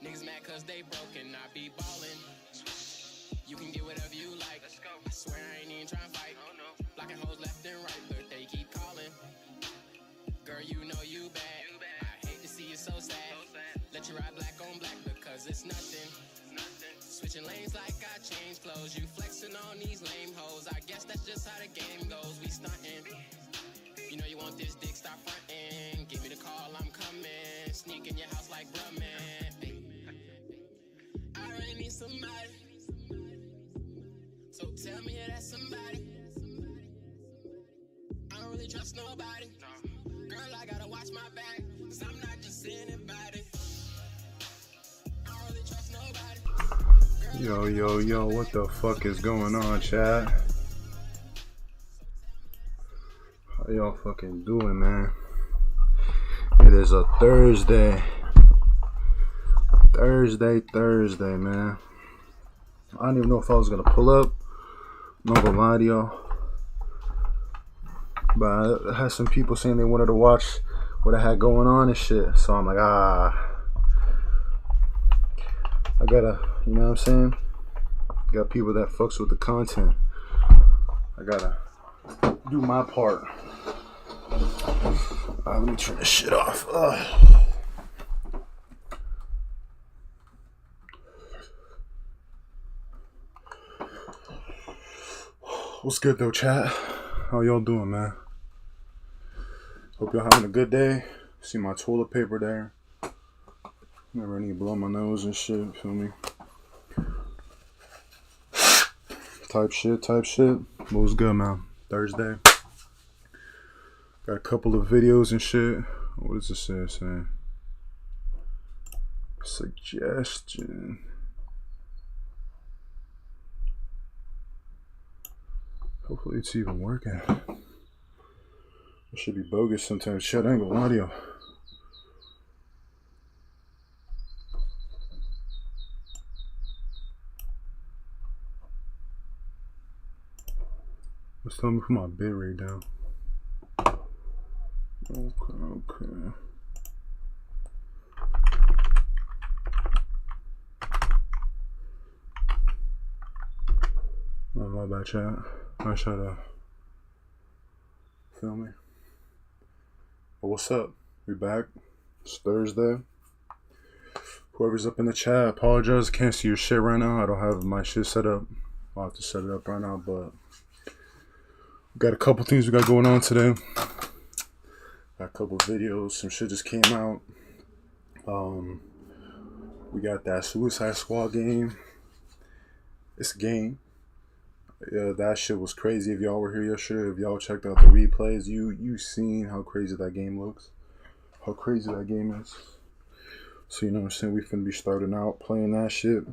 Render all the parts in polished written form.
Niggas mad cause they broken, I be ballin'. You can get whatever you like. Let's go. I swear I ain't even tryna fight. Oh no. Blocking hoes left and right, but they keep calling. Girl, you know you bad. I hate to see you so sad. Let you ride black on black because it's nothing. Switching lanes like I changed clothes. You flexing on these lame hoes. I guess that's just how the game goes. We stunting. You know you want this dick, stop frontin'. Give me the call, I'm coming. Sneak in your house like Brumman. I really need somebody. So tell me that's somebody. I don't really trust nobody. Girl, I gotta watch my back, cause I'm not just anybody. I don't really trust nobody. Yo, what the fuck is going on, chat? How y'all fucking doing, man? It is a Thursday, man. I don't even know if I was gonna pull up. I'm not gonna lie to y'all. But I had some people saying they wanted to watch what I had going on and shit. So I'm like, I gotta, you know what I'm saying? Got people that fucks with the content. I gotta do my part. Let me turn this shit off. What's good though, chat? How y'all doing, man? Hope y'all having a good day. See my toilet paper there. Never need to blow my nose and shit, feel me? Type shit. What was good, man? Thursday. Got a couple of videos and shit. What does this say? Saying? Suggestion. Hopefully it's even working. It should be bogus sometimes. Shit, I ain't gonna lie to you. Let's tell me put my bit rate down. Okay. Oh, my bad, chat. I try to feel me. But what's up? We back. It's Thursday. Whoever's up in the chat, I apologize. I can't see your shit right now. I don't have my shit set up. I'll have to set it up right now, but we got a couple things we got going on today. Got a couple videos. Some shit just came out. We got that Suicide Squad game. It's a game. Yeah, that shit was crazy. If y'all were here yesterday, if y'all checked out the replays, you seen how crazy that game looks, how crazy that game is. So you know what I'm saying, we finna be starting out playing that shit.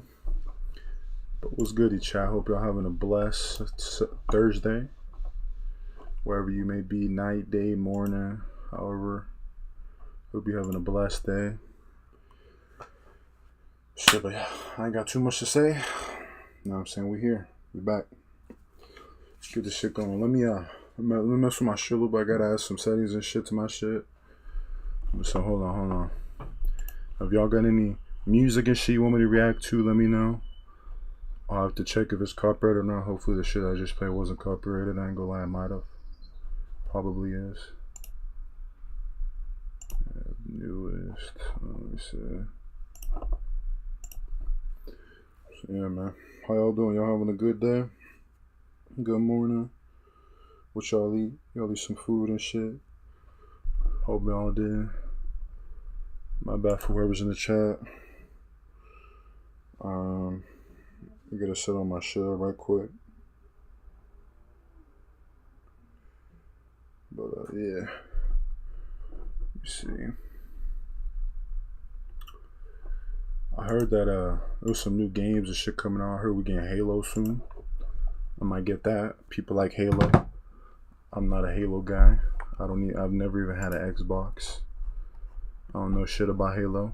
But what's good, chat? Hope y'all having a blessed Thursday, wherever you may be, night, day, morning, however. Hope you're having a blessed day. Shit, but yeah, I ain't got too much to say. You know what I'm saying, we here, we back. Let's get this shit going. Let me mess with my shit a little bit. I gotta add some settings and shit to my shit. So hold on. If y'all got any music and shit you want me to react to, let me know. I'll have to check if it's copyrighted or not. Hopefully the shit I just played wasn't copyrighted. I ain't gonna lie, it might have. Probably is. Yeah, newest. Let me see. So yeah, man. How y'all doing? Y'all having a good day? Good morning. What y'all eat? Y'all eat some food and shit. Hope y'all did. My bad for whoever's in the chat. I gotta sit on my shit right quick. But yeah. Let me see. I heard that there was some new games and shit coming out. I heard we getting Halo soon. I might get that. People like Halo. I'm not a Halo guy. I've never even had an Xbox. I don't know shit about Halo.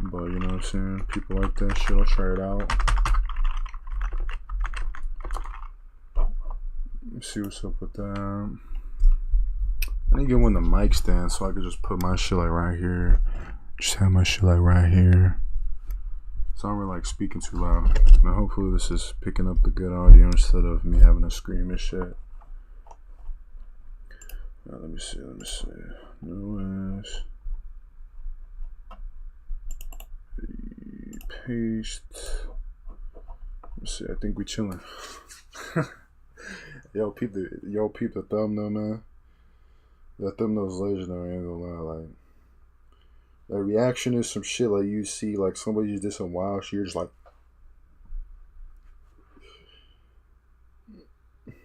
But you know what I'm saying? People like that shit. I'll try it out. Let's see what's up with that. I need to get one of the mic stands so I could just put my shit like right here. Just have my shit like right here. So I'm really like speaking too loud. Now hopefully this is picking up the good audio instead of me having to scream and shit. Now, let me see. No ass. Paste. Let's see. I think we chilling. Yo, peep the thumbnail, man. That thumbnail's legendary. I ain't gonna lie. Like, that reaction is some shit like you see, like somebody just did some wild shit. You're just like,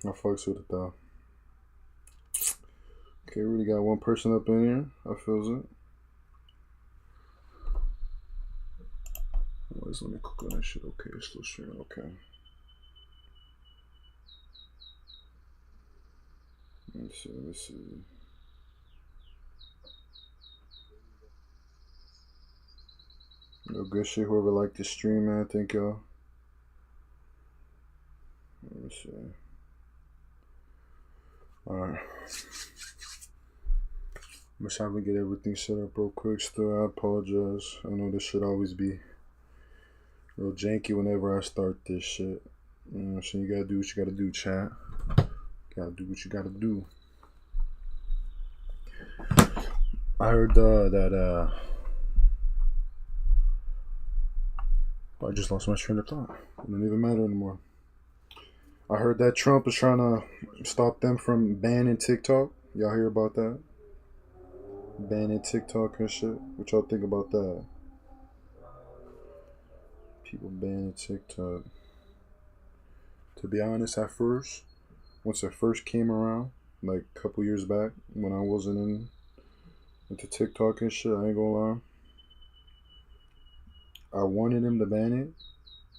I fucks with it though. Okay, we already got one person up in here. I feels it. Anyways, let me click on that shit. Okay, it's still streaming. Okay. Let's see. No good shit. Whoever liked the stream, man. Thank y'all. Let me see. Alright. I'm just having to get everything set up real quick still. I apologize. I know this should always be real janky whenever I start this shit. You know what I'm saying? You gotta do what you gotta do, chat. You gotta do what you gotta do. I heard that I just lost my train of thought. It doesn't even matter anymore. I heard that Trump is trying to stop them from banning TikTok. Y'all hear about that? Banning TikTok and shit. What y'all think about that? People banning TikTok. To be honest, at first, once it first came around, like a couple years back, when I wasn't into TikTok and shit, I ain't gonna lie. I wanted him to ban it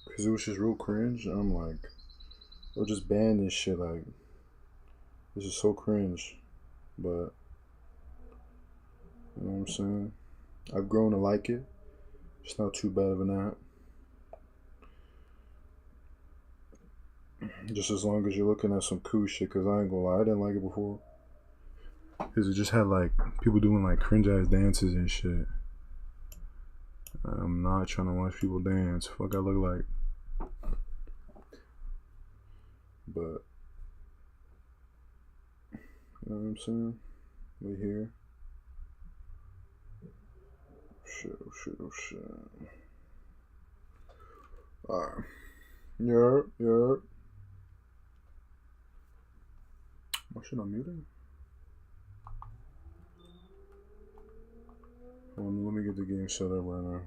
because it was just real cringe. I'm like, they'll just ban this shit. Like, this is so cringe. But, you know what I'm saying? I've grown to like it. It's not too bad of an app. Just as long as you're looking at some cool shit, because I ain't gonna lie, I didn't like it before. Because it just had like people doing like cringe ass dances and shit. I'm not trying to watch people dance. Fuck, I look like. But, you know what I'm saying? We here. Oh shit. Alright. Yerp. My shit on muted? Let me get the game set up right now.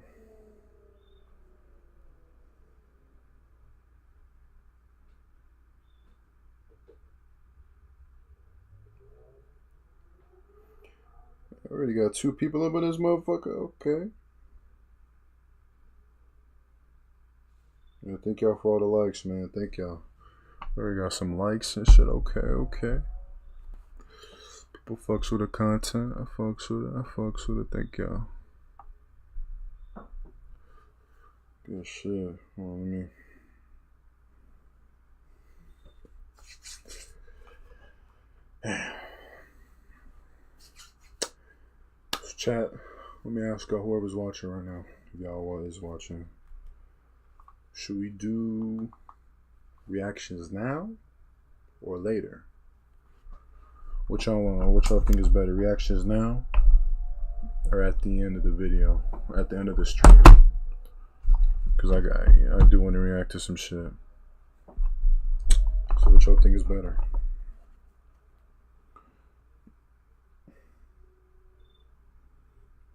I already got 2 people up in this motherfucker. Okay. Yeah, thank y'all for all the likes, man. Thank y'all. Already got some likes and shit. Okay. People fucks with the content. I fucks with it. Thank y'all. Good shit. Hold on, let me. Chat. Let me ask y'all, whoever's watching right now, if y'all is watching, should we do reactions now or later? What y'all think is better, reactions now or at the end of the video, or at the end of the stream? Because I do want to react to some shit. So what y'all think is better?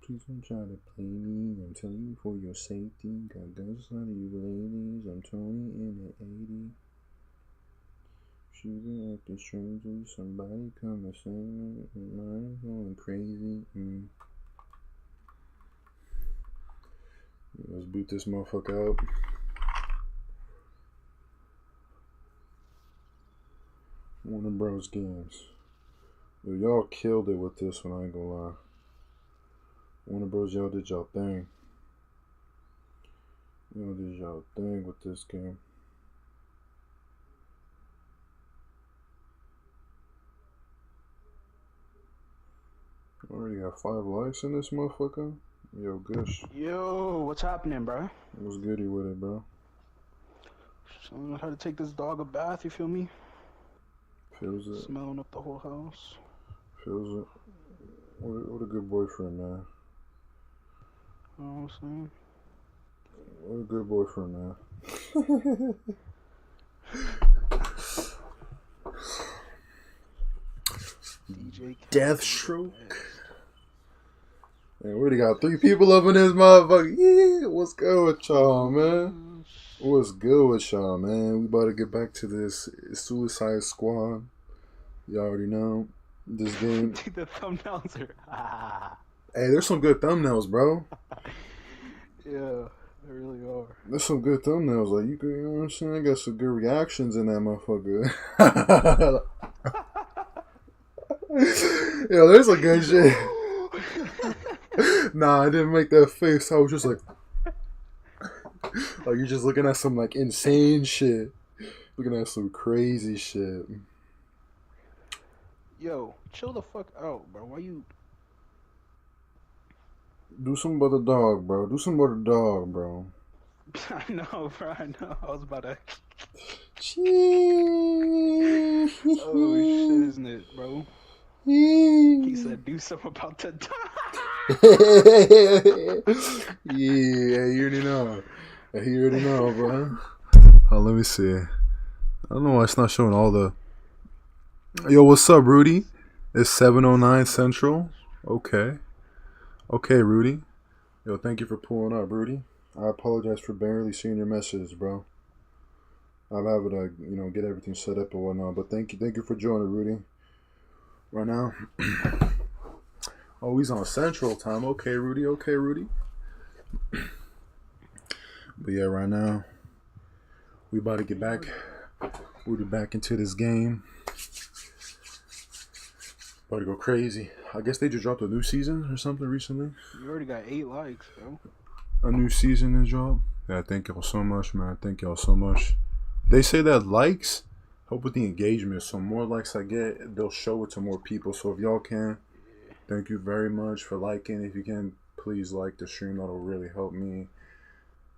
Please don't try to play me. I'm telling you for your safety. Got guns on you ladies. I'm Tony in the 80. Shooting at the strangers. Somebody come and save me. I'm going crazy. Let's boot this motherfucker up. Warner Bros. Games. Yo, y'all killed it with this one, I ain't gonna lie. Warner Bros. Y'all did y'all thing. Y'all did y'all thing with this game. Already got 5 likes in this motherfucker. Yo, Gush. Yo, what's happening, bro? What's goody with it, bro? Showing how to take this dog a bath, you feel me? Feels it. Smelling up the whole house. Feels it. What a good boyfriend, man. You know what I'm saying? What a good boyfriend, man. DJ Deathstroke. Man, we already got 3 people up in this motherfucker. Yeah, what's good with y'all, man? What's good with y'all, man? We about to get back to this Suicide Squad. You already know this game. Dude, the thumbnails are. Hey, there's some good thumbnails, bro. Yeah, they really are. There's some good thumbnails. Like, you know what I'm saying? Got some good reactions in that motherfucker. Yo, there's some good shit. Nah, I didn't make that face. I was just like, you're just looking at some like insane shit. Looking at some crazy shit. Yo, chill the fuck out, bro. Why you? Do something about the dog, bro. Do something about the dog, bro. I know, bro. I know. I was about to. Oh shit, isn't it, bro? He said, "Do something about the dog." Yeah, you already know. You already know, bro. Oh, let me see. I don't know why it's not showing all the. Yo, what's up, Rudy? It's 7:09 Central. Okay, Rudy. Yo, thank you for pulling up, Rudy. I apologize for barely seeing your message, bro. I'm having to, get everything set up and whatnot. But thank you for joining, Rudy. Right now. Oh, he's on Central Time. Okay, Rudy. But yeah, right now, we about to get back. We'll be back into this game. About to go crazy. I guess they just dropped a new season or something recently. You already got 8 likes, bro. A new season is dropped. Yeah, thank y'all so much, man. Thank y'all so much. They say that likes help with the engagement. So more likes I get, they'll show it to more people. So if y'all can, thank you very much for liking. If you can, please like the stream. That'll really help me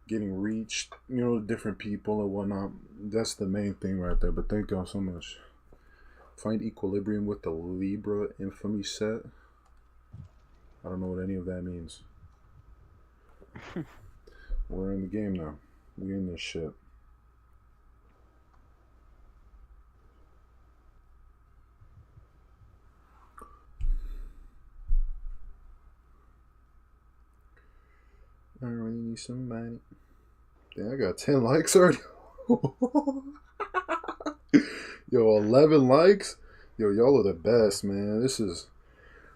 getting reached, different people and whatnot. That's the main thing right there. But thank y'all so much. Find equilibrium with the Libra infamy set. I don't know what any of that means. We're in the game now. We in this shit. I really need somebody. Damn, I got 10 likes already. Yo, 11 likes? Yo, y'all are the best, man.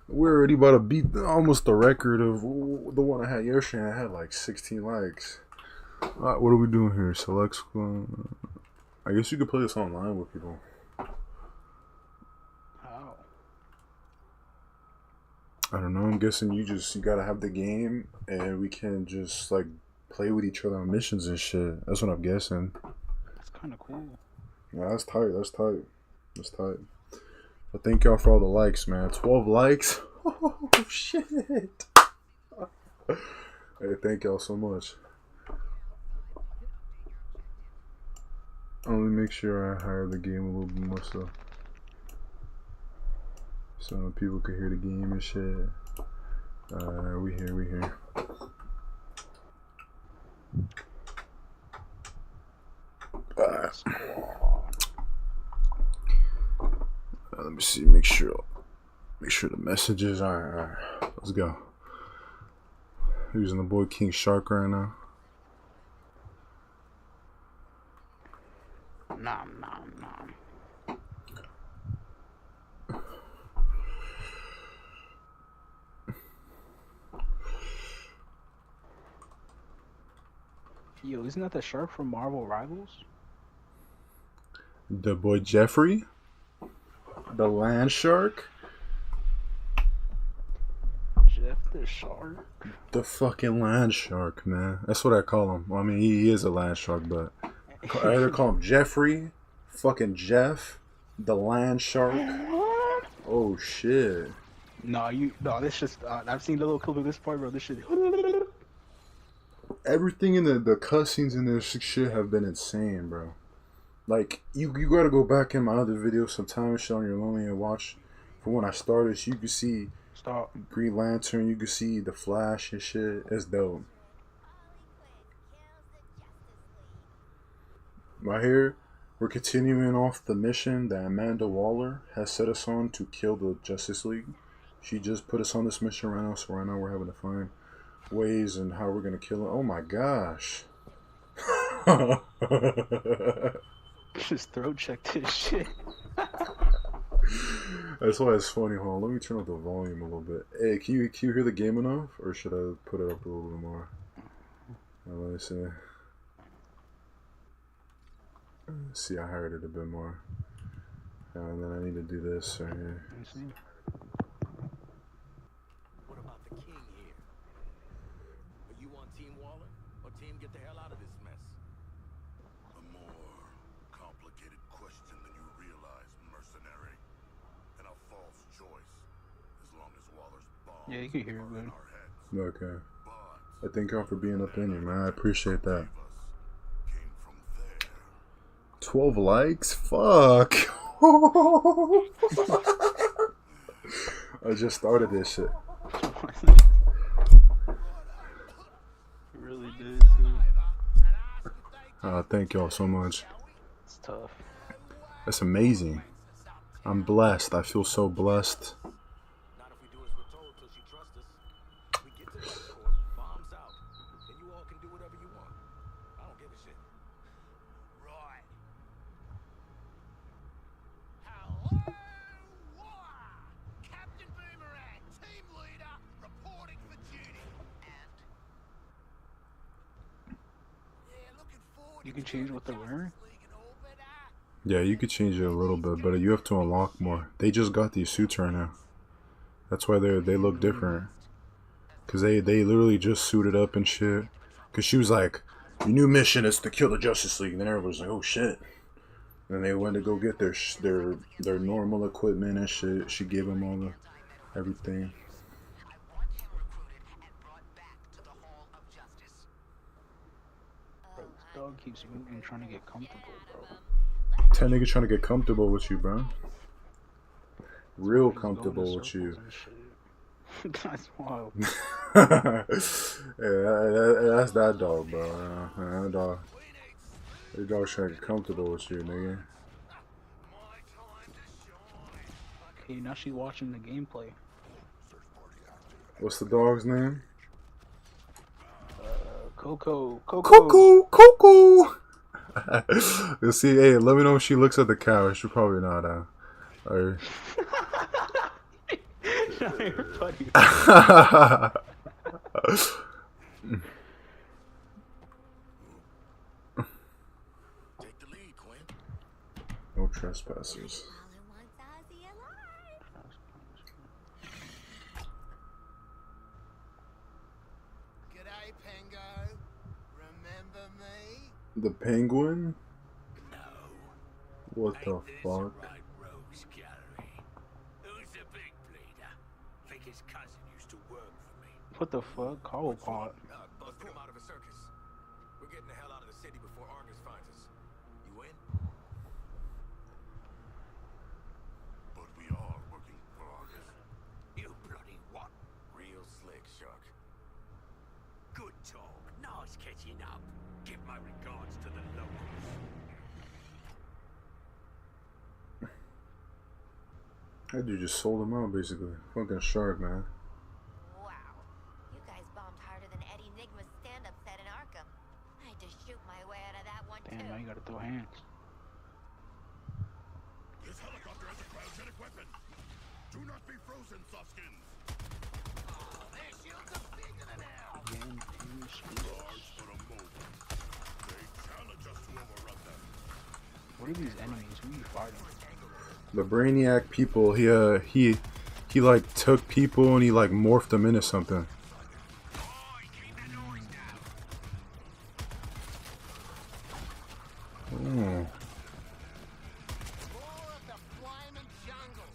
We're already about to beat almost the record of the one I had yesterday. I had like 16 likes. Alright, what are we doing here? Select squad. I guess you could play this online with people. How? I don't know. I'm guessing you gotta have the game and we can just like play with each other on missions and shit. That's what I'm guessing. That's kind of cool. Yeah, that's tight. But thank y'all for all the likes, man. 12 likes. Oh, shit. Hey, thank y'all so much. Let me make sure I hire the game a little bit more so people could hear the game and shit. We here. Let me see. Make sure the messages are. Let's go. Using the boy King Shark right now. Nom. Yo, isn't that the shark from Marvel Rivals? The boy Jeffrey? The land shark? Jeff the shark? The fucking land shark, man. That's what I call him. Well, I mean, he is a land shark, but I either call him Jeffrey, fucking Jeff, the land shark. Oh, shit. No, this just, I've seen the little clip of this part, bro. This shit. Everything in the cutscenes in this shit have been insane, bro. Like, you gotta go back in my other videos sometime and shit on your lonely and watch. For when I started, so you can see Stop. Green Lantern, you can see the Flash and shit. It's dope. Right here, we're continuing off the mission that Amanda Waller has set us on to kill the Justice League. She just put us on this mission right now, so right now we're having to find ways and how we're gonna kill her. Oh my gosh. Just throat checked his shit. That's why it's funny. Hold on, let me turn up the volume a little bit. Hey, can you hear the game enough? Or should I put it up a little bit more? Let me see. See, I heard it a bit more. And then I need to do this right here. Let me see. What about the king here? Are you on Team Waller or Team Get the hell out of this mess? A more complicated question than you realize, mercenary. And a false choice. As long as Waller's bombs Yeah, you can hear it, are man. in our heads. Okay. But I thank y'all for being up in here, man. I appreciate that. came from there. 12 likes? Fuck. I just started this shit. It really did, too. Thank y'all so much. It's tough. That's amazing. I'm blessed. I feel so blessed. Not if we do as we're told till she trusts us. We get to that court, bombs out, then you all can do whatever you want. I don't give a shit. Right. Hello, Waller! Captain Boomerang, team leader, reporting for duty. And? Yeah, looking forward You to can change what they're wearing? League and all, but, Yeah, you could change it a little bit, but you have to unlock more. They just got these suits right now. That's why they look different. Cause they literally just suited up and shit. Cause she was like, "Your new mission is to kill the Justice League." And then everybody was like, "Oh shit!" And they went to go get their normal equipment and shit. She gave them all the everything. I want him recruited and brought back to the Hall of Justice. Bro, this dog keeps moving, trying to get comfortable, bro. That nigga trying to get comfortable with you, bro. Real He's going in comfortable with you. circles and shit. That's wild. Yeah, that's that dog, bro. That dog. That dog trying to get comfortable with you, nigga. Okay, now she's watching the gameplay. What's the dog's name? Coco. Coco. You see, hey, let me know if she looks at the cow. She probably not. Alright. You're funny. Take the lead, Quinn. No trespassers. G'day, Pengo. Remember me? The penguin? No. What the Ain't this a fuck? right rogues gallery? Who's the big bleeder? Think his cousin used to work for me. What the fuck? Cobblepot. Busted him out of a circus. We're getting the hell out of the city before Argus finds us. You in? But we are working for Argus. You bloody what? Real slick, Shark. Good talk. Nice catching up. Give my regards to the locals. That dude just sold him out, basically. Fucking shark, man. Wow. You guys bombed harder than Eddie Nigma's stand-up set in Arkham. I had to shoot my way out of that one, Damn, too. now you gotta throw hands. This helicopter has a cryogenic weapon. Do not be frozen, softskins. Their shields are bigger than ours. Again, Large for a moment. They challenge us to overrun them. what are these enemies? Who are you fighting? The Brainiac people, he like took people and he like morphed them into something. Oh. More of the flaming jungle.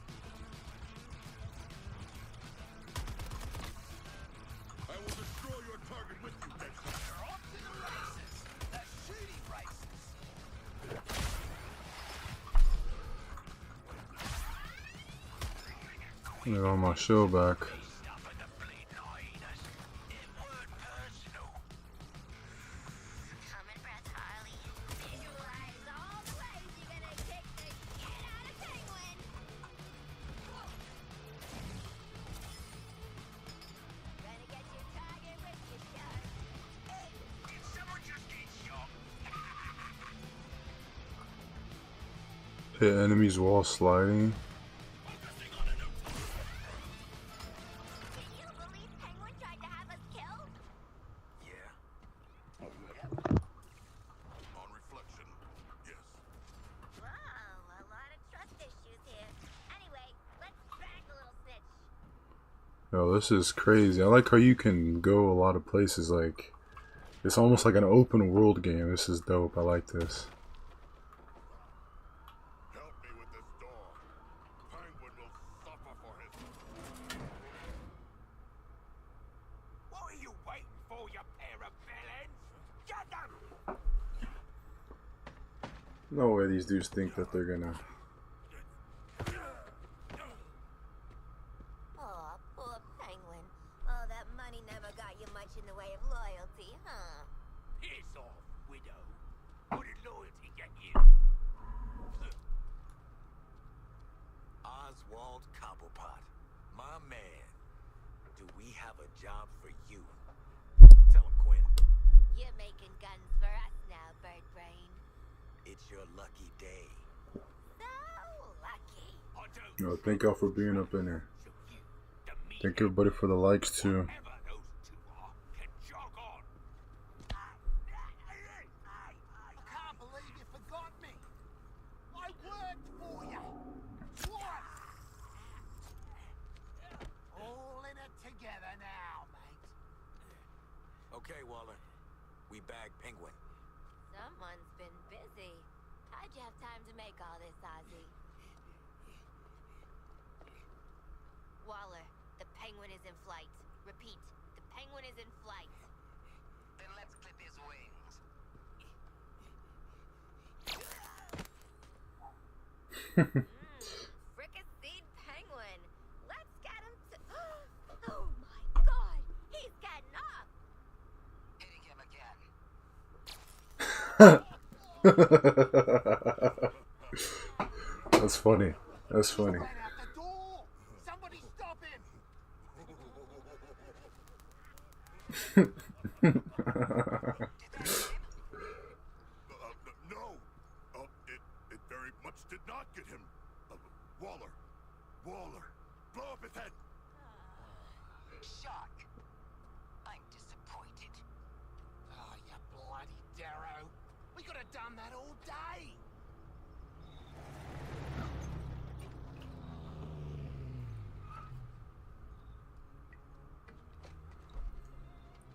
I got my show back. Hit enemies while sliding. Yo, this is crazy. I like how you can go a lot of places. Like, it's almost like an open world game. This is dope. I like this. Help me with this door. Penguin will suffer for his... What are you waiting for, you pair of villains? Get them! No way these dudes think that they're gonna... Oh, poor penguin. Oh, that money never got you much in the way of loyalty, huh? Piss off, widow. What did loyalty get you? Oswald Cobblepot, my man. Do we have a job for you? Tell him, Quinn. You're making guns for us now, Bird Brain. It's your lucky day. So lucky. I don't Yo, thank y'all for being up in there. show you the meat. Thank everybody for the likes too. Whoever those two are can jog on. I can't believe you forgot me. I worked for you. Twice. All in it together now, mate. Okay, Waller. We bagged Penguin. Someone's been busy. How'd you have time to make all this, Ozzy? Waller, the penguin is in flight. Repeat, the penguin is in flight. Then let's clip his wings. Fricasseed penguin. Let's get him to... Oh my god, he's getting off. Hitting him again. That's funny. That's funny. Out the door. Somebody stop him. No. It very much did not get him. Waller. Blow up his head. Shark. I'm disappointed. Oh, you bloody Darrow. We could have done that all day.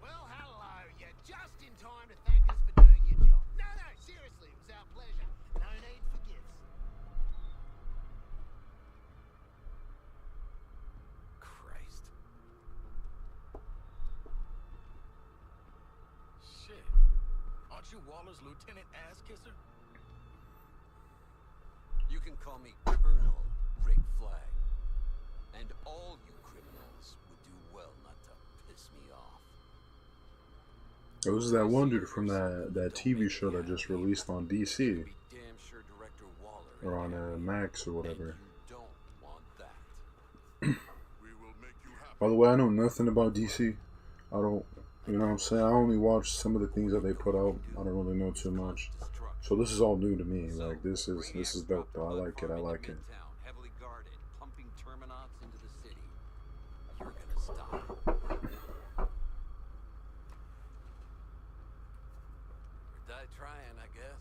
Well, hello. You're just in time to thank us for doing your job. No, seriously, it was our pleasure. No need for gifts. Christ. Shit. Aren't you Waller's Lieutenant Ass Kisser? You can call me Colonel Rick Flag. And all you criminals would do well not to piss me off. It was that one dude from that TV show that just released on DC Be damn sure Director Waller or on Max or whatever. you don't want that. We will make you happy. By the way, I know nothing about DC. I don't, you know what I'm saying? I only watch some of the things that they put out. I don't really know too much. So this is all new to me. Like this is dope though. I like it. I like it. Heavily guarded, pumping terminats into the city. You're gonna stop it. Die trying, I guess.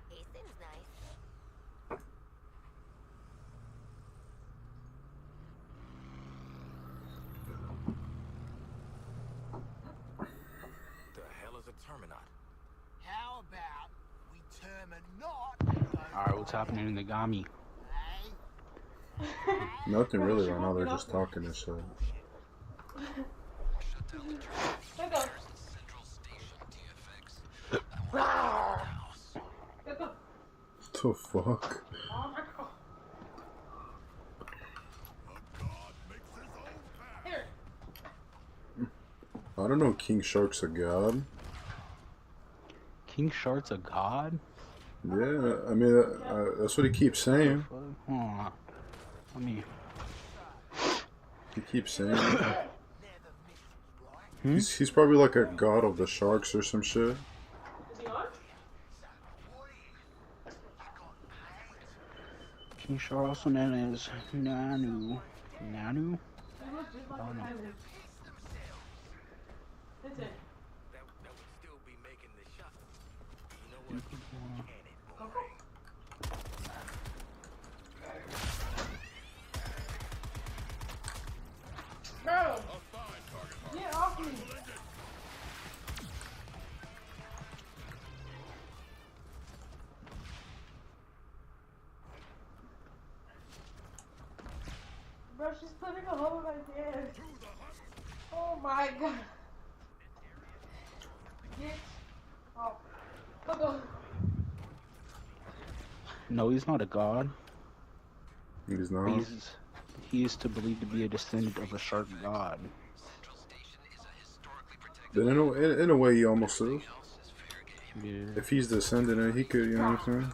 He seems nice. The hell is a terminat? How about we terminat? Alright, what's happening in the Gami? Nothing really right now. They're just talking and shit. Shut down the train. There's a central station TFX. I want to house. What the fuck? I don't know. King Shark's a god. King Shark's a god? Yeah, I mean that's what he keeps saying. Huh. I mean, He keeps saying it. Hmm? He's probably like a god of the sharks or some shit. King Shark, also known as Nanu. Nanu? I don't know. That would still be making the shot. You know what? Can it, boy. Bro, get off me. Bro, she's putting a hole in my pants. Oh my god. Get off. Oh. No, he's not a god. He's not. He is to believe to be a descendant of a shark god. Then in a way, he almost is. Yeah. If he's descendant, he could, you know what I'm saying?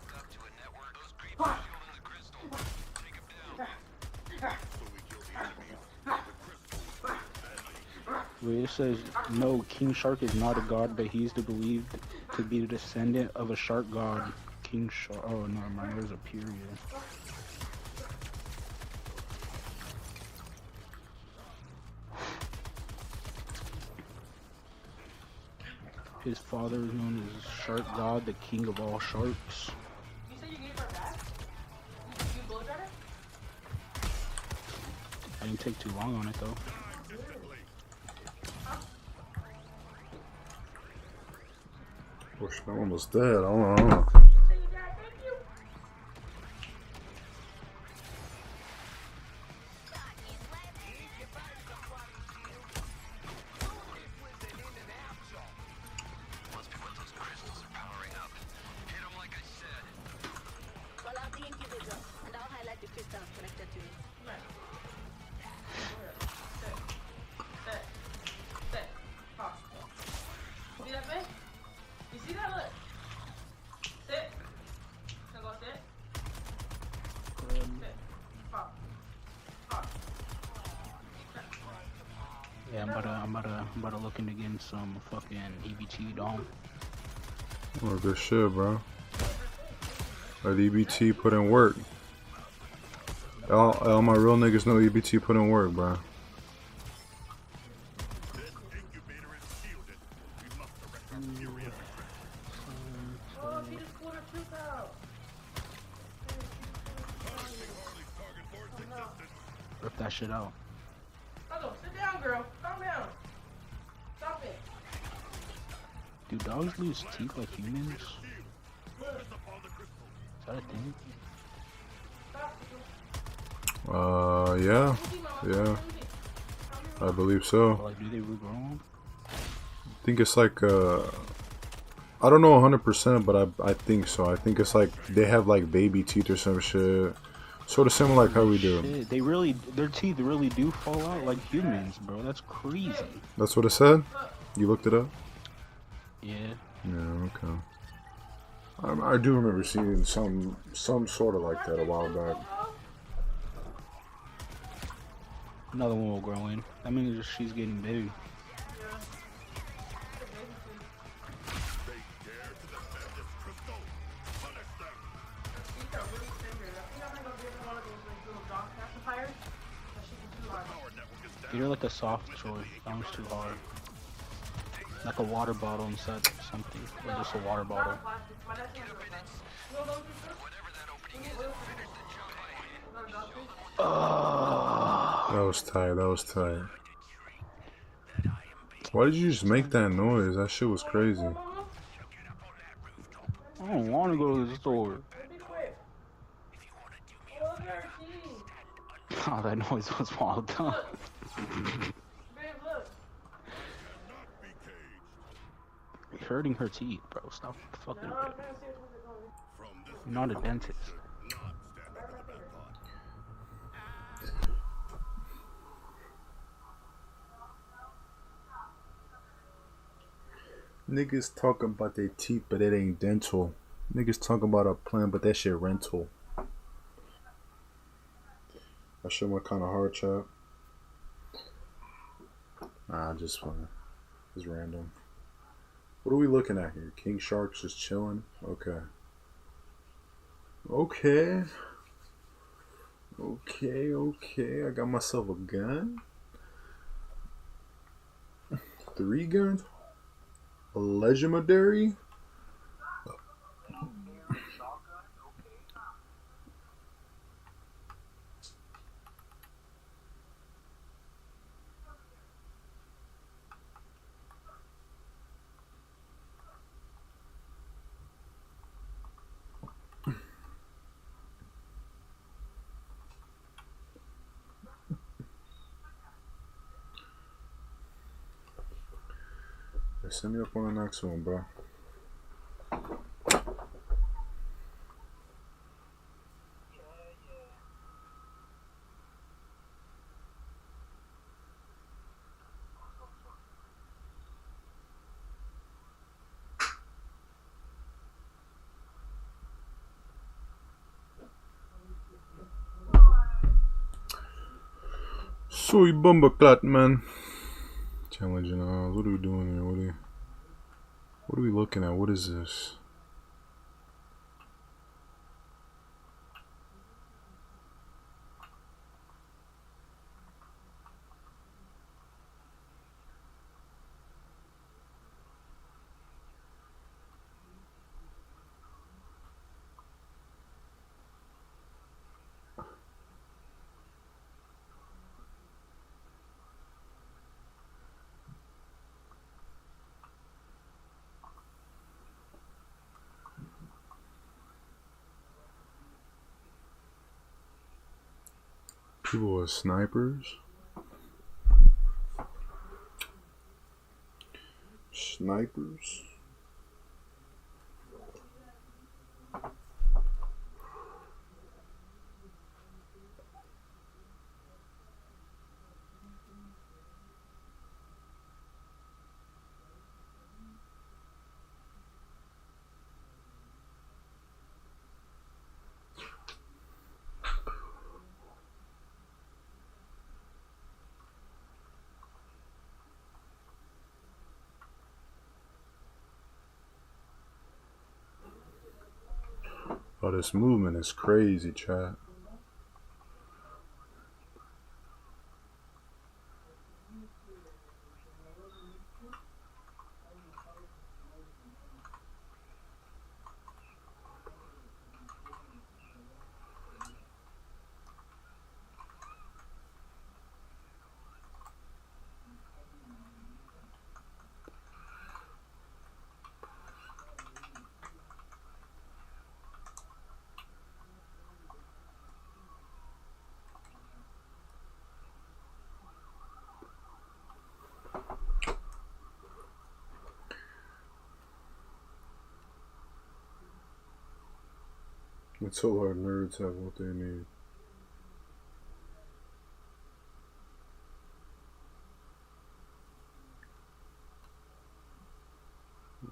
Where it says, no, King Shark is not a god, but he is to believed to be the descendant of a shark god. King Shark. Oh, no, man, there's a period. His father is known as Shark God, the king of all sharks. You said you gave her back? You blow dried her? I didn't take too long on it though. Oh shit, I'm almost dead. I don't know. Yeah, I'm about to look into getting some fucking EBT dome. Oh, good shit, bro. Let EBT put in work. All my real niggas know EBT put in work, bro. Rip that shit out. Sit down, girl. Calm down. Stop it. Do dogs lose teeth like humans? Is that a thing? Yeah. I believe so. Like, do they regrow them? I think it's like, I don't know 100%, but I think so. I think it's like they have like baby teeth or some shit. Sort of similar like how we do. Shit, their teeth really do fall out like humans, bro. That's crazy. That's what it said? You looked it up? Yeah. Yeah, okay. I do remember seeing some sort of like that a while back. Another one will grow in. That means she's getting big. Get her like a soft toy. That one's too hard. Like a water bottle inside something. Or just a water bottle. That was tight. That was tight. Why did you just make that noise? That shit was crazy. I don't want to go to the store. Oh, that noise was wild, huh? You're hurting her teeth, bro. Stop fucking with it. You're not a dentist. Niggas talking about their teeth, but it ain't dental. Niggas talking about a plan, but that shit rental. That shit went kind of hard, chat. Nah, just fun. It's random. What are we looking at here? King Shark's just chilling? Okay. Okay. Okay, okay. I got myself a gun. 3 guns? A legendary? Send me up on the next one, bro. Soy Bumbleclat, man. Challenging odds. What are we doing here? What are we looking at? What is this? People with snipers. Snipers. Oh, this movement is crazy, chat. Until our nerds have what they need.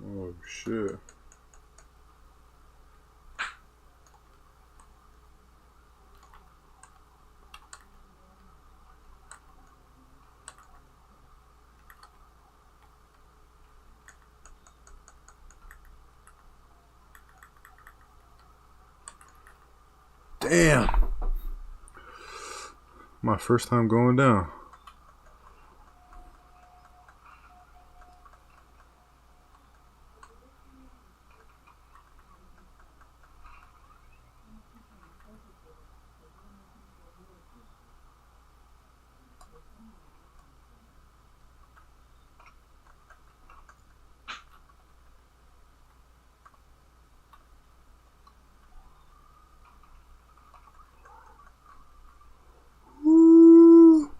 Oh shit. Damn. My first time going down. Ooh.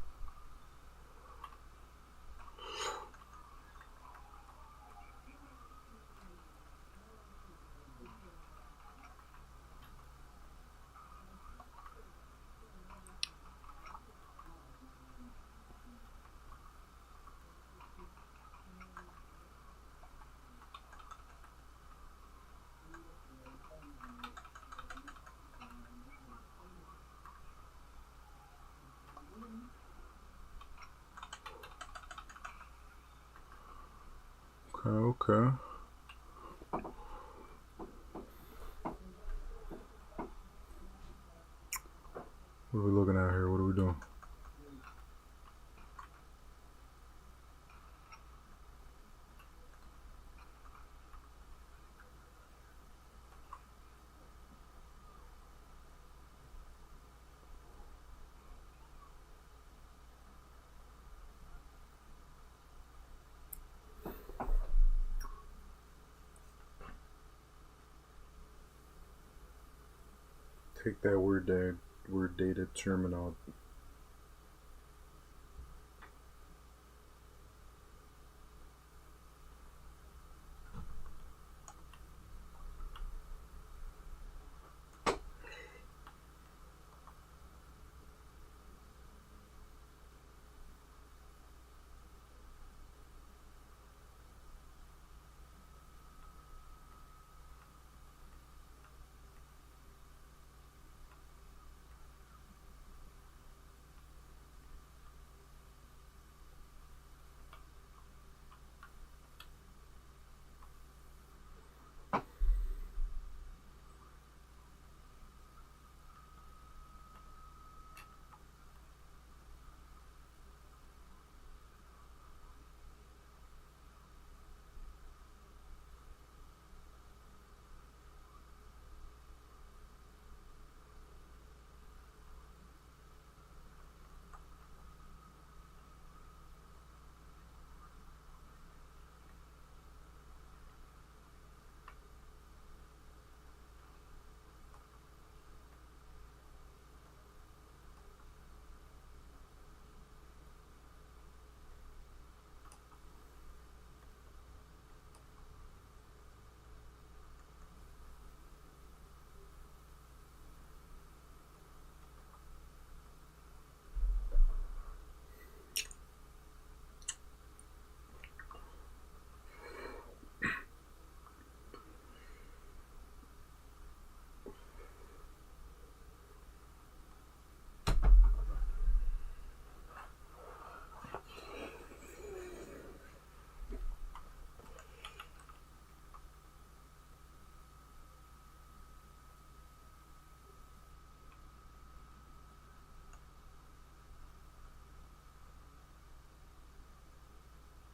Okay. What are we looking at here? What are we doing? Take that word data terminal.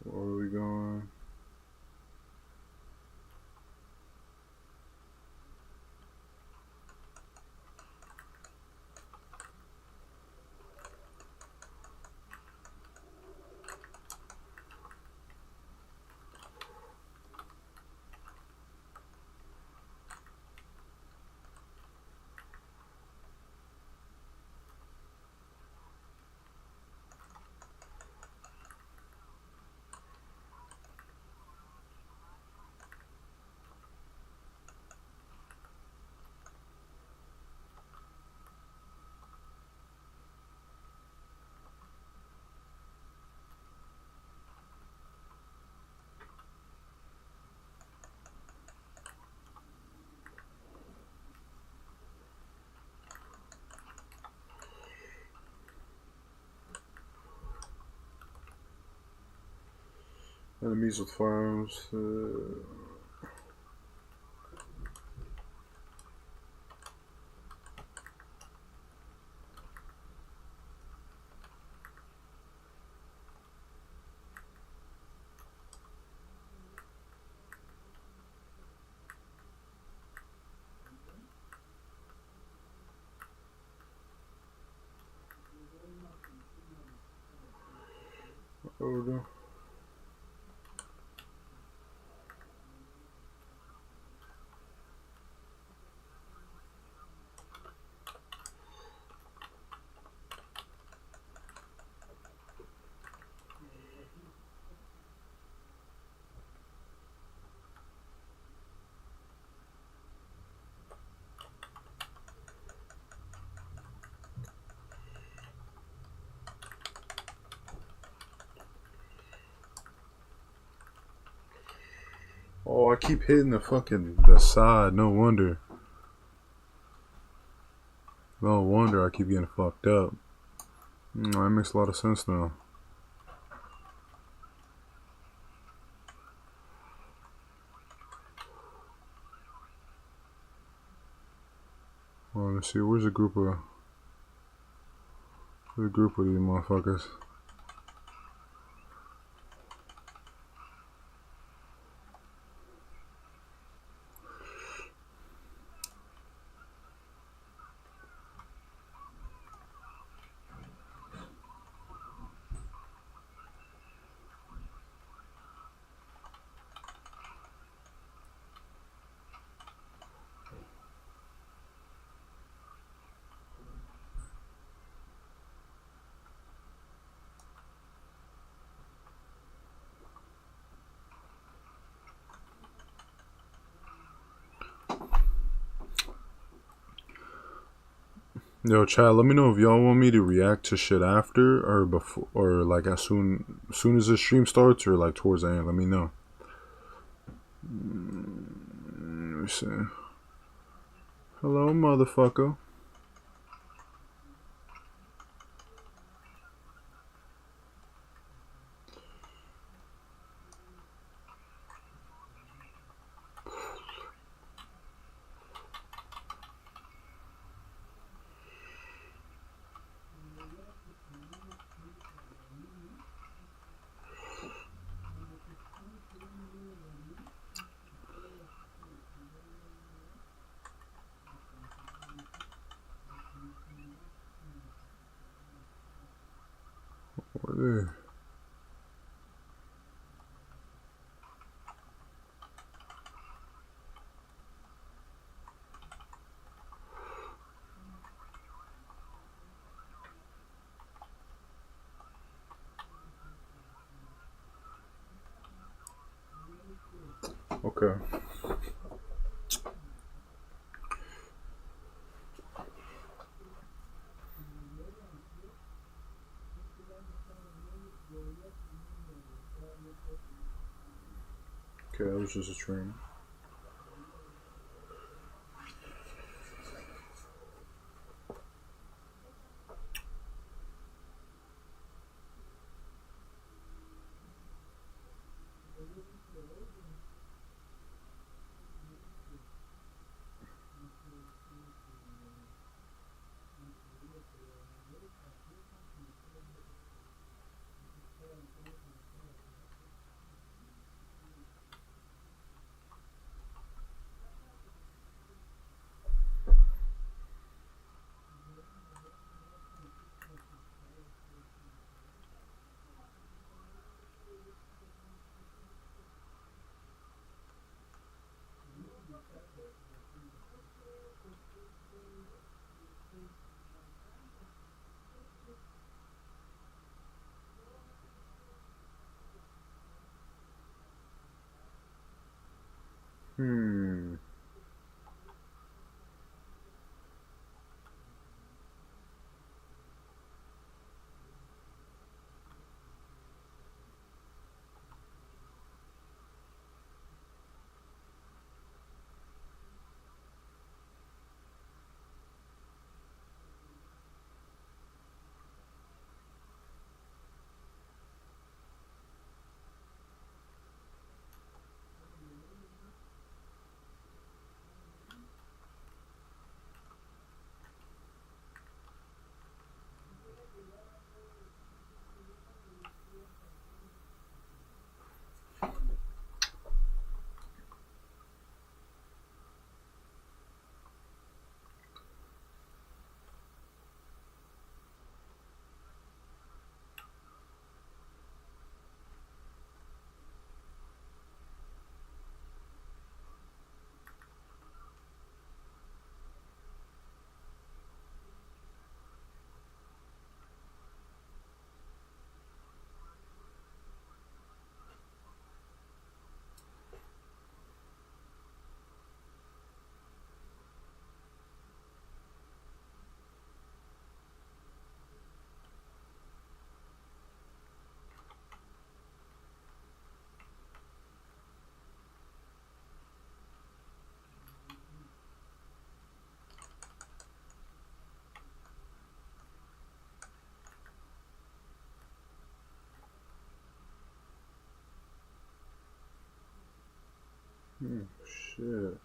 Where are we going? Enemies with firearms. Order. Oh, I keep hitting the side. No wonder. No wonder I keep getting fucked up. That makes a lot of sense now. Let's see, where's a group of these motherfuckers? Yo, Chad, let me know if y'all want me to react to shit after or before, or like as soon as the stream starts, or like towards the end. Let me know. Let me see. Hello, motherfucker. What is it? Okay. Okay, that was just a stream. Hmm. Shit.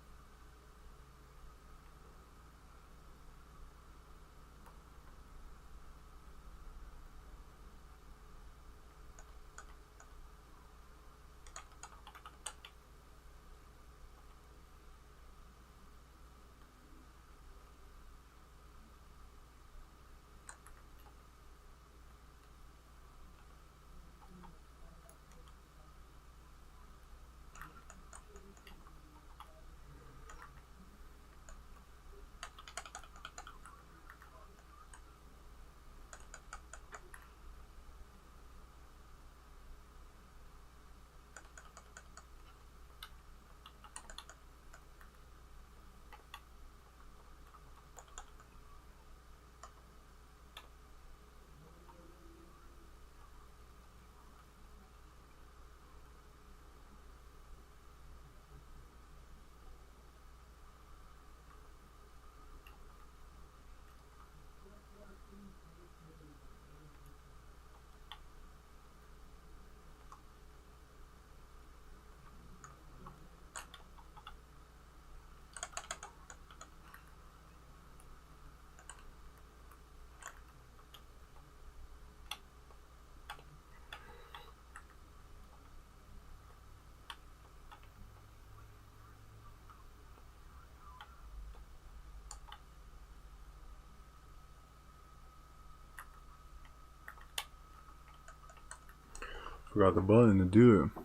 Forgot the button to do it.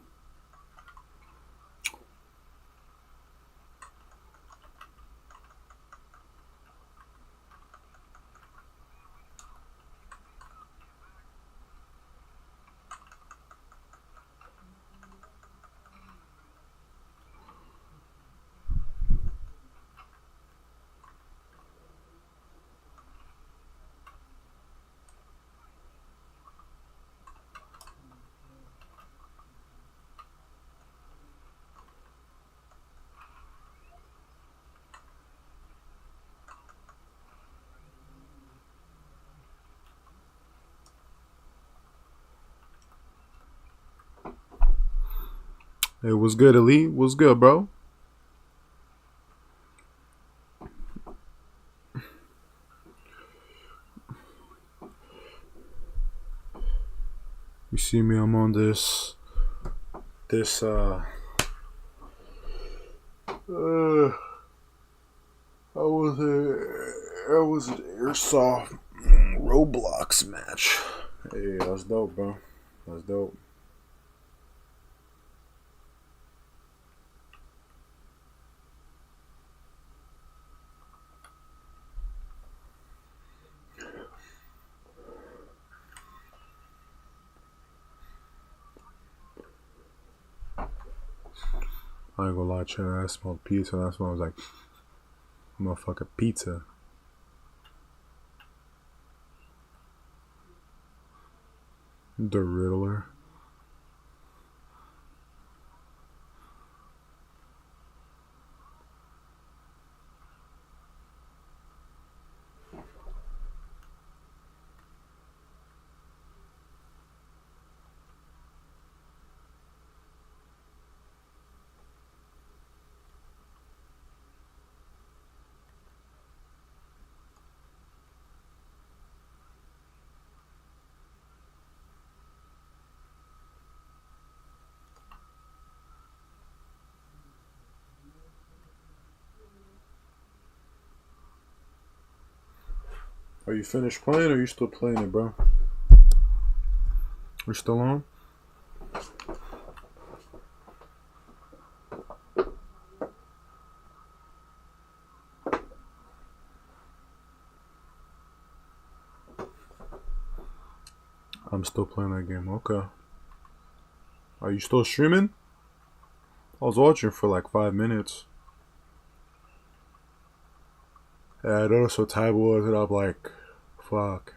Hey, what's good, Elite? What's good, bro? You see me? I'm on this. I was an airsoft Roblox match. Hey, that's dope, bro. That's dope. I ain't gonna lie, Chad. I smelled pizza. That's when I was like, motherfucker, pizza. The Riddler. Are you finished playing or are you still playing it, bro? We're still on? I'm still playing that game. Okay. Are you still streaming? I was watching for like 5 minutes. Yeah, I noticed what time it was and I'm like, fuck.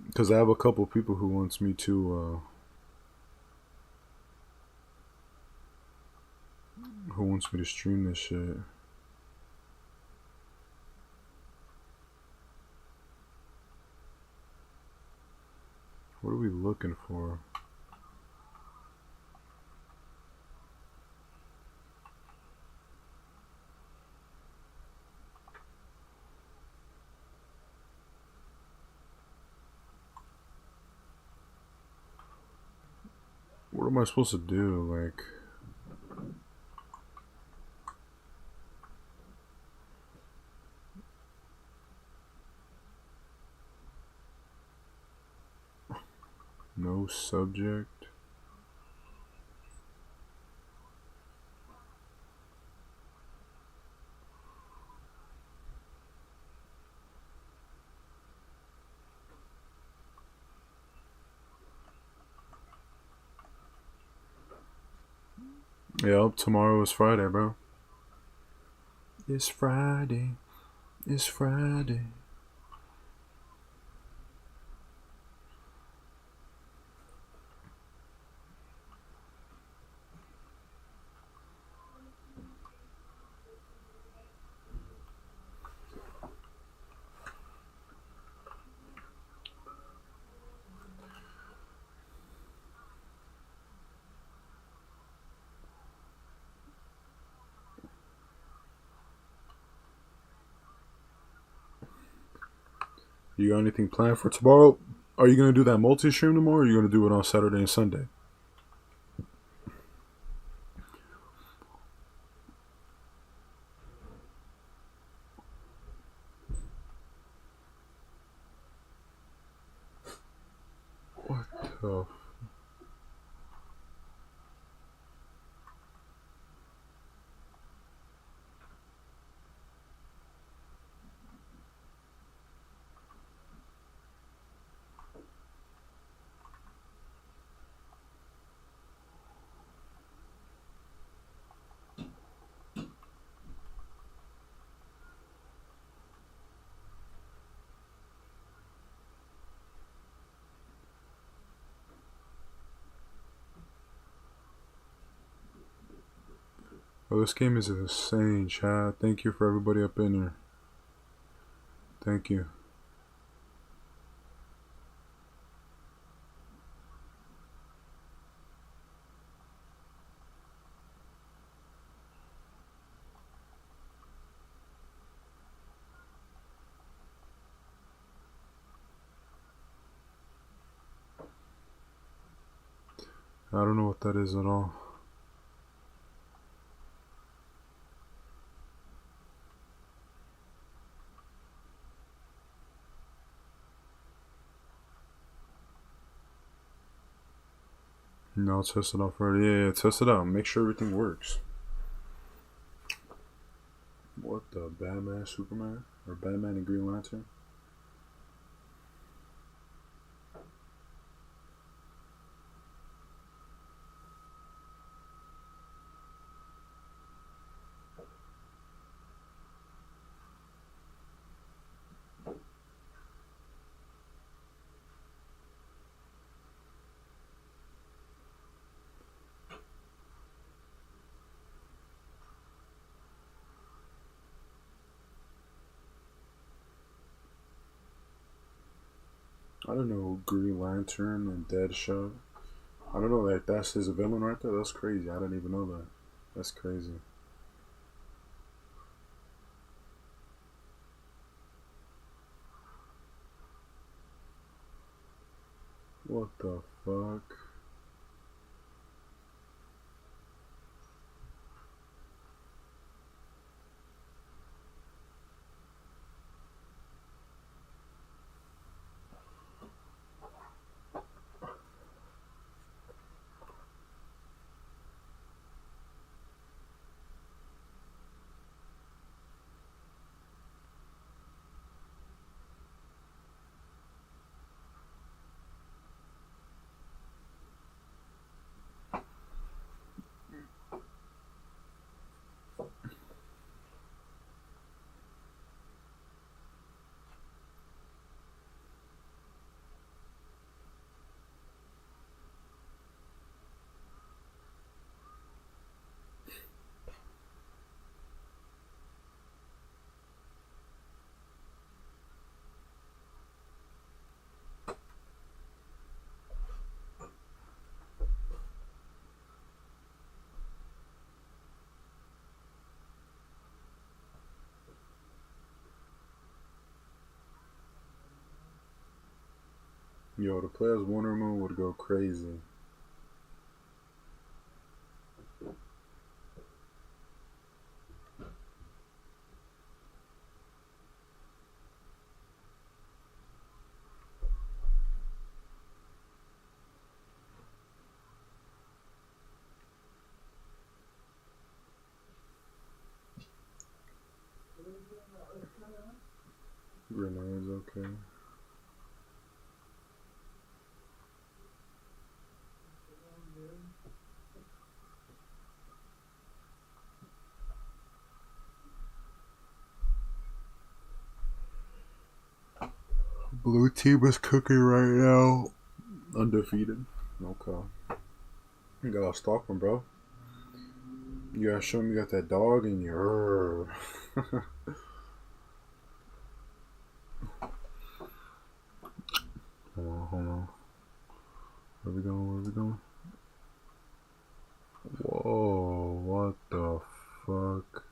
Because I have a couple people who wants me to, stream this shit. What are we looking for? What am I supposed to do? Like, no subject. Yep, tomorrow is Friday, bro. It's Friday. It's Friday. You got anything planned for tomorrow? Are you gonna do that multi-stream tomorrow or are you gonna do it on Saturday and Sunday? What the... Oh, this game is insane, chat. Thank you for everybody up in here. Thank you. I don't know what that is at all. No, I'll test it out first. Yeah, test it out. Make sure everything works. What the? Batman, Superman? Or Batman and Green Lantern? I don't know. Green Lantern and Deadshot. I don't know. Like, that's his villain right there? That's crazy. I didn't even know that. That's crazy. What the fuck? Yo, to play as Wonder Woman would go crazy. Grenades, okay. Blue team is cooking right now. Undefeated. Okay. You gotta stalk him, bro. You gotta show him you got that dog in your. Hold on. Where we going? Where we going? Whoa, what the fuck?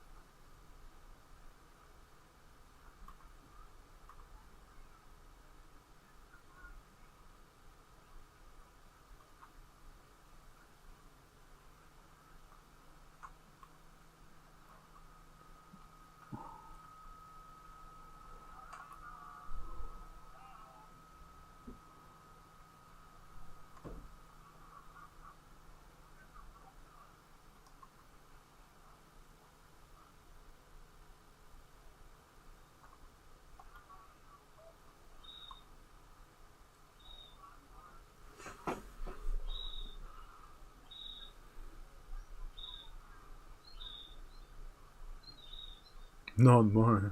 Not mine.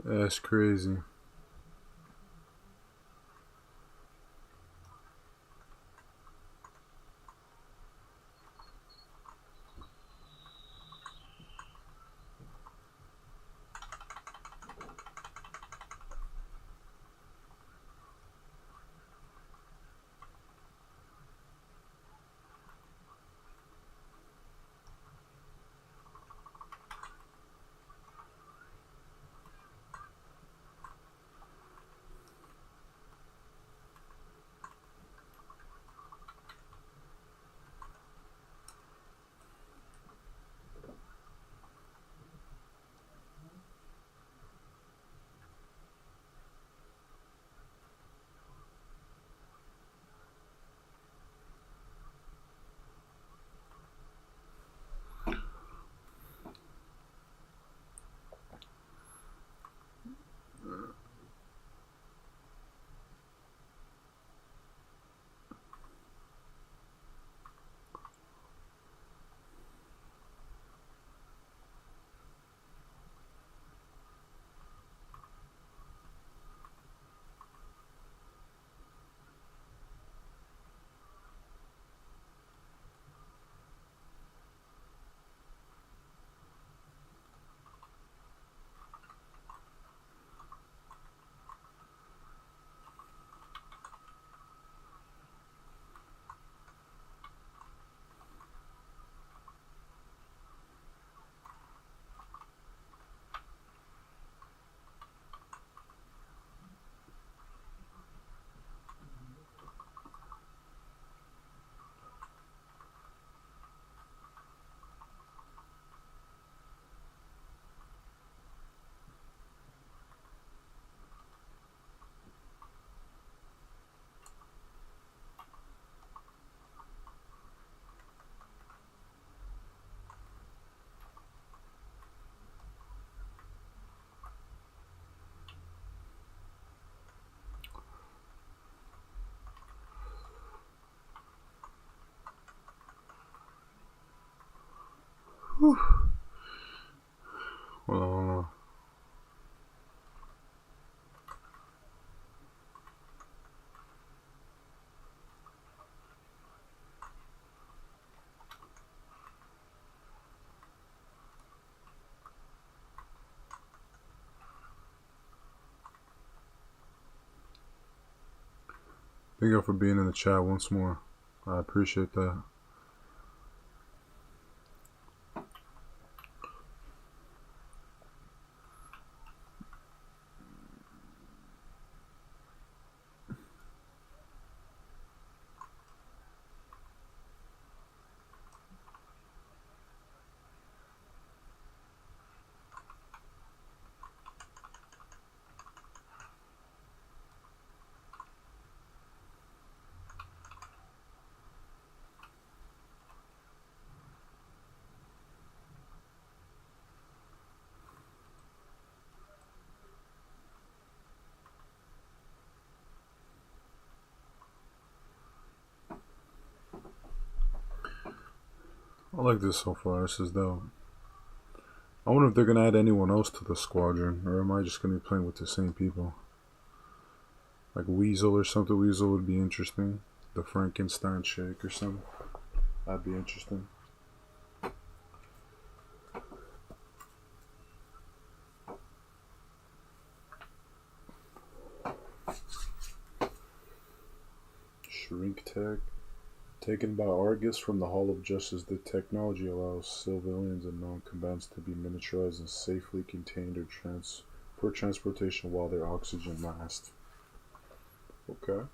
That's crazy. Whew. Well, thank you for being in the chat once more. I appreciate that. I like this so far. This is dope. I wonder if they're gonna add anyone else to the squadron, or am I just gonna be playing with the same people? Like Weasel or something. Weasel would be interesting. The Frankenstein chick or something. That'd be interesting. Shrink Tech. Taken by Argus from the Hall of Justice, the technology allows civilians and non-combatants to be miniaturized and safely contained or for transportation while they're oxygen masked. Okay.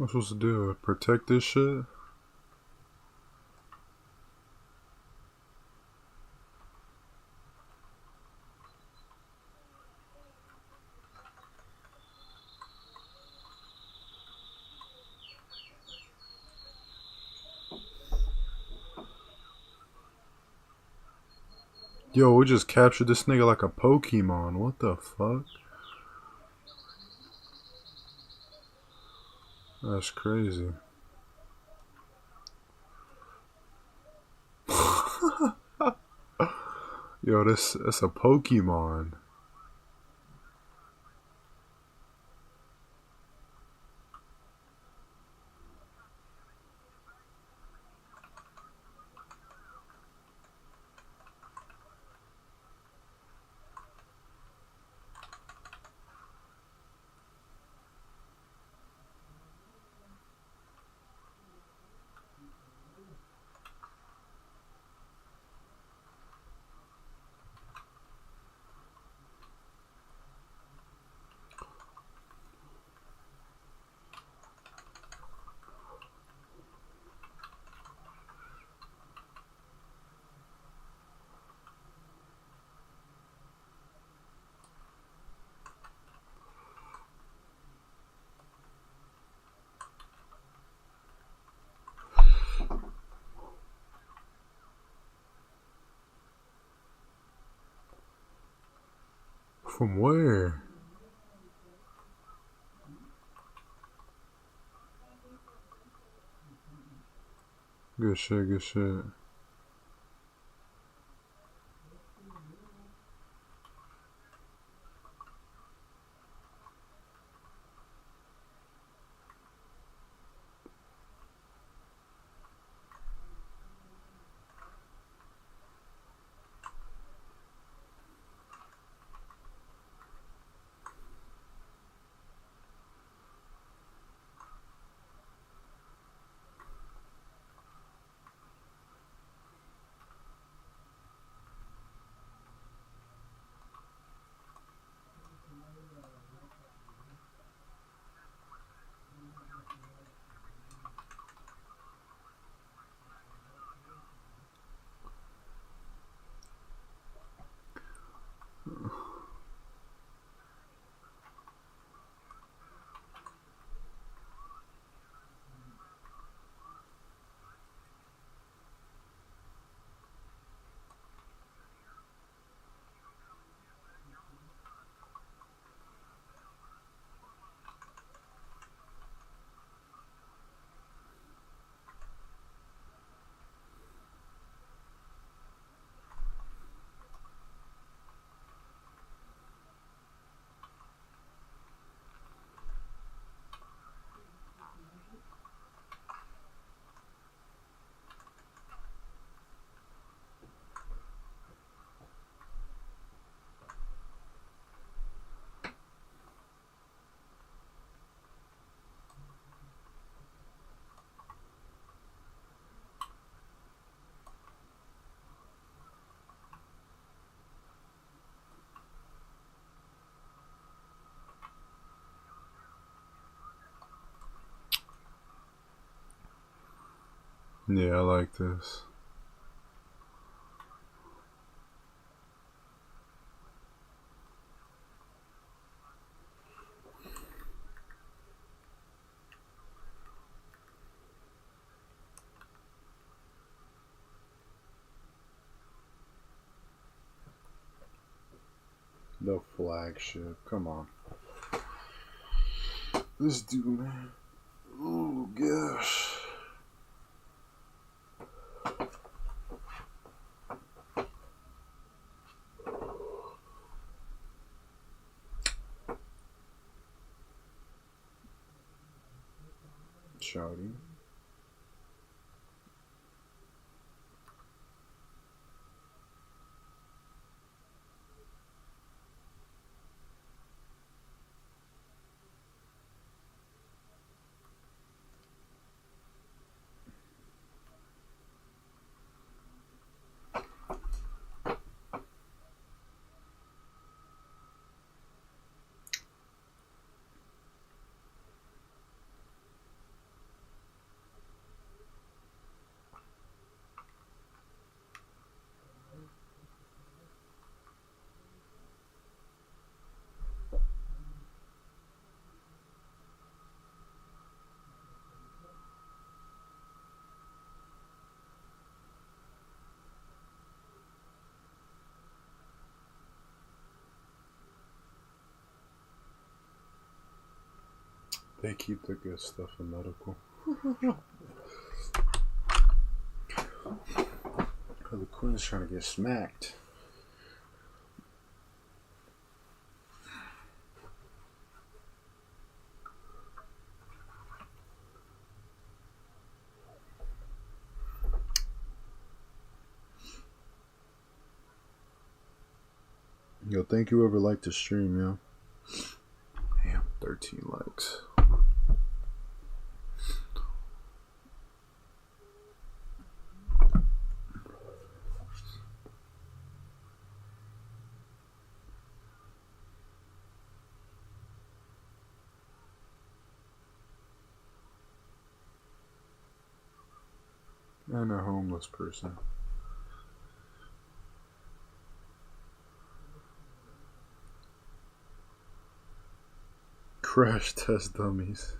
What am I supposed to do? Protect this shit? Yo, we just captured this nigga like a Pokemon. What the fuck? That's crazy. Yo, that's a Pokemon. From where? Good shit, good shit. Yeah, I like this. The flagship. Come on. This dude, man. Oh, gosh. Shouty. They keep the good stuff in medical. The Quinn's trying to get smacked. Yo, thank you whoever liked the stream, yo. Damn, 13 likes. And a homeless person. Crash test dummies.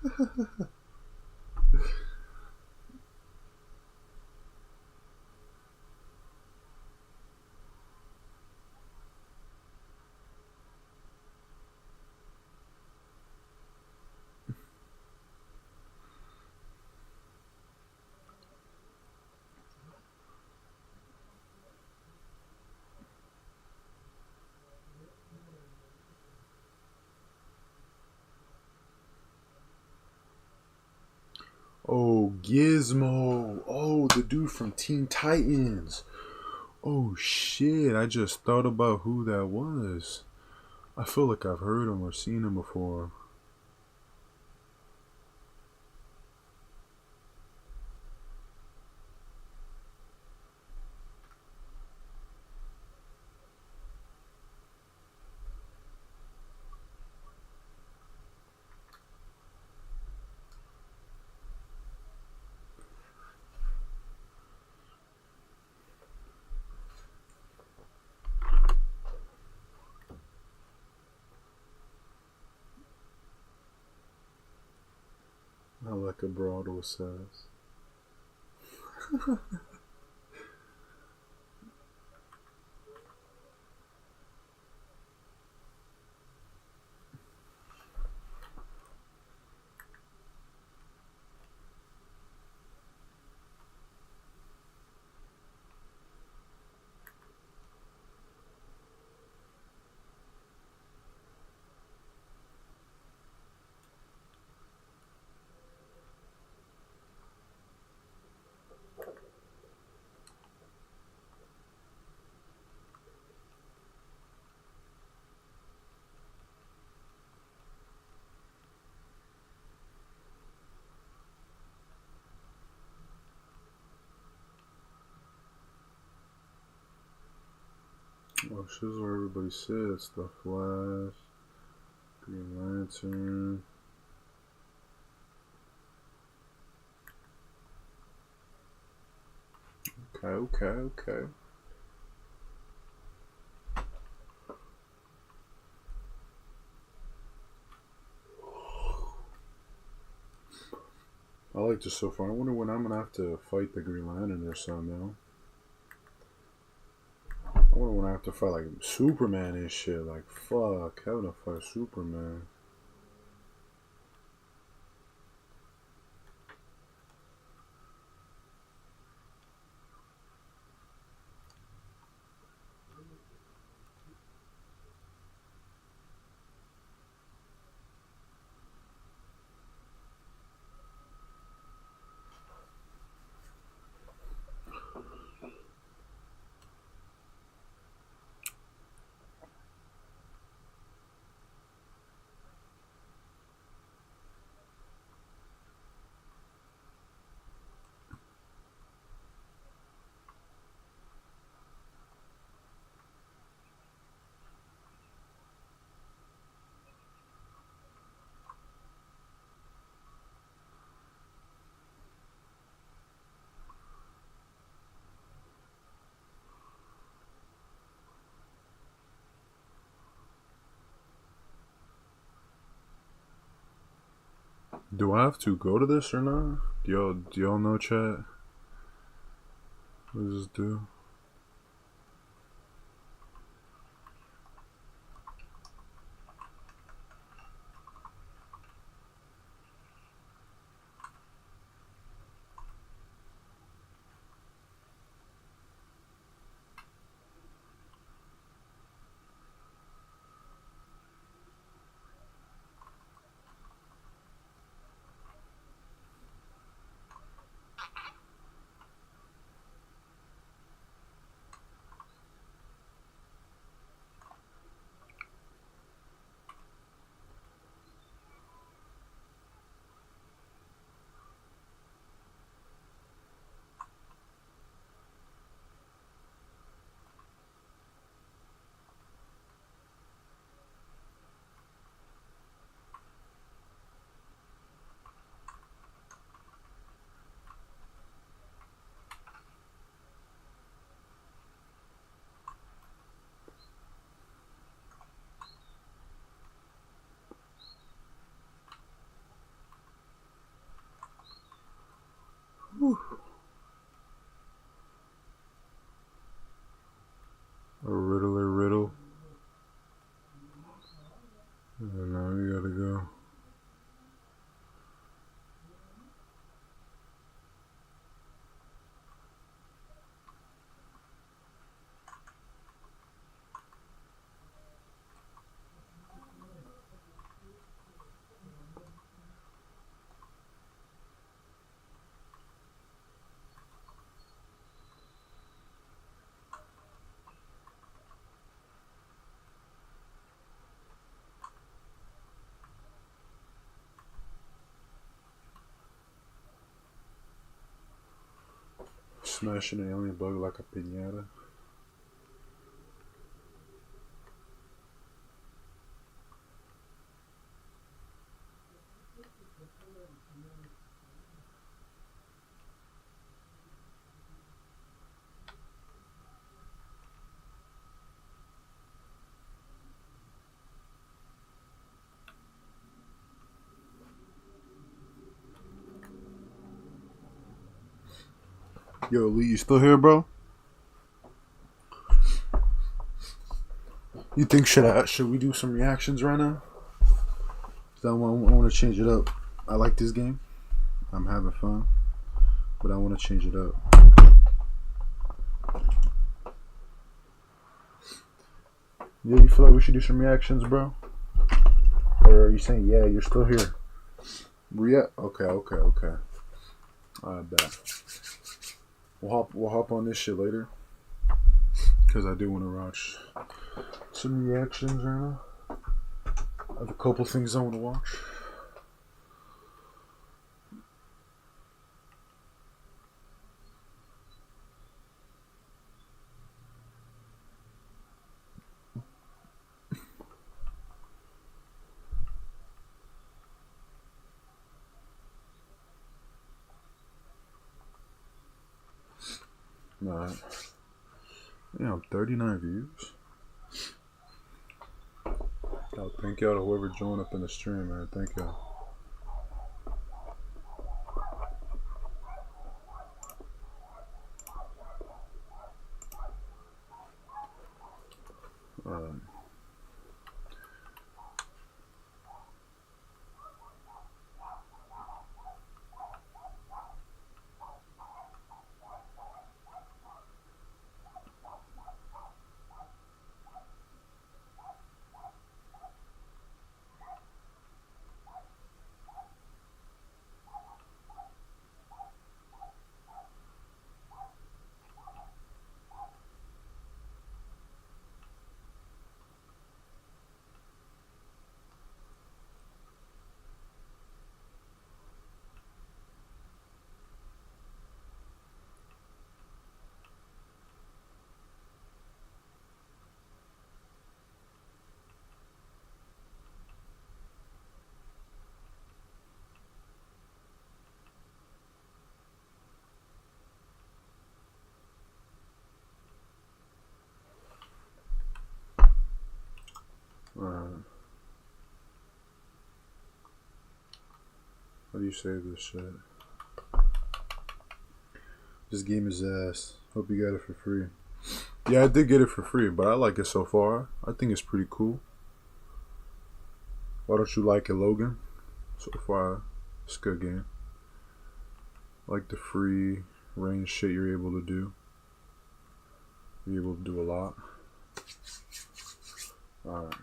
Oh, Gizmo. Oh, the dude from Teen Titans. Oh, shit. I just thought about who that was. I feel like I've heard him or seen him before. I like a Broadway says. Oh, this is where everybody sits. The Flash, Green Lantern. Okay. I like this so far. I wonder when I'm gonna have to fight the Green Lantern or something, yo. I wonder when I have to fight like Superman and shit. Like, fuck, having to fight Superman. Do I have to go to this or not? Do y'all know, chat? What does this do? Smashing an alien bug like a piñata. Yo, Lee, you still here, bro? You think should we do some reactions right now? I want to change it up. I like this game. I'm having fun, but I want to change it up. Yeah, you feel like we should do some reactions, bro? Or are you saying, yeah, you're still here? Okay. I bet. We'll hop on this shit later. Because I do want to watch some reactions right now. I have a couple things I want to watch. Alright. Yeah, 39 views. Yo, thank y'all to whoever joined up in the stream, man. Thank y'all. How do you save this shit? This game is ass. Hope you got it for free. Yeah, I did get it for free, but I like it so far. I think it's pretty cool. Why don't you like it, Logan? So far, it's a good game. I like the free range shit you're able to do. You're able to do a lot. Alright.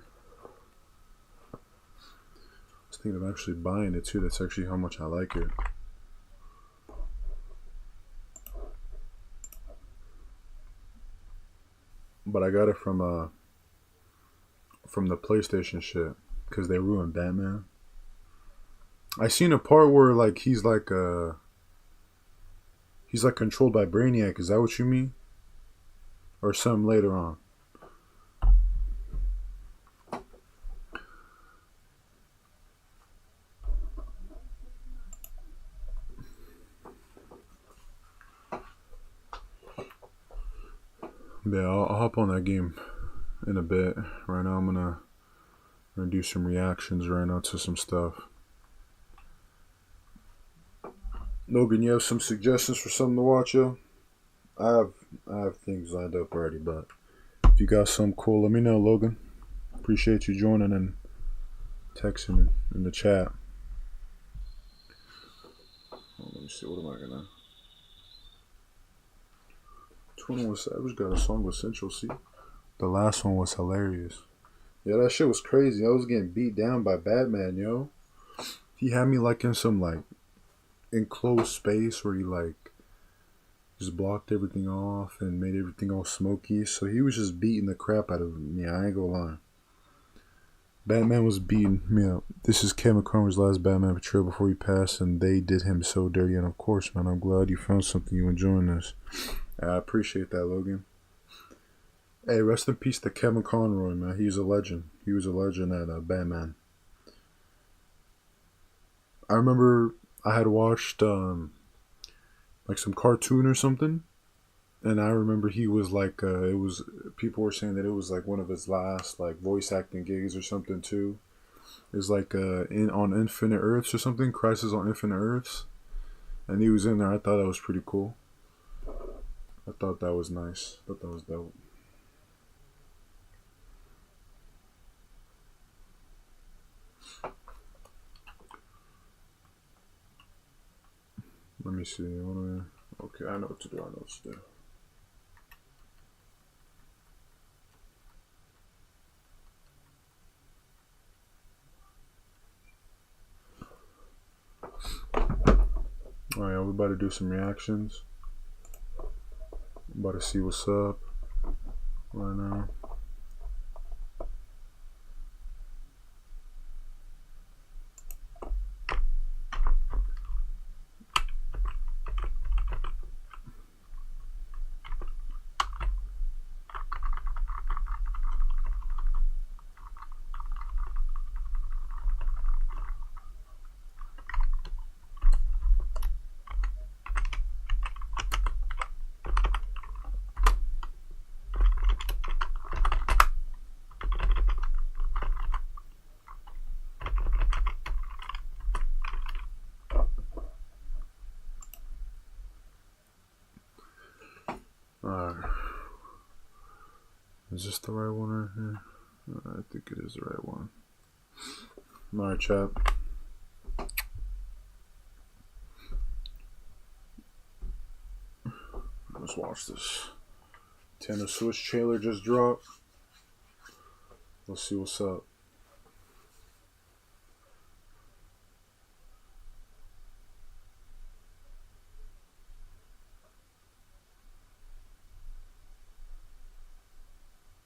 I was thinking of actually buying it too. That's actually how much I like it. But I got it from the PlayStation shit because they ruined Batman. I seen a part where like he's like controlled by Brainiac. Is that what you mean? Or some later on? Yeah, I'll hop on that game in a bit. Right now I'm gonna do some reactions right now to some stuff. Logan, you have some suggestions for something to watch, yo? I have things lined up already, but if you got some cool, let me know, Logan. Appreciate you joining and texting in the chat. Oh, let me see, what am I gonna... 21 Savage got a song with Central C. The last one was hilarious. Yeah, that shit was crazy. I was getting beat down by Batman, yo. He had me like in some like enclosed space where he like just blocked everything off and made everything all smoky. So he was just beating the crap out of me. I ain't gonna lie. Batman was beaten me up. This is Kevin Conroy's last Batman portrayal before he passed, and they did him so dirty. And of course, man, I'm glad you found something you enjoying this. I appreciate that, Logan. Hey, rest in peace to Kevin Conroy, man. He's a legend. He was a legend at Batman. I remember I had watched like some cartoon or something, and I remember he was like it was people were saying that it was like one of his last like voice acting gigs or something too. It was like on Infinite Earths or something, Crisis on Infinite Earths, and he was in there. I thought that was pretty cool. I thought that was nice. I thought that was dope. Let me see. Okay, I know what to do. Alright, we're about to do some reactions. I'm about to see what's up right now. Alright. Is this the right one right here? I think it is the right one. Alright, chat. Let's watch this. Nintendo Switch trailer just dropped. Let's see what's up.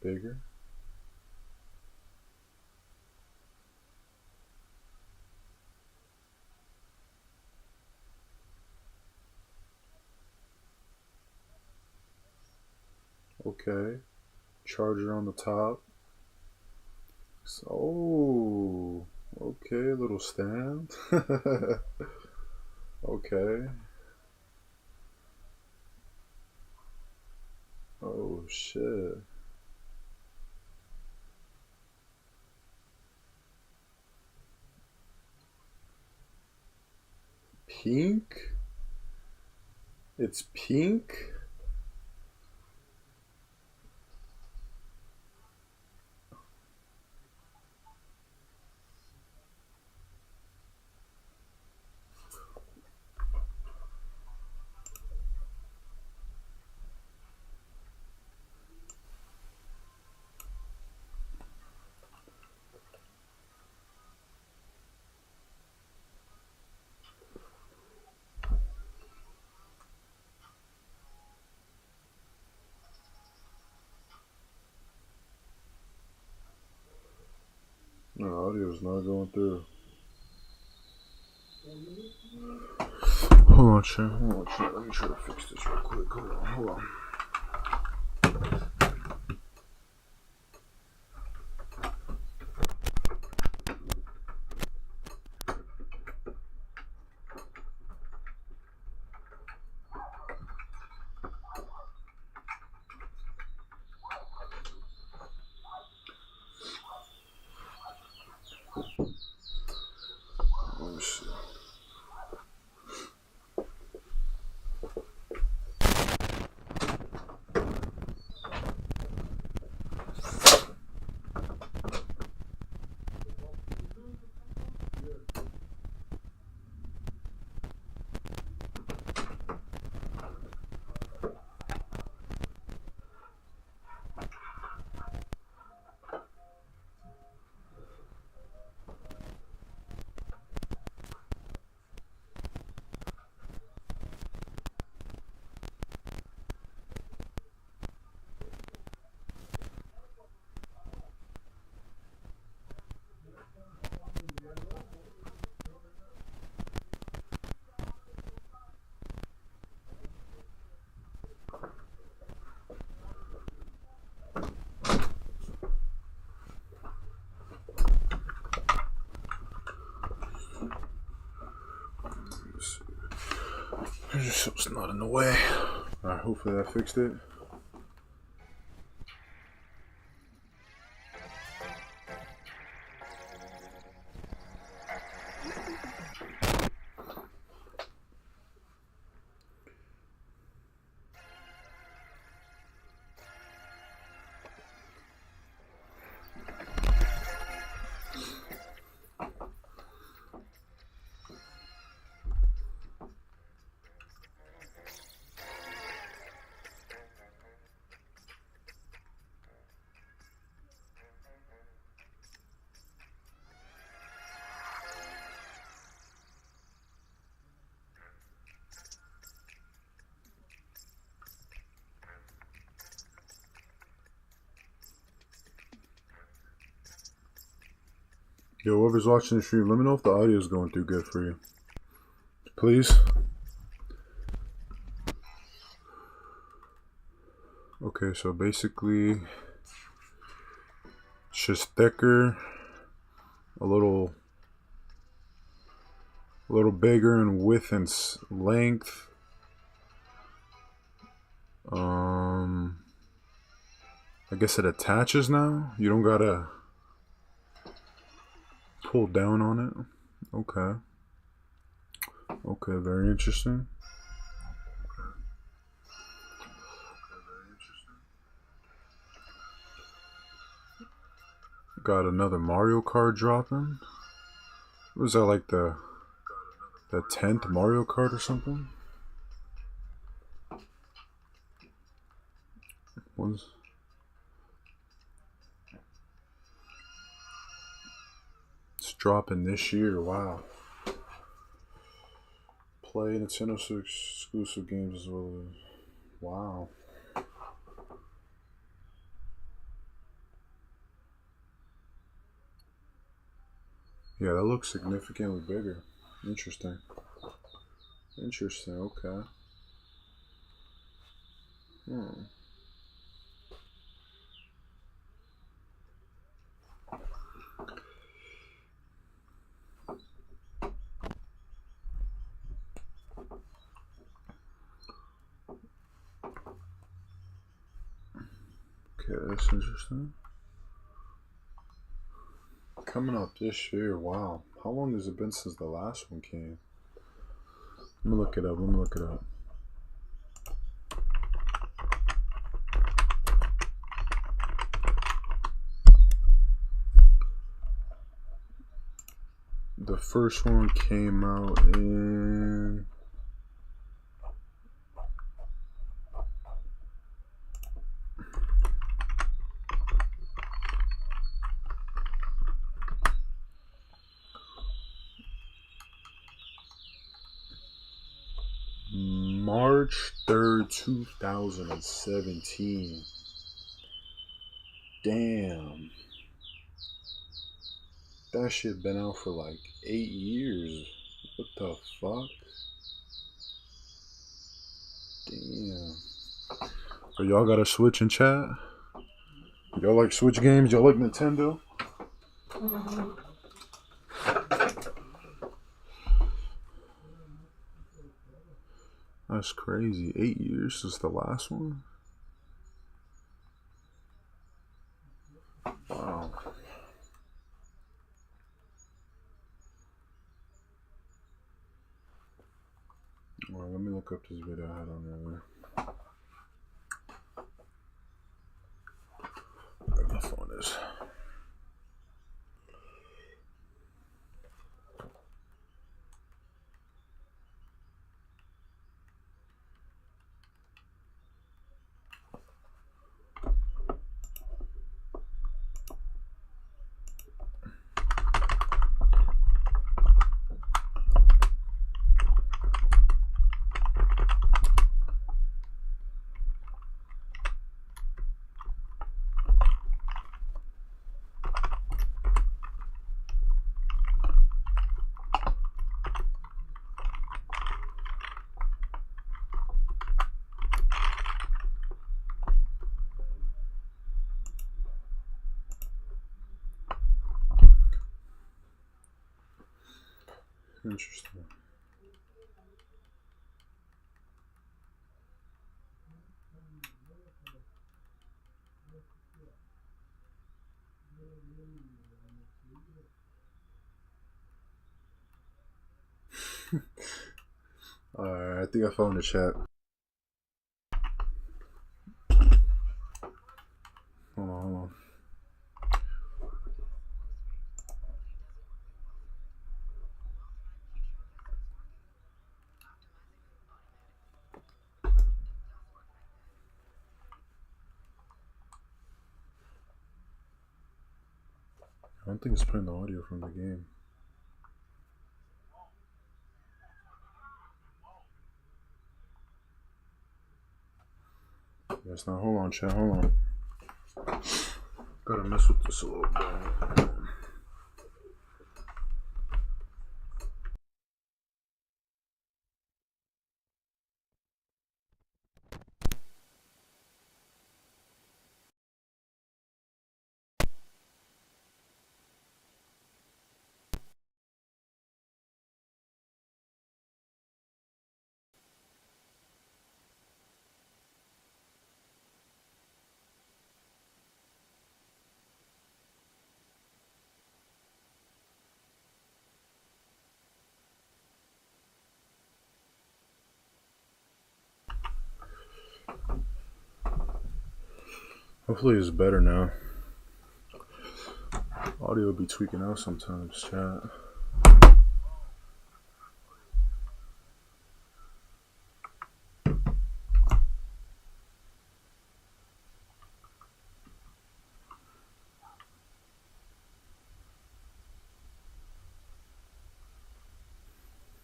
Bigger. Okay. Charger on the top. Oh, okay, little stand. Okay. Oh shit. Pink? It's pink? No, audio's not going through. Hold on, chat. Let me try to fix this real quick. Hold on. Let me see. It's not in the way. Alright, hopefully that fixed it. Yo, whoever's watching the stream, let me know if the audio is going through good for you. Please. Okay, so basically, it's just thicker, a little bigger in width and length. I guess it attaches now. You don't gotta pull down on it. Okay. Okay, very interesting. Got another Mario Kart dropping. Was that like the 10th Mario Kart or something? It's dropping this year. Wow. Play Nintendo exclusive games as well. Wow. Yeah, that looks significantly bigger. Interesting. Interesting, okay. Okay, that's interesting. Coming up this year, wow. How long has it been since the last one came? Let me look it up. The first one came out in... March 3rd, 2017. Damn. That shit been out for like 8 years. What the fuck? Damn. So y'all got a Switch in chat? Y'all like Switch games? Y'all like Nintendo? That's crazy. 8 years since the last one? Wow. Alright, let me look up this video I had on earlier. Where my phone is. Interesting. Alright, I think I found the chat. Hold on, hold on. I don't think it's playing the audio from the game. Yes, now hold on, chat, hold on. Gotta mess with this a little bit. Hopefully it's better now. Audio will be tweaking out sometimes, chat.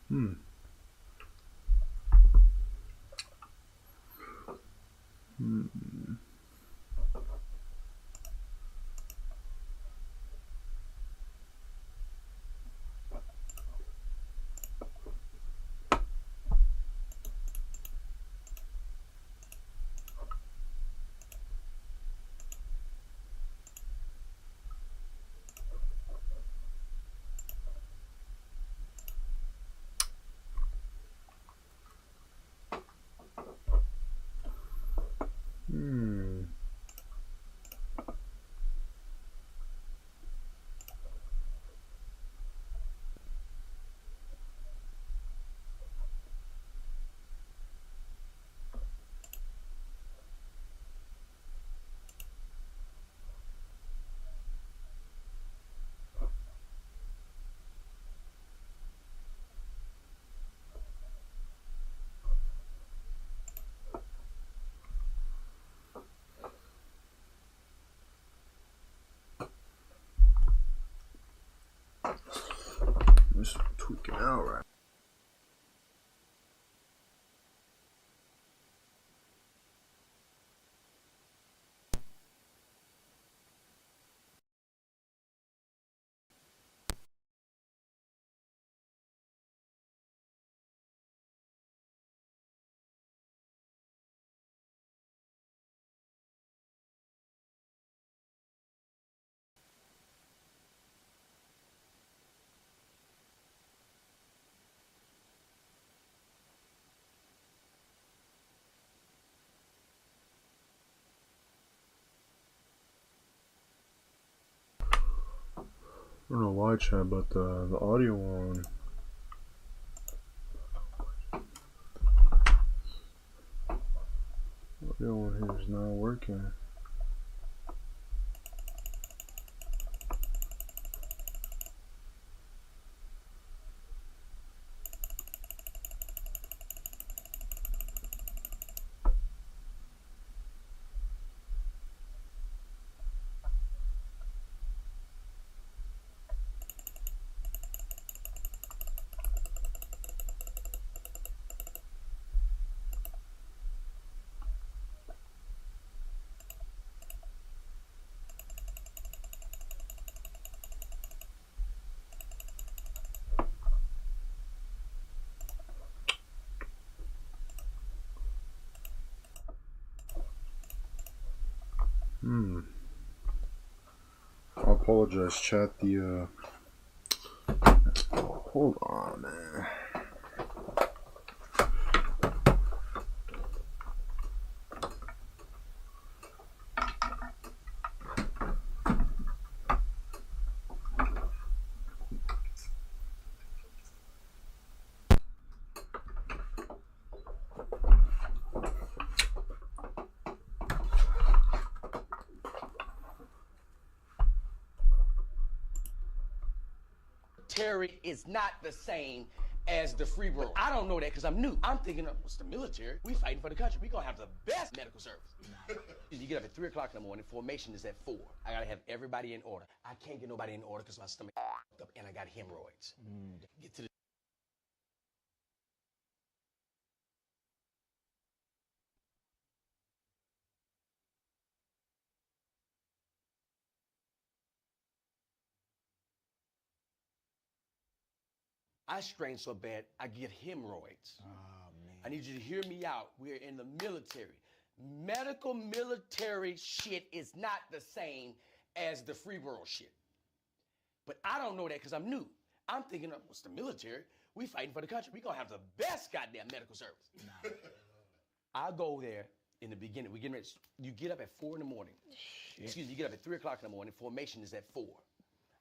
Hmm. It's tweaking out right. I don't know why, chat, but the audio on here is not working. I apologize, chat. Hold on, man. military is not the same as the free world. I don't know that because I'm new. I'm thinking, what's the military? We fighting for the country. We gonna have the best medical service. You get up at 3 o'clock in the morning. Formation is at 4. I gotta have everybody in order. I can't get nobody in order because my stomach up and I got hemorrhoids. Get to the I strain so bad, I get hemorrhoids. Oh, man. I need you to hear me out. We're in the military. Medical military shit is not the same as the free world shit. But I don't know that because I'm new. I'm thinking, what's the military? We fighting for the country. We gonna have the best goddamn medical service. Nah. I go there in the beginning. We getting ready. You get up at 4 in the morning. Excuse me, you get up at 3 o'clock in the morning. Formation is at 4.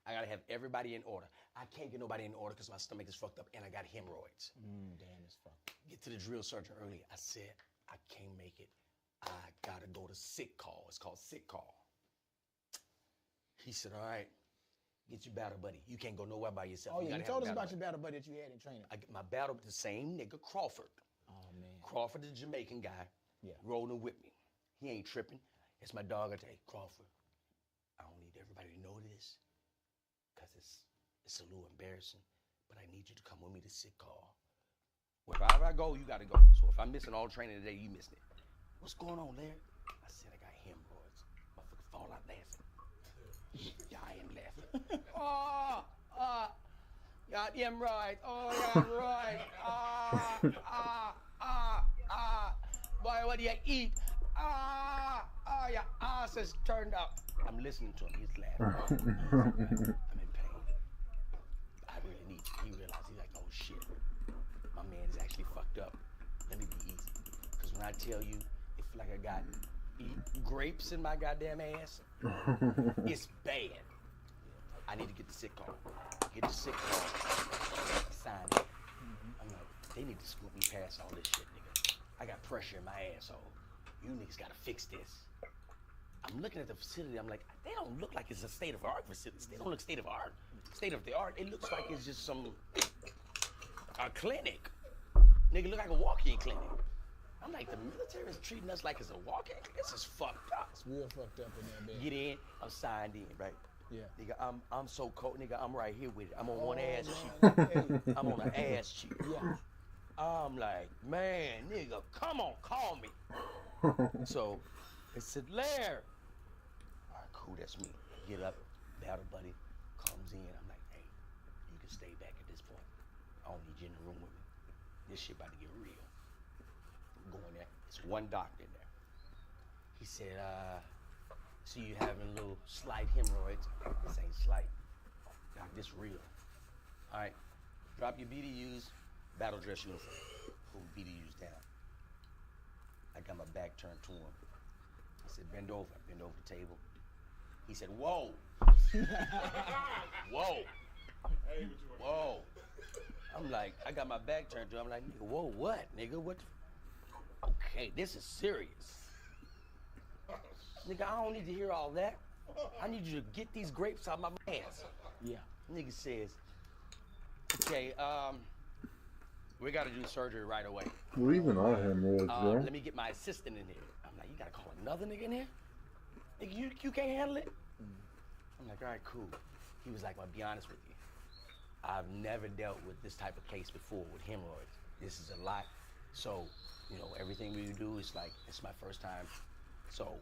I gotta have everybody in order. I can't get nobody in order because my stomach is fucked up and I got hemorrhoids. Damn, it's fucked. Get to the drill sergeant early. I said, I can't make it. I gotta go to sick call. It's called sick call. He said, all right, get your battle buddy. You can't go nowhere by yourself. Oh, yeah, you told us about your battle buddy that you had in training. I get my battle, the same nigga, Crawford. Oh, man. Crawford, the Jamaican guy, rolling with me. He ain't tripping. It's my dog. I tell you, Crawford, I don't need everybody to know this because it's a little embarrassing, but I need you to come with me to sick call. Wherever I go, you got to go. So if I'm missing all training today, you missing it. What's going on, Larry? I said I got hemorrhoids. Motherfucker fall out laughing. Yeah, I am laughing. Got hemorrhoids. Oh, yeah, right. Boy, what do you eat? Your ass is turned up. I'm listening to him. He's laughing. I'm in pain. I really need you. He realized, he's like, oh, shit. My man is actually fucked up. Let me be easy. Because when I tell you, it feel like I got grapes in my goddamn ass, it's bad. I need to get the sick call. Get the sick call. Sign it. I'm like, they need to scoop me past all this shit, nigga. I got pressure in my asshole. You niggas gotta fix this. I'm looking at the facility, I'm like, they don't look like it's a state-of-the-art facility. They don't look state-of-the-art. State-of-the-art, it looks like it's just a clinic. Nigga, look like a walk-in clinic. I'm like, the military is treating us like it's a walk-in. This is fucked up. It's real fucked up in there, man. Get in, I'm signed in, right? Yeah. Nigga, I'm so cold, nigga, I'm right here with it. I'm on one ass cheek. I'm on an ass cheek. Yeah. I'm like, man, nigga, come on, call me. So, it said, Lair. All right, cool, that's me. Get up, battle buddy comes in. I'm like, hey, you can stay back at this point. I don't need you in the room with me. This shit about to get real. Go in there. It's one doctor in there. He said, see you having a little slight hemorrhoids. This ain't slight. Doc, this real. All right, drop your BDUs, battle dress uniform. Pull BDUs down. I got my back turned to him. I said, bend over. I bend over the table. He said, whoa. Whoa. Whoa. I'm like, I got my back turned to him. I'm like, nigga, whoa, what? Nigga, what? Okay, this is serious. Nigga, I don't need to hear all that. I need you to get these grapes out my ass. Yeah. Nigga says, okay, we gotta do surgery right away. Well, even I hemorrhoids, bro. Let me get my assistant in here. I'm like, you gotta call another nigga in here? Nigga, you can't handle it? I'm like, all right, cool. He was like, I'll be honest with you. I've never dealt with this type of case before with hemorrhoids. This is a lot. So, you know, everything we do is like, it's my first time. So,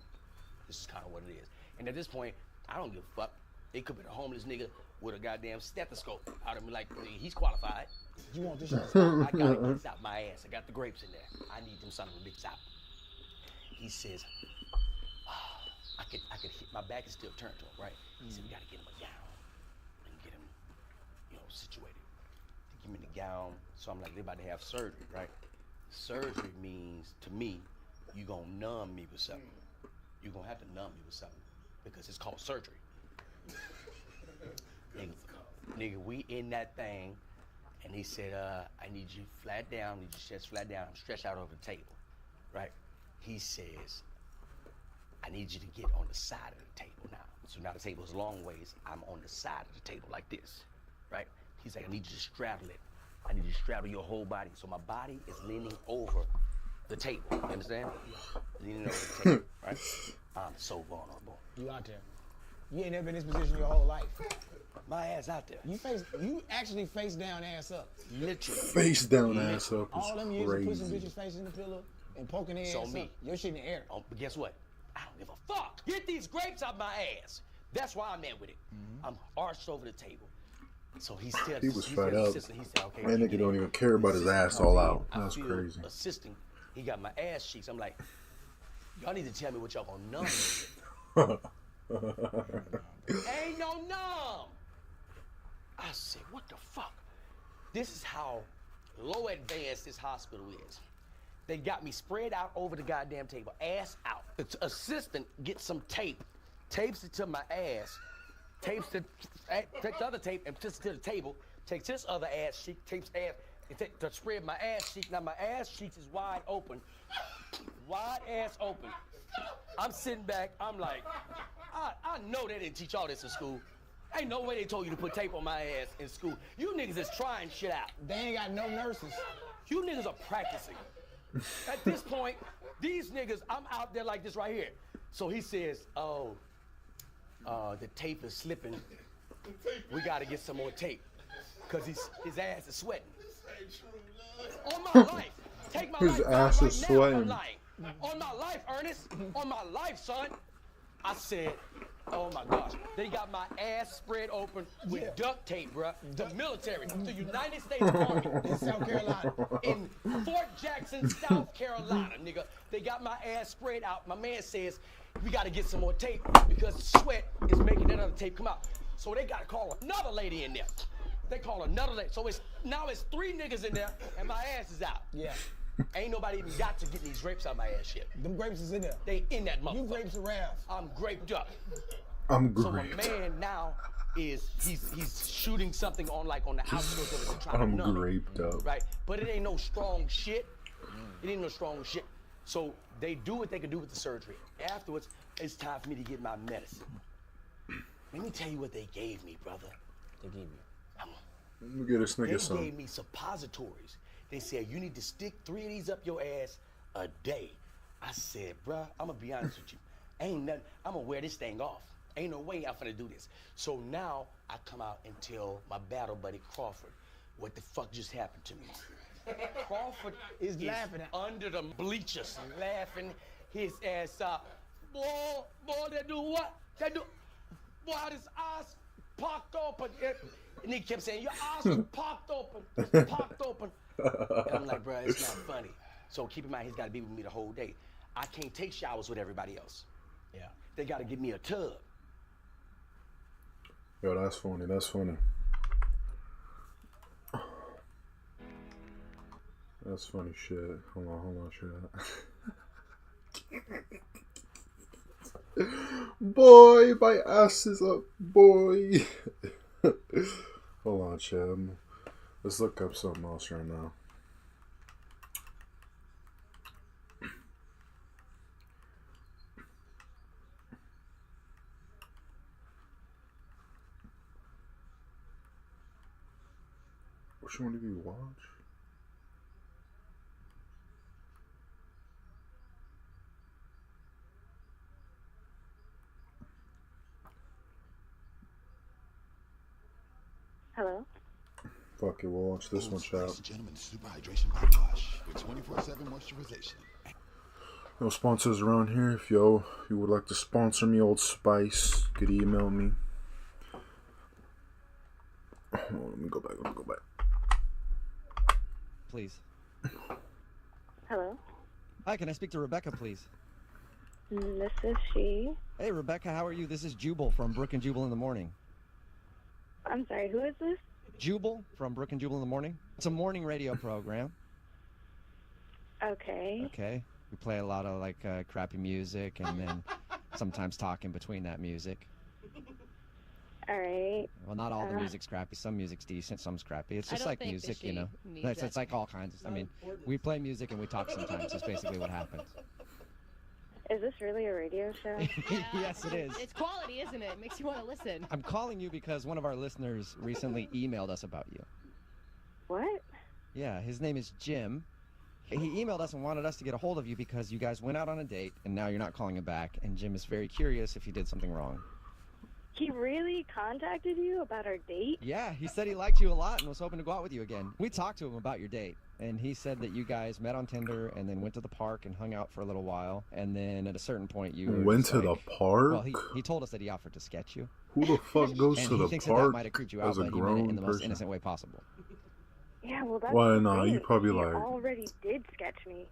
this is kind of what it is. And at this point, I don't give a fuck. It could be a homeless nigga with a goddamn stethoscope. I'd be like, he's qualified. You want this shit? I got it. It's out my ass. I got the grapes in there. I need them son of a bitch out. He says, I could hit, my back is still turned to him, right? He said, we gotta get him a gown and get him, you know, situated. To give me the gown. So I'm like, they're about to have surgery, right? Surgery means, to me, you gonna numb me with something. You're gonna have to numb me with something because it's called surgery. Nigga, we in that thing, and he said, I need you flat down, need your chest flat down, stretch out over the table, right? He says, I need you to get on the side of the table now. So now the table is long ways, I'm on the side of the table like this, right? He's like, I need you to straddle it. I need you to straddle your whole body. So my body is leaning over the table. You understand? Leaning over the table, right? I'm so vulnerable. You out there. You ain't never been in this position your whole life. My ass out there. You actually face down, ass up. Literally. Face down, ass up is All them years crazy. of pushing bitches' faces in the pillow and poking their ass up. Your shit in the air. Oh, but guess what? I don't give a fuck. Get these grapes out my ass. That's why I'm at with it. I'm arched over the table. So he said, He was fed up. He said, okay, Man, nigga don't even care about his ass all out. That's crazy. Assisting, he got my ass cheeks. I'm like, y'all need to tell me what y'all gonna numb me with. Ain't no numb. I said, what the fuck? This is how low advanced this hospital is. They got me spread out over the goddamn table, ass out. The assistant gets some tape, tapes it to my ass, takes the other tape and puts it to the table, takes this other ass cheek, tapes ass, to spread my ass cheek. Now my ass cheeks is wide open, wide ass open. I'm sitting back, I'm like, I know they didn't teach all this in school. Ain't no way they told you to put tape on my ass in school. You niggas is trying shit out. They ain't got no nurses. You niggas are practicing. At this point, these niggas, I'm out there like this right here. So he says, the tape is slipping. We gotta get some more tape. Cause his ass is sweating. On my life. Take my His life ass right is now, sweating. I'm lying. On my life, Ernest. On my life, son. I said, oh my gosh. They got my ass spread open with duct tape, bruh. The military, the United States Army. In South Carolina. In Fort Jackson, South Carolina, nigga. They got my ass spread out. My man says, we gotta get some more tape because sweat is making that other tape come out. So they gotta call another lady in there. They call another lady. So now it's 3 niggas in there and my ass is out. Yeah. Ain't nobody even got to get these grapes out my ass yet. Them grapes is in there. They in that motherfucker. You grapes around. I'm graped up. I'm So graped. my man now is he's shooting something on the outskirts of it to try to I'm numb graped it, up. right? But it ain't no strong shit. It ain't no strong shit. So they do what they can do with the surgery. Afterwards, it's time for me to get my medicine. Let me tell you what they gave me, brother. They gave you. Let me get this nigga They some. gave me suppositories. They said, you need to stick 3 of these up your ass a day. I said, bruh, I'm gonna be honest with you. Ain't nothing, I'm gonna wear this thing off. Ain't no way I'm finna do this. So now I come out and tell my battle buddy Crawford what the fuck just happened to me. Crawford is laughing under the bleachers, laughing his ass out. Boy, they do what? They do, boy, his eyes popped open. And he kept saying, your eyes are popped open, popped open. And I'm like, bro, it's not funny. So keep in mind, he's got to be with me the whole day. I can't take showers with everybody else. Yeah. They got to give me a tub. Yo, that's funny. That's funny. That's funny shit. Hold on, shit. Boy, my ass is up, boy. Hold on, Chad. Let's look up something else right now. Which one did you watch? Hello? Fuck it, we'll watch this one, chat. Ladies and gentlemen, Super Hydration Body Wash with 24/7 moisturization. No sponsors around here. If you would like to sponsor me, Old Spice, you could email me. Oh, let me go back. Please. Hello? Hi, can I speak to Rebecca, please? This is she. Hey, Rebecca, how are you? This is Jubal from Brook and Jubal in the Morning. I'm sorry, who is this? Jubal from Brook and Jubal in the Morning. It's a morning radio program. Okay. Okay. We play a lot of crappy music and then sometimes talk in between that music. All right. Well, not all the music's crappy. Some music's decent, some's crappy. It's just like music, you know. It's like all kinds. I mean, we play music and we talk sometimes. That's basically what happens. Is this really a radio show? Yes, it is. It's quality, isn't it? It makes you want to listen. I'm calling you because one of our listeners recently emailed us about you. What? Yeah, his name is Jim. He emailed us and wanted us to get a hold of you because you guys went out on a date and now you're not calling him back. And Jim is very curious if you did something wrong. He really contacted you about our date? Yeah, he said he liked you a lot and was hoping to go out with you again. We talked to him about your date, and he said that you guys met on Tinder and then went to the park and hung out for a little while. And then at a certain point, you went to the park? Well, he told us that he offered to sketch you. Who the fuck goes and to he the thinks park that might have creeped you out, as a but he meant it grown in the most person? innocent way possible. Yeah, well, that's Why the not? You thing. probably He like already did sketch me.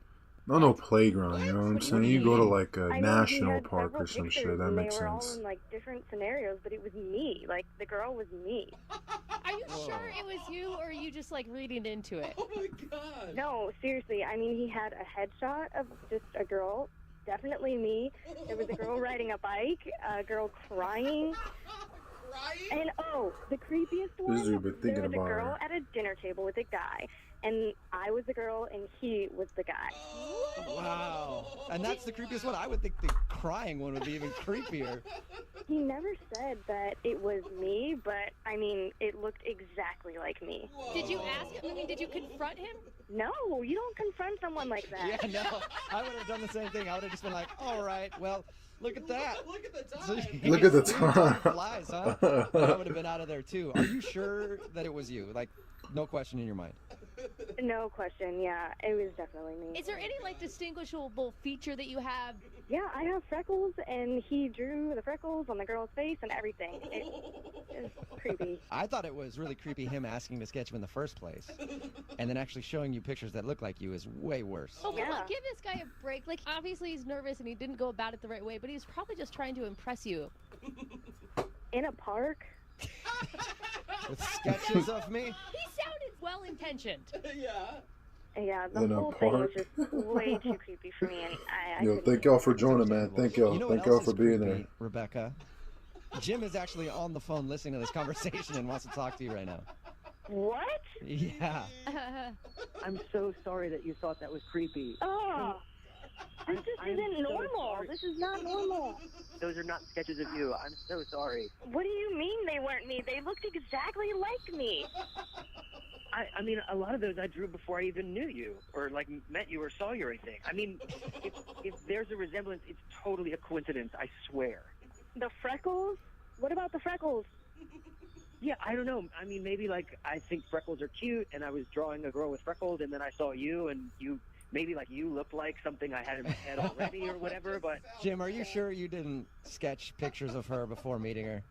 no playground. You know what I'm saying? You go to like a I know, he national had park several or some pictures, shit. That and makes they were all sense. in like different scenarios, but it was me. Like the girl was me. Are you sure it was you, or are you just like reading into it? Oh my god. No, seriously. I mean, he had a headshot of just a girl. Definitely me. There was a girl riding a bike, a girl crying. And the creepiest one, This dude been thinking there was a about girl her. at a dinner table with a guy, and I was the girl and he was the guy. Wow. And that's the creepiest one. I would think the crying one would be even creepier. He never said that it was me, but I mean, it looked exactly like me. Did you ask him? I mean, did you confront him? No, you don't confront someone like that. Yeah, no. I would have done the same thing. I would have just been like, all right, well, look at that. Look at the So time. Look at the time. Flies, huh? I would have been out of there too. Are you sure that it was you? Like, no question in your mind. No question, yeah, it was definitely me. Is there any like distinguishable feature that you have? Yeah, I have freckles, and he drew the freckles on the girl's face and everything. It was creepy. I thought it was really creepy him asking to sketch you in the first place. And then actually showing you pictures that look like you is way worse. Oh, come on, give this guy a break. Like, obviously he's nervous and he didn't go about it the right way, but he's probably just trying to impress you. In a park? With sketches of me? He sounded well-intentioned. Yeah. Yeah, the In a whole thing was park? just way too creepy for me, and I Yo, couldn't thank y'all for joining, man. Thank y'all. You know what Thank y'all else for is being creepy, there. Rebecca? Jim is actually on the phone listening to this conversation and wants to talk to you right now. What? Yeah. I'm so sorry that you thought that was creepy. Oh, this just I'm isn't so normal. sorry. This is not normal. Those are not sketches of you. I'm so sorry. What do you mean they weren't me? They looked exactly like me. I mean, a lot of those I drew before I even knew you, or like met you, or saw you, or anything. I mean, if there's a resemblance, it's totally a coincidence. I swear. The freckles? What about the freckles? Yeah, I don't know. I mean, maybe like I think freckles are cute, and I was drawing a girl with freckles, and then I saw you, and you maybe like you looked like something I had in my head already, or whatever. But Jim, are you sure you didn't sketch pictures of her before meeting her?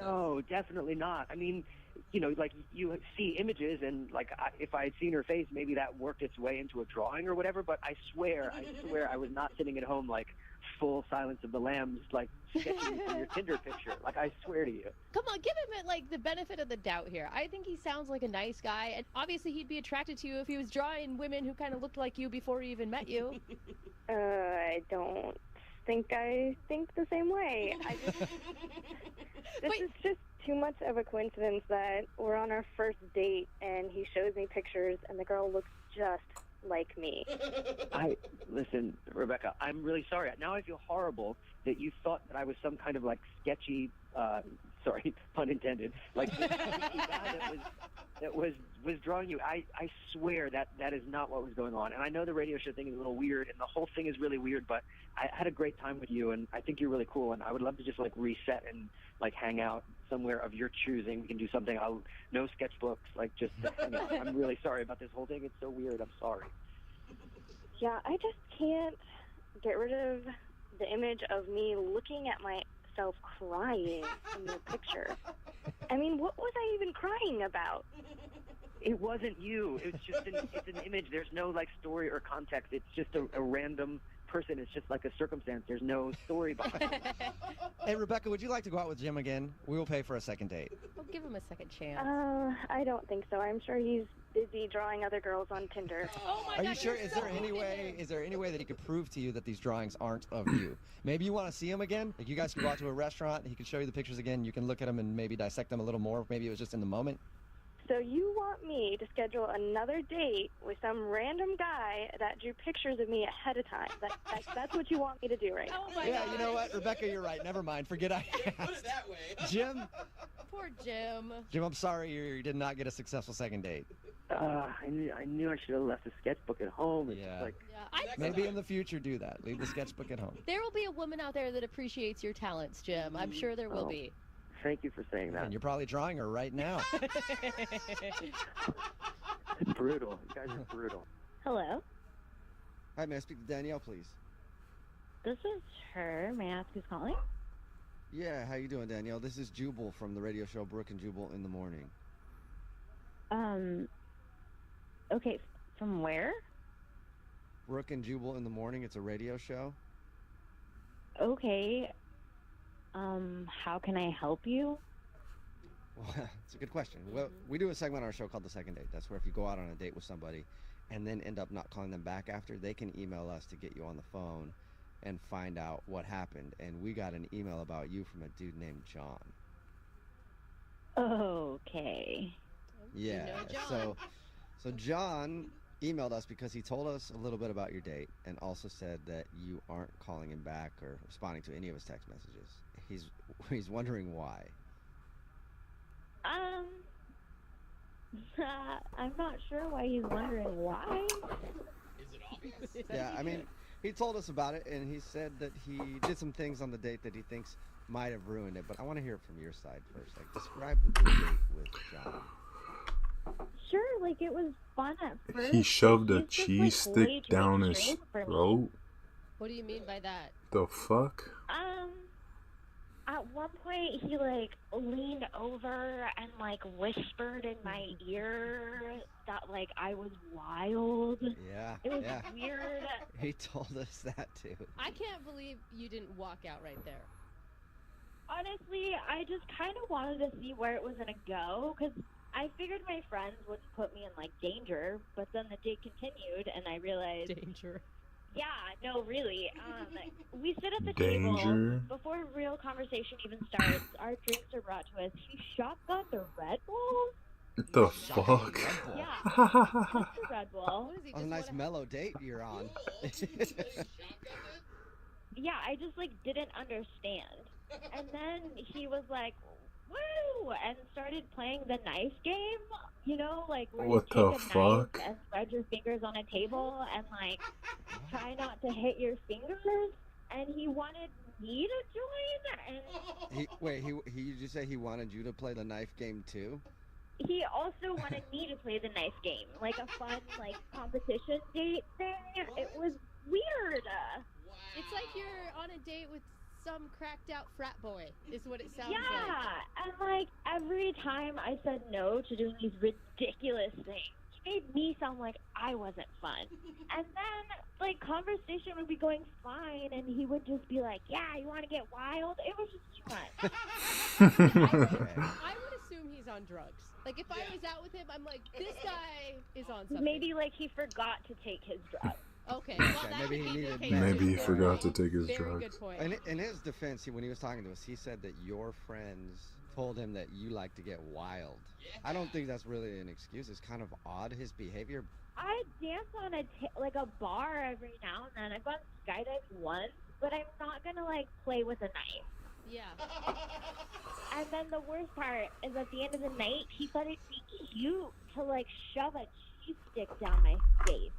no, definitely not. I mean, you know, like you see images, and like if I had seen her face, maybe that worked its way into a drawing or whatever. But I swear, I was not sitting at home like full Silence of the Lambs, like sketching from your Tinder picture. Like I swear to you. Come on, give him like the benefit of the doubt here. I think he sounds like a nice guy, and obviously he'd be attracted to you if he was drawing women who kind of looked like you before he even met you. I don't think I think the same way. This is just too much of a coincidence that we're on our first date and he shows me pictures and the girl looks just like me. Listen, Rebecca, I'm really sorry. Now I feel horrible that you thought that I was some kind of like sketchy, sorry, pun intended, like guy that was drawing you. I swear that is not what was going on. And I know the radio show thing is a little weird, and the whole thing is really weird, but I had a great time with you, and I think you're really cool, and I would love to just like reset and like hang out somewhere of your choosing. We can do something. No sketchbooks, like just hang out. I'm really sorry about this whole thing. It's so weird. I'm sorry. Yeah, I just can't get rid of the image of me looking at myself crying in the picture. I mean, what was I even crying about? It wasn't you. It's just it's an image. There's no like story or context. It's just a random person. It's just like a circumstance. There's no story behind it. Hey, Rebecca, would you like to go out with Jim again? We will pay for a second date. We'll give him a second chance. I don't think so. I'm sure he's busy drawing other girls on Tinder. Oh my Are God, you sure? you're Is so there any way? Is there any way that he could prove to you that these drawings aren't of you? Maybe you want to see him again. Like you guys could go out to a restaurant. He could show you the pictures again. You can look at them and maybe dissect them a little more. Maybe it was just in the moment. So you want me to schedule another date with some random guy that drew pictures of me ahead of time? That's what you want me to do right now? Oh my Yeah, God. you know what, Rebecca, you're right. Never mind. Forget I asked. Put it that way. Jim, Poor Jim. I'm sorry you did not get a successful second date. I knew I should have left the sketchbook at home. It's Yeah. just like, Maybe in the future do that. Leave the sketchbook at home. There will be a woman out there that appreciates your talents, Jim. I'm sure there will be. Thank you for saying that. And you're probably drawing her right now. Brutal. You guys are brutal. Hello, Hi, may I speak to Danielle, please? this is her. May I ask who's calling? Yeah, how you doing, Danielle? This is Jubal from the radio show Brooke and Jubal in the Morning. Okay, from where? Brooke and Jubal in the Morning, it's a radio show. Okay. How can I help you? Well, it's a good question. Well, we do a segment on our show called The Second Date. That's where if you go out on a date with somebody and then end up not calling them back after, they can email us to get you on the phone and find out what happened. And we got an email about you from a dude named John. Okay. Yeah. So John emailed us because he told us a little bit about your date and also said that you aren't calling him back or responding to any of his text messages. He's wondering why. I'm not sure why he's wondering why. Is it obvious? Yeah, I mean, he told us about it, and he said that he did some things on the date that he thinks might have ruined it. But I want to hear it from your side first. Like, describe the date with John. Sure, like it was fun at first. He shoved a He's just, cheese like, way stick too down his extreme for me. throat. What do you mean by that? The fuck? At one point he like leaned over and like whispered in my ear that like I was wild. Yeah. It was yeah. weird. He told us that too. I can't believe you didn't walk out right there. Honestly, I just kind of wanted to see where it was gonna go because I figured my friends wouldn't put me in like danger, but then the date continued and I realized danger. Yeah, no, really. We sit at the Danger. table before real conversation even starts. Our drinks are brought to us. He shotgunned the Red Bull. The fuck? Yeah, just the Red Bull. What is he, What a nice mellow date you're on. Yeah, I just like didn't understand. And then he was like, "Woo!" and started playing the knife game. You know, like where What you the take a fuck? knife and spread your fingers on a table and like try not to hit your fingers. And he wanted me to join. And Did you say he wanted you to play the knife game too? he also wanted me to play the knife game, like a fun like competition date thing. It was weird. It's like you're on a date with some cracked out frat boy, is what it sounds like. Yeah, and like every time I said no to doing these ridiculous things, he made me sound like I wasn't fun. And then like conversation would be going fine, and he would just be like, "Yeah, you want to get wild?" It was just too much. I would assume he's on drugs. Like if I was out with him, I'm like, this guy is on something. Maybe like he forgot to take his drugs. Okay, well, that maybe could he be the needed case. that. Maybe he Very forgot to good. take his Very drugs. good point. And in his defense, when he was talking to us, he said that your friends told him that you like to get wild. I don't think that's really an excuse. It's kind of odd, his behavior. I dance on like a bar every now and then. I've gone skydiving once, but I'm not gonna like play with a knife. Yeah. And then the worst part is at the end of the night, he thought it'd be cute to like shove a cheese stick down my face.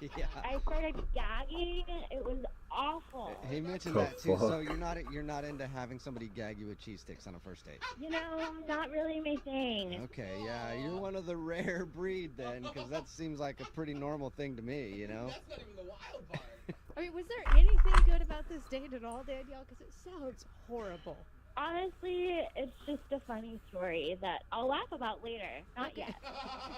Yeah. I started gagging. It was awful. He mentioned The that too. fuck? So you're not into having somebody gag you with cheese sticks on a first date. You know, not really my thing. Okay, yeah, you're one of the rare breed then, because that seems like a pretty normal thing to me, you know? That's not even the wild part. I mean, was there anything good about this date at all, Danielle? Because it sounds horrible. Honestly, it's just a funny story that I'll laugh about later. Not yet.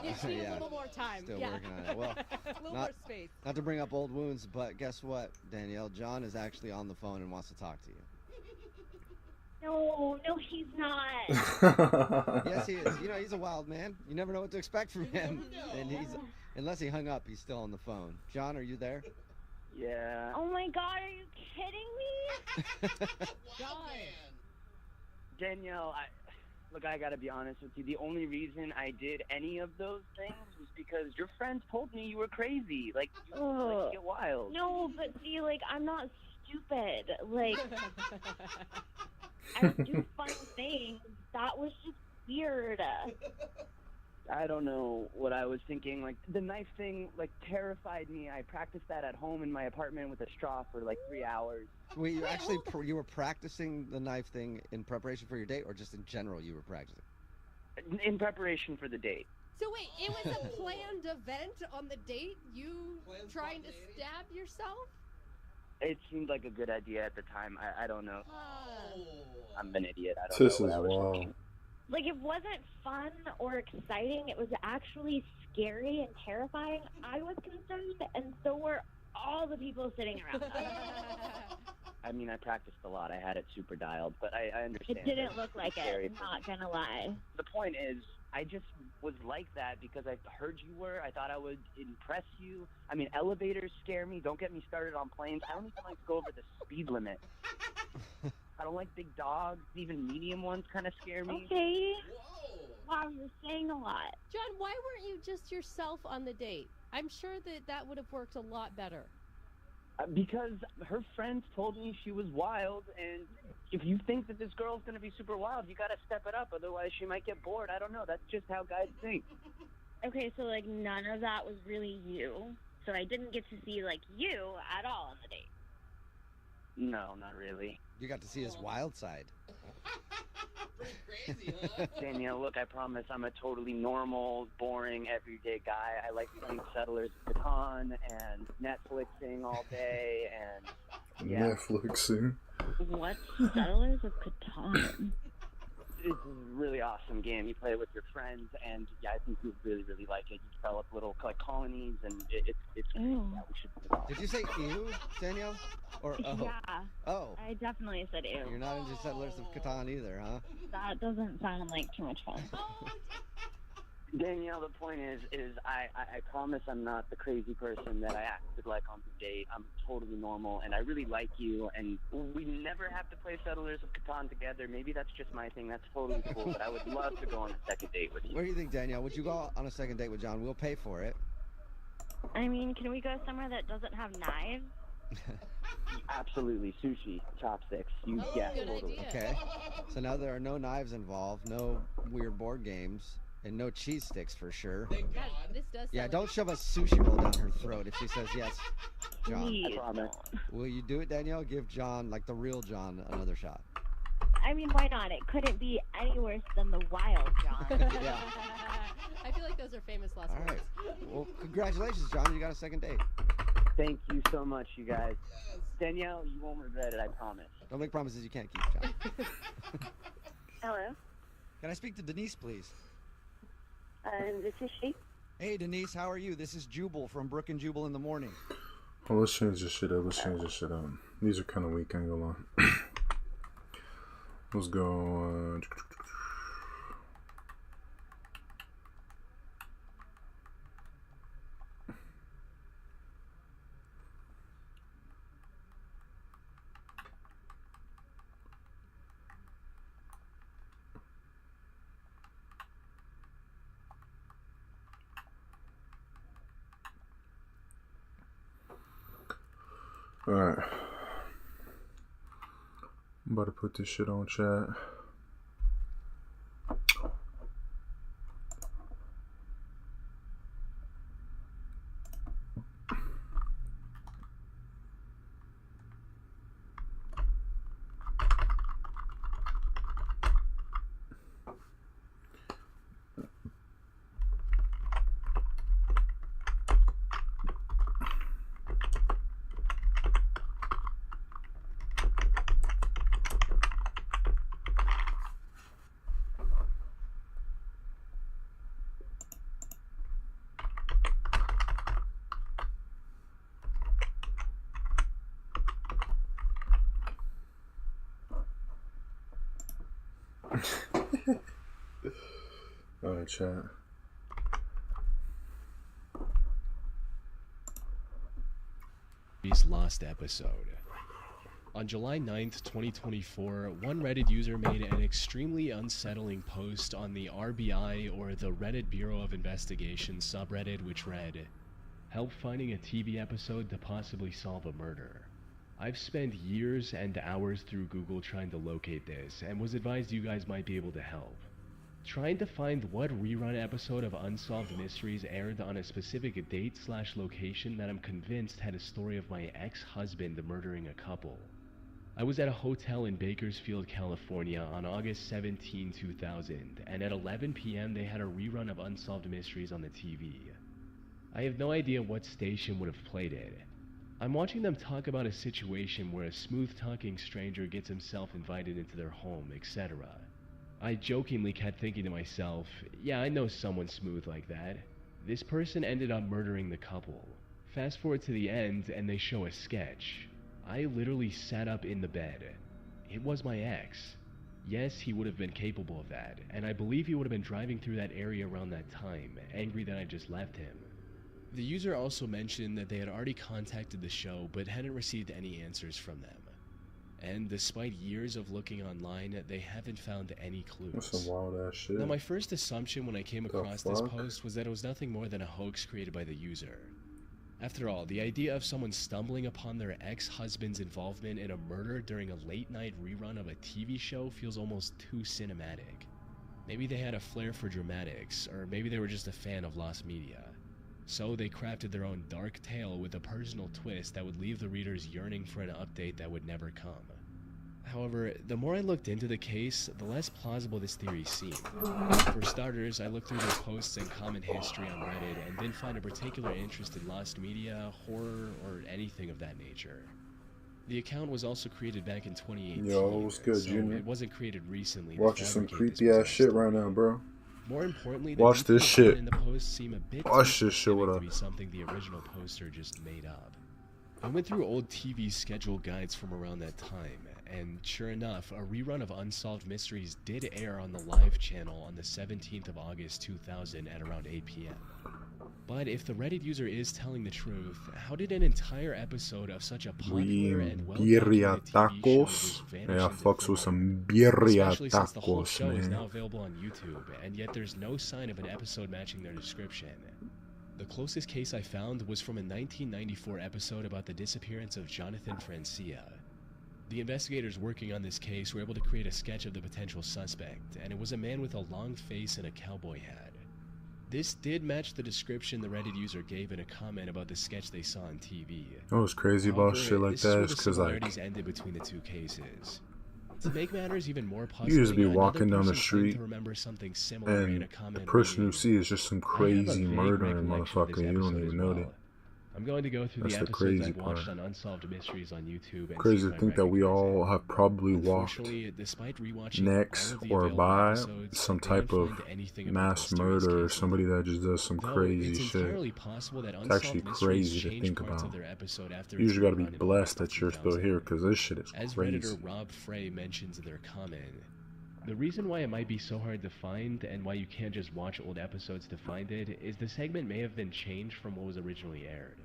You just need Yeah. a little more time. Still yeah. working on it. Well, a little not- more space. Not to bring up old wounds, but guess what, Danielle? John is actually on the phone and wants to talk to you. No, he's not. Yes, he is. You know, he's a wild man. You never know what to expect from him. And unless he hung up, he's still on the phone. John, are you there? Yeah. Oh my God, are you kidding me? John. Danielle, Look, I gotta be honest with you. The only reason I did any of those things was because your friends told me you were crazy. Like, you like to get wild. No, but see, like, I'm not stupid. Like, I would do fun things. That was just weird. I don't know what I was thinking. Like, the knife thing, like, terrified me. I practiced that at home in my apartment with a straw for, like, 3 hours. Wait, you actually you were practicing the knife thing in preparation for your date, or just in general you were practicing? In preparation for the date. So wait, it was a planned event on the date? You trying to stab yourself? It seemed like a good idea at the time. I don't know. I'm an idiot. I don't This know is what I was wild. thinking. Like, it wasn't fun or exciting. It was actually scary and terrifying. I was concerned, and so were all the people sitting around us. I mean, I practiced a lot. I had it super dialed, but I understand. It didn't look like Scary it, not gonna lie. The point is, I just was like that because I heard you were. I thought I would impress you. I mean, elevators scare me. Don't get me started on planes. I don't even like to go over the speed limit. I don't like big dogs. Even medium ones kind of scare me. Okay. Wow, you're saying a lot. John, why weren't you just yourself on the date? I'm sure that would have worked a lot better. Because her friends told me she was wild, and if you think that this girl's going to be super wild, you got to step it up. Otherwise, she might get bored. I don't know. That's just how guys think. Okay, so, like, none of that was really you. So I didn't get to see, like, you at all on the date. No, not really. You got to see his wild side. Crazy, huh? Danielle, look, I promise I'm a totally normal, boring, everyday guy. I like playing Settlers of Catan and Netflixing all day and... Yeah. Netflixing. What's Settlers of Catan? It's a really awesome game. You play it with your friends, and yeah, I think you'd really, really like it. You develop little like colonies, and it's great. Yeah, we should develop. Did you say ew, Danielle? Or oh? Yeah. Oh. I definitely said ew. You're not into Settlers of Catan either, huh? That doesn't sound like too much fun. Danielle, the point is I promise I'm not the crazy person that I acted like on the date. I'm totally normal, and I really like you, and we never have to play Settlers of Catan together. Maybe that's just my thing. That's totally cool, but I would love to go on a second date with you. What do you think, Danielle? Would you go on a second date with John? We'll pay for it. I mean, can we go somewhere that doesn't have knives? Absolutely. Sushi, chopsticks. Yeah, totally. Okay. So now there are no knives involved, no weird board games, and no cheese sticks for sure. Thank God. This does Yeah, sound don't shove a sushi roll down her throat if she says yes, John. Please. I promise. Will you do it, Danielle? Give John, like the real John, another shot. I mean, why not? It couldn't be any worse than the wild John. Yeah. I feel like those are famous last All words. right. Well, congratulations, John. You got a second date. Thank you so much, you guys. Danielle, you won't regret it, I promise. Don't make promises you can't keep, John. Hello. Can I speak to Denise, please? This is she. Hey, Denise, how are you? This is Jubal from Brook and Jubal in the Morning. Oh, let's change this shit up. These are kind of weak, I ain't gonna lie. Let's go. Alright. I'm about to put this shit on chat. Alright, chat. His lost episode. On July 9th, 2024, one Reddit user made an extremely unsettling post on the RBI, or the Reddit Bureau of Investigation subreddit, which read, "Help finding a TV episode to possibly solve a murder. I've spent years and hours through Google trying to locate this, and was advised you guys might be able to help. Trying to find what rerun episode of Unsolved Mysteries aired on a specific date/location that I'm convinced had a story of my ex-husband murdering a couple. I was at a hotel in Bakersfield, California on August 17, 2000, and at 11 p.m. they had a rerun of Unsolved Mysteries on the TV. I have no idea what station would have played it. I'm watching them talk about a situation where a smooth-talking stranger gets himself invited into their home, etc. I jokingly kept thinking to myself, yeah, I know someone smooth like that. This person ended up murdering the couple. Fast forward to the end, and they show a sketch. I literally sat up in the bed. It was my ex. Yes, he would have been capable of that, and I believe he would have been driving through that area around that time, angry that I just left him." The user also mentioned that they had already contacted the show, but hadn't received any answers from them. And despite years of looking online, they haven't found any clues. That's some wild ass shit. Now, my first assumption when I came across this post was that it was nothing more than a hoax created by the user. After all, the idea of someone stumbling upon their ex-husband's involvement in a murder during a late-night rerun of a TV show feels almost too cinematic. Maybe they had a flair for dramatics, or maybe they were just a fan of lost media. So they crafted their own dark tale with a personal twist that would leave the readers yearning for an update that would never come. However, the more I looked into the case, the less plausible this theory seemed. For starters, I looked through their posts and comment history on Reddit and didn't find a particular interest in lost media, horror, or anything of that nature. The account was also created back in 2018, Yo, what's good, so Junior? it wasn't created recently. Watching some creepy ass shit right now, bro. More importantly, watch this shit. In the post seem a bit watch this shit. What up? To be something the original poster just made up. I went through old TV schedule guides from around that time, and sure enough, a rerun of Unsolved Mysteries did air on the live channel on the 17th of August 2000 at around 8 p.m. But if the Reddit user is telling the truth, how did an entire episode of such a popular and well-documented TV show just vanish into fucks with some thin air? Especially since the whole birria show is tacos, now man. available on YouTube, and yet there's no sign of an episode matching their description. The closest case I found was from a 1994 episode about the disappearance of Jonathan Francia. The investigators working on this case were able to create a sketch of the potential suspect, and it was a man with a long face and a cowboy hat. This did match the description the Reddit user gave in a comment about the sketch they saw on TV. What's crazy about shit like that is because, like, ended between the two cases. To make matters even more you just be puzzling, walking another down the person claimed street, to remember something similar in and a comment the person you reading, see is just some "I have a crazy vague murdering recollection of this motherfucker. You don't episode even as know well. that. I'm going to go through That's the the episodes crazy I've watched part. on Unsolved Mysteries on YouTube and Crazy see to if I think that we recognize all have probably walked Unfortunately, despite rewatching next all of the or available by episodes, some I type didn't of find anything about mass those mysterious murder or cases. somebody that just does some Though crazy it's shit. entirely possible that It's actually Unsolved crazy Mysteries to changed think parts about. of their episode after You its just gotta be rerun in blessed August that you're still 2000. here, because this shit is As crazy. Redditor Rob Frey mentions in their comment, the reason why it might be so hard to find and why you can't just watch old episodes to find it is the segment may have been changed from what was originally aired.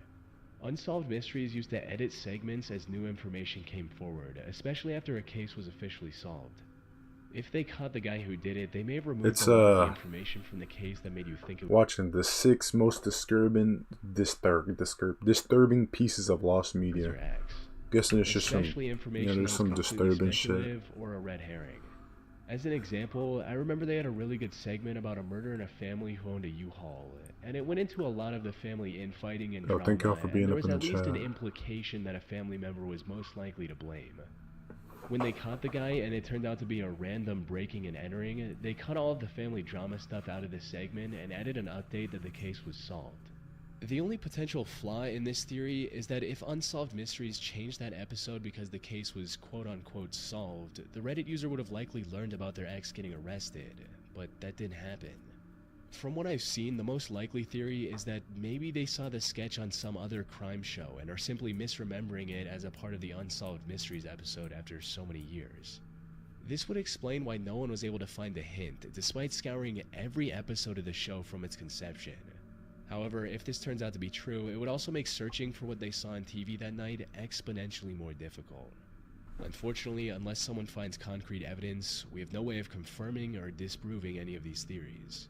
Unsolved Mysteries used to edit segments as new information came forward, especially after a case was officially solved. If they caught the guy who did it, they may have removed a lot of the information from the case that made you think it was Watching the 6 most disturbing pieces of lost media. Guessing it's just some, especially information there's that some was completely disturbing shit. speculative or a red herring. As an example, I remember they had a really good segment about a murder in a family who owned a U-Haul, and it went into a lot of the family infighting and Yo, drama, thank y'all for and being there up was in at the least an chat. implication that a family member was most likely to blame. When they caught the guy and it turned out to be a random breaking and entering, they cut all of the family drama stuff out of the segment and added an update that the case was solved. The only potential flaw in this theory is that if Unsolved Mysteries changed that episode because the case was quote-unquote solved, the Reddit user would have likely learned about their ex getting arrested, but that didn't happen. From what I've seen, the most likely theory is that maybe they saw the sketch on some other crime show and are simply misremembering it as a part of the Unsolved Mysteries episode after so many years. This would explain why no one was able to find the hint, despite scouring every episode of the show from its conception. However, if this turns out to be true, it would also make searching for what they saw on TV that night exponentially more difficult. Unfortunately, unless someone finds concrete evidence, we have no way of confirming or disproving any of these theories.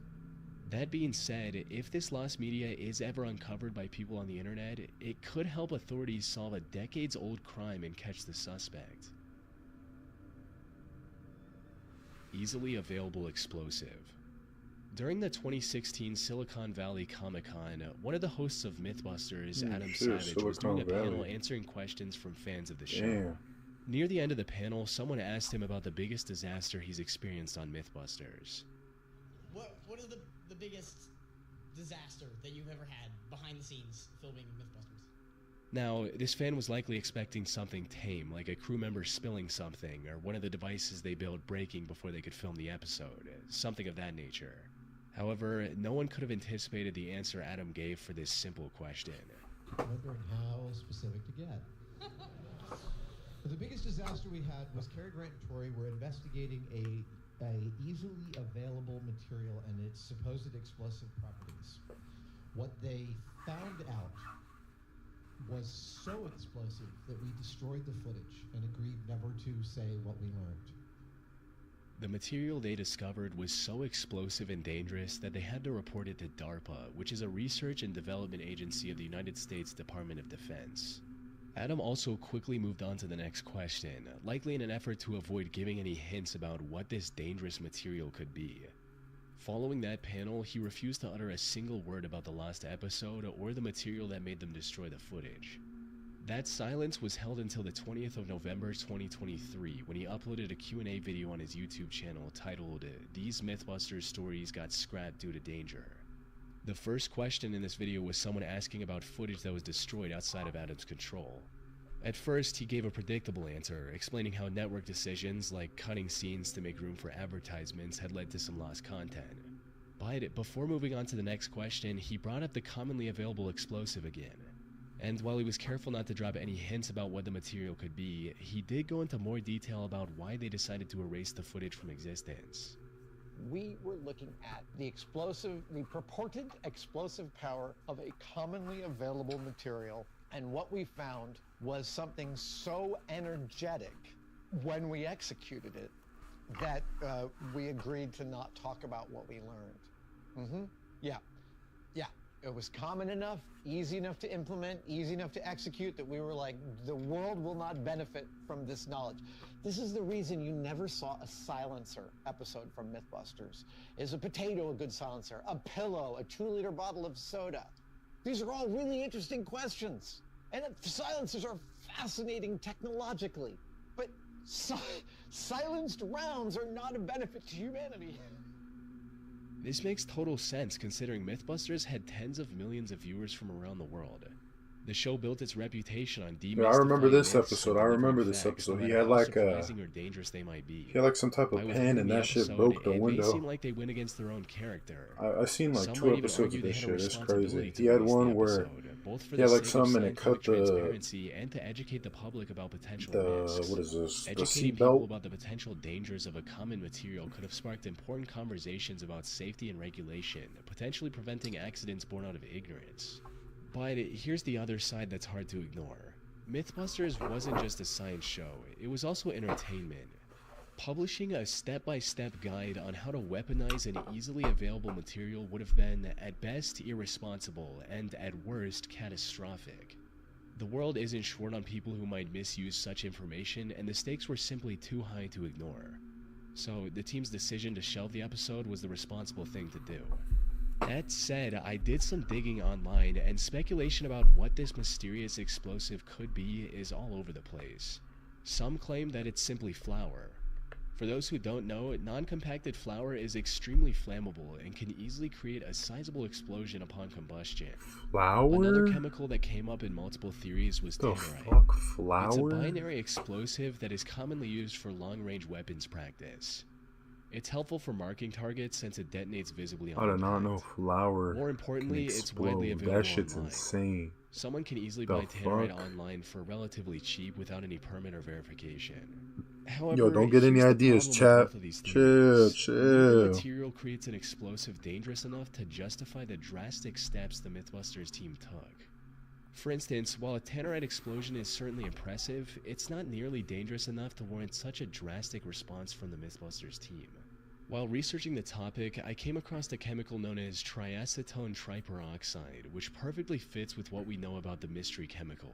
That being said, if this lost media is ever uncovered by people on the internet, it could help authorities solve a decades-old crime and catch the suspect. Easily available explosive. During the 2016 Silicon Valley Comic-Con, one of the hosts of Mythbusters, Adam Savage, was doing a panel answering questions from fans of the show. Damn. Near the end of the panel, someone asked him about the biggest disaster he's experienced on Mythbusters. What is the biggest disaster that you've ever had behind the scenes filming Mythbusters? Now, this fan was likely expecting something tame, like a crew member spilling something, or one of the devices they built breaking before they could film the episode, something of that nature. However, no one could have anticipated the answer Adam gave for this simple question. Wondering how specific to get. The biggest disaster we had was Cary Grant and Tori were investigating a easily available material and its supposed explosive properties. What they found out was so explosive that we destroyed the footage and agreed never to say what we learned. The material they discovered was so explosive and dangerous that they had to report it to DARPA, which is a research and development agency of the United States Department of Defense. Adam also quickly moved on to the next question, likely in an effort to avoid giving any hints about what this dangerous material could be. Following that panel, he refused to utter a single word about the last episode or the material that made them destroy the footage. That silence was held until the 20th of November 2023, when he uploaded a Q&A video on his YouTube channel titled, "These Mythbusters Stories Got Scrapped Due to Danger." The first question in this video was someone asking about footage that was destroyed outside of Adam's control. At first, he gave a predictable answer, explaining how network decisions like cutting scenes to make room for advertisements had led to some lost content. But before moving on to the next question, he brought up the commonly available explosive again. And while he was careful not to drop any hints about what the material could be, he did go into more detail about why they decided to erase the footage from existence. We were looking at the purported explosive power of a commonly available material, and what we found was something so energetic when we executed it that we agreed to not talk about what we learned. Yeah. It was common enough, easy enough to implement, easy enough to execute that we were like, the world will not benefit from this knowledge. This is the reason you never saw a silencer episode from Mythbusters. Is a potato a good silencer? A pillow? A 2-liter bottle of soda? These are all really interesting questions. And silencers are fascinating technologically. But silenced rounds are not a benefit to humanity. This makes total sense considering Mythbusters had tens of millions of viewers from around the world. The show built its reputation on demystifying I remember this myths episode. and I remember delivering this facts, episode. no He matter had how like surprising or dangerous they might be. he had like some type of By pen, within and the that shit episode, broke the it may window. seem like they went against their own character. I seen like Some 2 might even episodes argue of they this had a shit. It's responsibility crazy. to He had release the one where episode, both for he had the like sake of some, and it cut scientific the transparency and to educate the public about potential risks. what is this? The Educating seat people belt. about the potential dangers of a common material could have sparked important conversations about safety and regulation, potentially preventing accidents born out of ignorance. But here's the other side that's hard to ignore. Mythbusters wasn't just a science show, it was also entertainment. Publishing a step-by-step guide on how to weaponize an easily available material would have been, at best, irresponsible, and at worst, catastrophic. The world isn't short on people who might misuse such information, and the stakes were simply too high to ignore. So, the team's decision to shelve the episode was the responsible thing to do. That said, I did some digging online, and speculation about what this mysterious explosive could be is all over the place. Some claim that it's simply flour. For those who don't know, non-compacted flour is extremely flammable and can easily create a sizable explosion upon combustion. Flour? Another chemical that came up in multiple theories was The tannerite. fuck, flour? It's a binary explosive that is commonly used for long-range weapons practice. It's helpful for marking targets since it detonates visibly on I did not impact. know flour. More importantly, can it's widely explode. available That shit's online. insane. Someone can easily The buy tannerite fuck? online for relatively cheap without any permit or verification. However, Yo, don't get any here's the ideas, problem with chat. both of these Chill, theories. Neither chill. material creates an explosive dangerous enough to justify the drastic steps the Mythbusters team took. For instance, while a tannerite explosion is certainly impressive, it's not nearly dangerous enough to warrant such a drastic response from the Mythbusters team. While researching the topic, I came across a chemical known as triacetone triperoxide, which perfectly fits with what we know about the mystery chemical.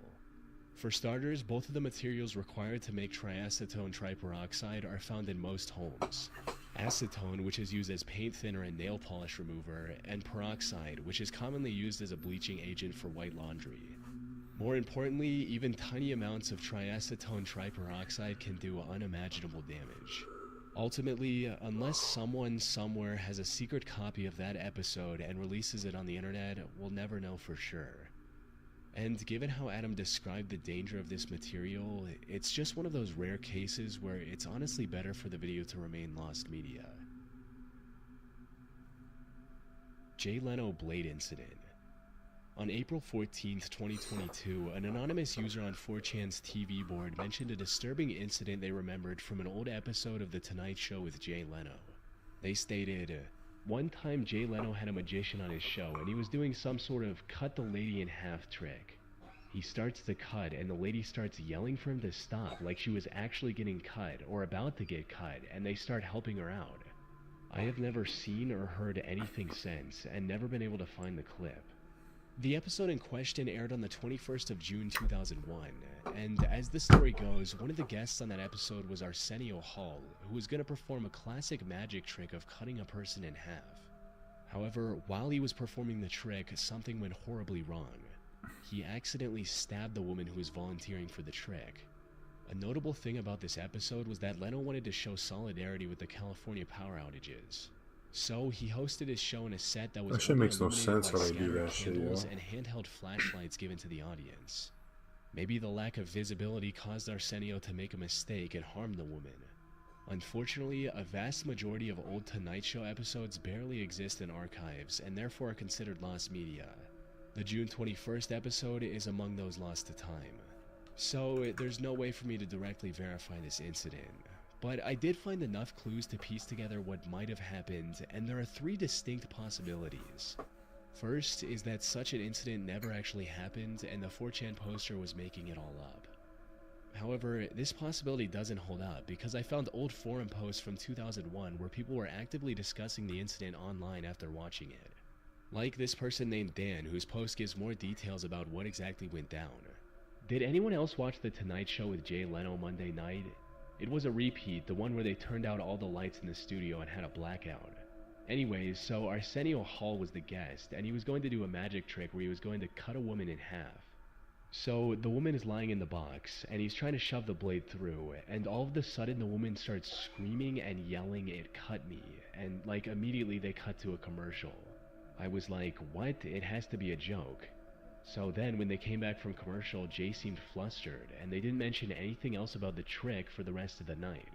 For starters, both of the materials required to make triacetone triperoxide are found in most homes. Acetone, which is used as paint thinner and nail polish remover, and peroxide, which is commonly used as a bleaching agent for white laundry. More importantly, even tiny amounts of triacetone triperoxide can do unimaginable damage. Ultimately, unless someone somewhere has a secret copy of that episode and releases it on the internet, we'll never know for sure. And given how Adam described the danger of this material, it's just one of those rare cases where it's honestly better for the video to remain lost media. Jay Leno Blade Incident. On April 14, 2022, an anonymous user on 4chan's TV board mentioned a disturbing incident they remembered from an old episode of The Tonight Show with Jay Leno. They stated, "One time Jay Leno had a magician on his show and he was doing some sort of cut the lady in half trick. He starts to cut and the lady starts yelling for him to stop like she was actually getting cut or about to get cut, and they start helping her out. I have never seen or heard anything since and never been able to find the clip." The episode in question aired on the 21st of June 2001, and as the story goes, one of the guests on that episode was Arsenio Hall, who was going to perform a classic magic trick of cutting a person in half. However, while he was performing the trick, something went horribly wrong. He accidentally stabbed the woman who was volunteering for the trick. A notable thing about this episode was that Leno wanted to show solidarity with the California power outages. So he hosted his show in a set that was That shit only makes no illuminated sense by how they do scattered that shit, candles yo. and handheld flashlights given to the audience. Maybe the lack of visibility caused Arsenio to make a mistake and harm the woman. Unfortunately, a vast majority of old Tonight Show episodes barely exist in archives and therefore are considered lost media. The June 21st episode is among those lost to time. So there's no way for me to directly verify this incident. But I did find enough clues to piece together what might have happened, and there are three distinct possibilities. First is that such an incident never actually happened and the 4chan poster was making it all up. However, this possibility doesn't hold up because I found old forum posts from 2001 where people were actively discussing the incident online after watching it. Like this person named Dan, whose post gives more details about what exactly went down. Did anyone else watch The Tonight Show with Jay Leno Monday night? It was a repeat, the one where they turned out all the lights in the studio and had a blackout. Anyways, so Arsenio Hall was the guest, and he was going to do a magic trick where he was going to cut a woman in half. So the woman is lying in the box, and he's trying to shove the blade through, and all of a sudden the woman starts screaming and yelling, "It cut me," and like immediately they cut to a commercial. I was like, what? It has to be a joke. So then when they came back from commercial, Jay seemed flustered, and they didn't mention anything else about the trick for the rest of the night.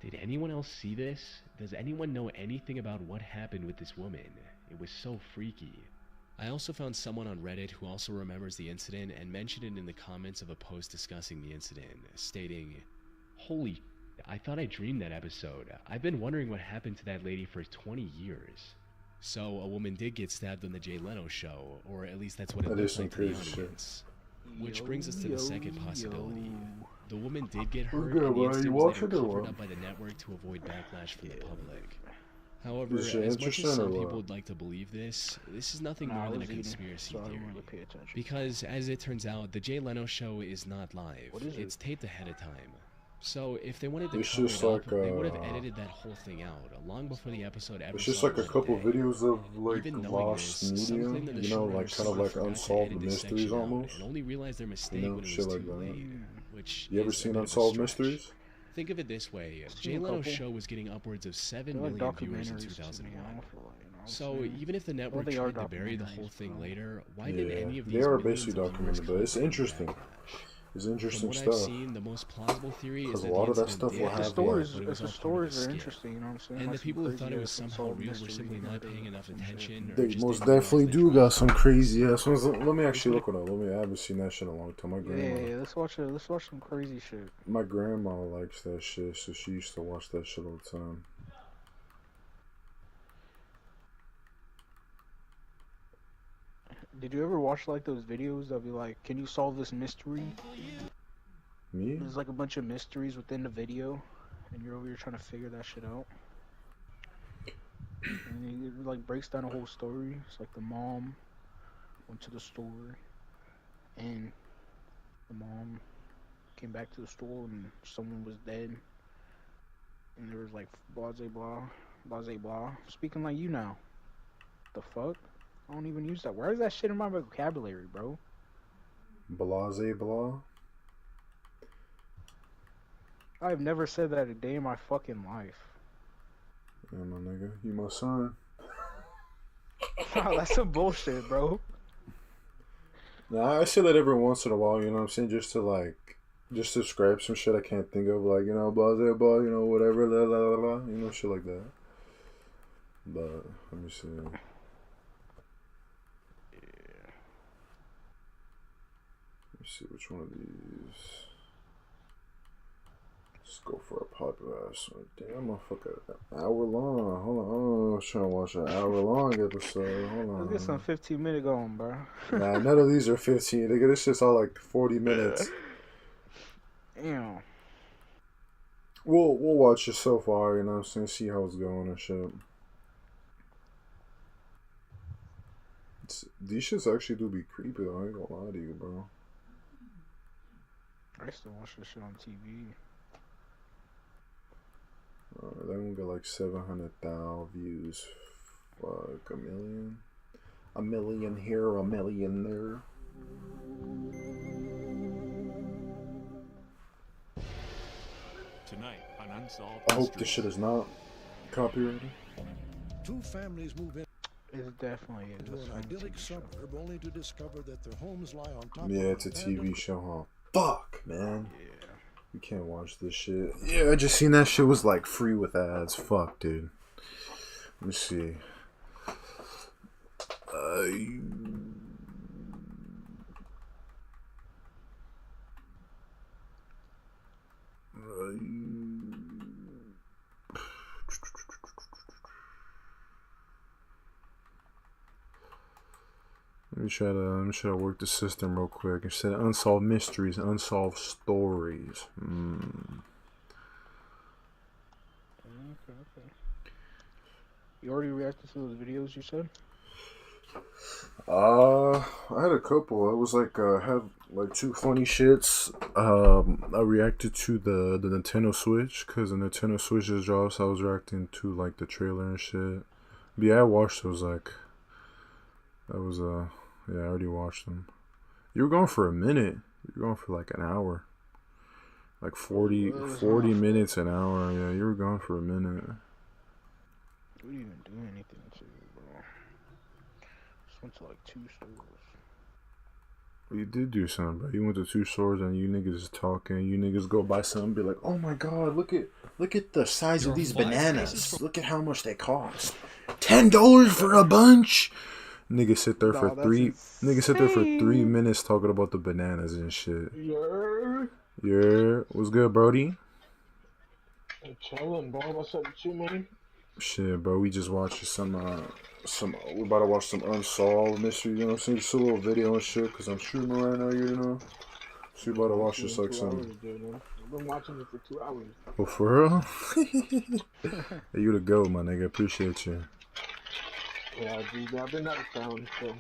Did anyone else see this? Does anyone know anything about what happened with this woman? It was so freaky. I also found someone on Reddit who also remembers the incident and mentioned it in the comments of a post discussing the incident, stating, "Holy, I thought I dreamed that episode. I've been wondering what happened to that lady for 20 years. So a woman did get stabbed on the Jay Leno show, or at least that's what it That looked is some like to the crazy shit. audience. Which brings us to the second possibility. The woman did get hurt, good, and the bro? incident You was watch later it or covered what? up by the network to avoid backlash from the public. However, Is it as much interesting as some or what? people would like to believe this is nothing Nah, more I than a was eating, conspiracy so I theory. didn't really pay attention. Because, as it turns out, the Jay Leno show is not live. What is it? It's taped ahead of time. So, if they wanted to It's cover just it like, up, they would have edited that whole thing out long before the episode ever It's just saw like the a light couple of day. videos of like Even knowing lost this, some media, claim that the you know, showrunner like kind of somehow like forgot to unsolved edit this mysteries section out almost. and only realized their mistake You know, when it shit was like too that. late. Which You ever is a seen bit of a Unsolved stretch. Mysteries? Think of it this way: seen Jay a Leno's couple. show was getting upwards of 7 They're like million viewers in documentaries to me, 2001. I don't feel like, you know what I'm So saying? even if the network they are tried to bury the whole documentaries, thing bro. later, why did any of They these are millions basically of viewers documented, but it's come from interesting. backlash? It's From interesting what I've stuff. seen, the most plausible theory is Because a that lot the of that incident stuff did will happen, have stories, but it if was the all part of stories a are skit. interesting, you know what I'm saying? And the Like some people who thought it crazy was ass somehow unsolved real were mysteries simply not murder paying enough some shit. attention, or They just most didn't realize definitely the do drama. got some crazy ass ones. Let me This actually would look it up. I haven't seen that shit in a long time. My Yeah, grandma, let's watch some crazy shit. my grandma likes that shit, so she used to watch that shit all the time. Did you ever watch like those videos that be like, can you solve this mystery? Me? There's like a bunch of mysteries within the video, and you're over here trying to figure that shit out. And it like breaks down a whole story. It's like the mom went to the store, and the mom came back to the store, and someone was dead. And there was like blase blah, blase blah. Speaking like you now. The fuck? I don't even use that. Where is that shit in my vocabulary, bro? Blase blah. I've never said that a day in my fucking life. Yeah, my nigga, you my son. Wow, that's some bullshit, bro. Nah, I say that every once in a while, you know what I'm saying? Just to describe some shit I can't think of, like, you know, blase blah, you know, whatever, la la la la, you know, shit like that. But, let me see. Let me see which one of these. Let's go for a popular ass one. Damn, motherfucker, an hour long. Hold on, I was trying to watch an hour long episode. Hold on. Let's get some 15-minute going, bro. Nah, none of these are 15. Nigga, this shit's all like 40 minutes. Damn. We'll watch it so far, you know what I'm saying? See how it's going and shit. These shits actually do be creepy though, I ain't gonna lie to you, bro. I used to watch this shit on TV. That one got like 700,000 views. Fuck, a million? A million here, a million there. Tonight, an unsolved I hope this shit is not copyrighted. Two families move in. It definitely is. To an idyllic suburb, only to discover that their homes lie on top. Yeah, it's a TV show, huh? Fuck, man. Yeah. You can't watch this shit. Yeah, I just seen that shit was like free with ads. Fuck, dude. Let me see. Let me try to work the system real quick. Instead of unsolved mysteries, unsolved stories. Okay. You already reacted to those videos you said? I had a couple. I was like, had like two funny shits. I reacted to the Nintendo Switch because the Nintendo Switch just dropped. So I was reacting to like the trailer and shit. But yeah, I watched those like. That was yeah, I already watched them. You were going for a minute. You were going for like an hour. Like 40 minutes an hour. Yeah, you were gone for a minute. We didn't even do anything to you, bro. Just went to like 2 stores. Well, you did do something, bro. You went to 2 stores and you niggas is talking. You niggas go buy something and be like, oh my god, look at the size of these bananas. Look at how much they cost. $10 for a bunch. Niggas sit there for 3 minutes talking about the bananas and shit. Yeah. What's good, Brody? I'm chilling, bro. What's up with you, man? Shit, bro. We just watched some. We're about to watch some unsolved mysteries. You know what I'm saying? Just a little video and shit. Cause I'm streaming right now, you know. So we about to watch this like some. I've been watching it for 2 hours. Oh, for real? Hey, you the goat, my nigga. Appreciate you. Yeah, dude. I've been out of town, so.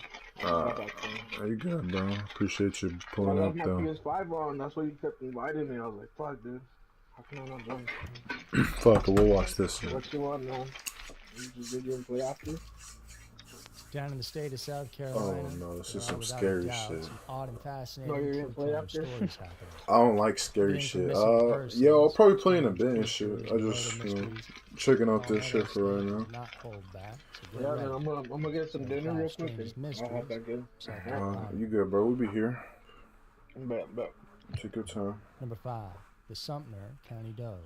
There you go, bro. Appreciate you pulling up, though. I left my PS5 on. That's why you kept inviting me. I was like, fuck, dude. How can I not join? Fuck it, we'll watch this one. What you want now? You just video and play after? Down in the state of South Carolina. Oh no, this is some scary shit. Some odd and fascinating stories happening. I don't like scary shit. Yeah, I'll probably play in a bit and shit. I just, checking out this shit for right now. Not hold back. Yeah, man, I'm gonna get some dinner real quick. I'll hop back in. You good, bro? We'll be here. Bet. Take your time. Number 5, the Sumter County Does.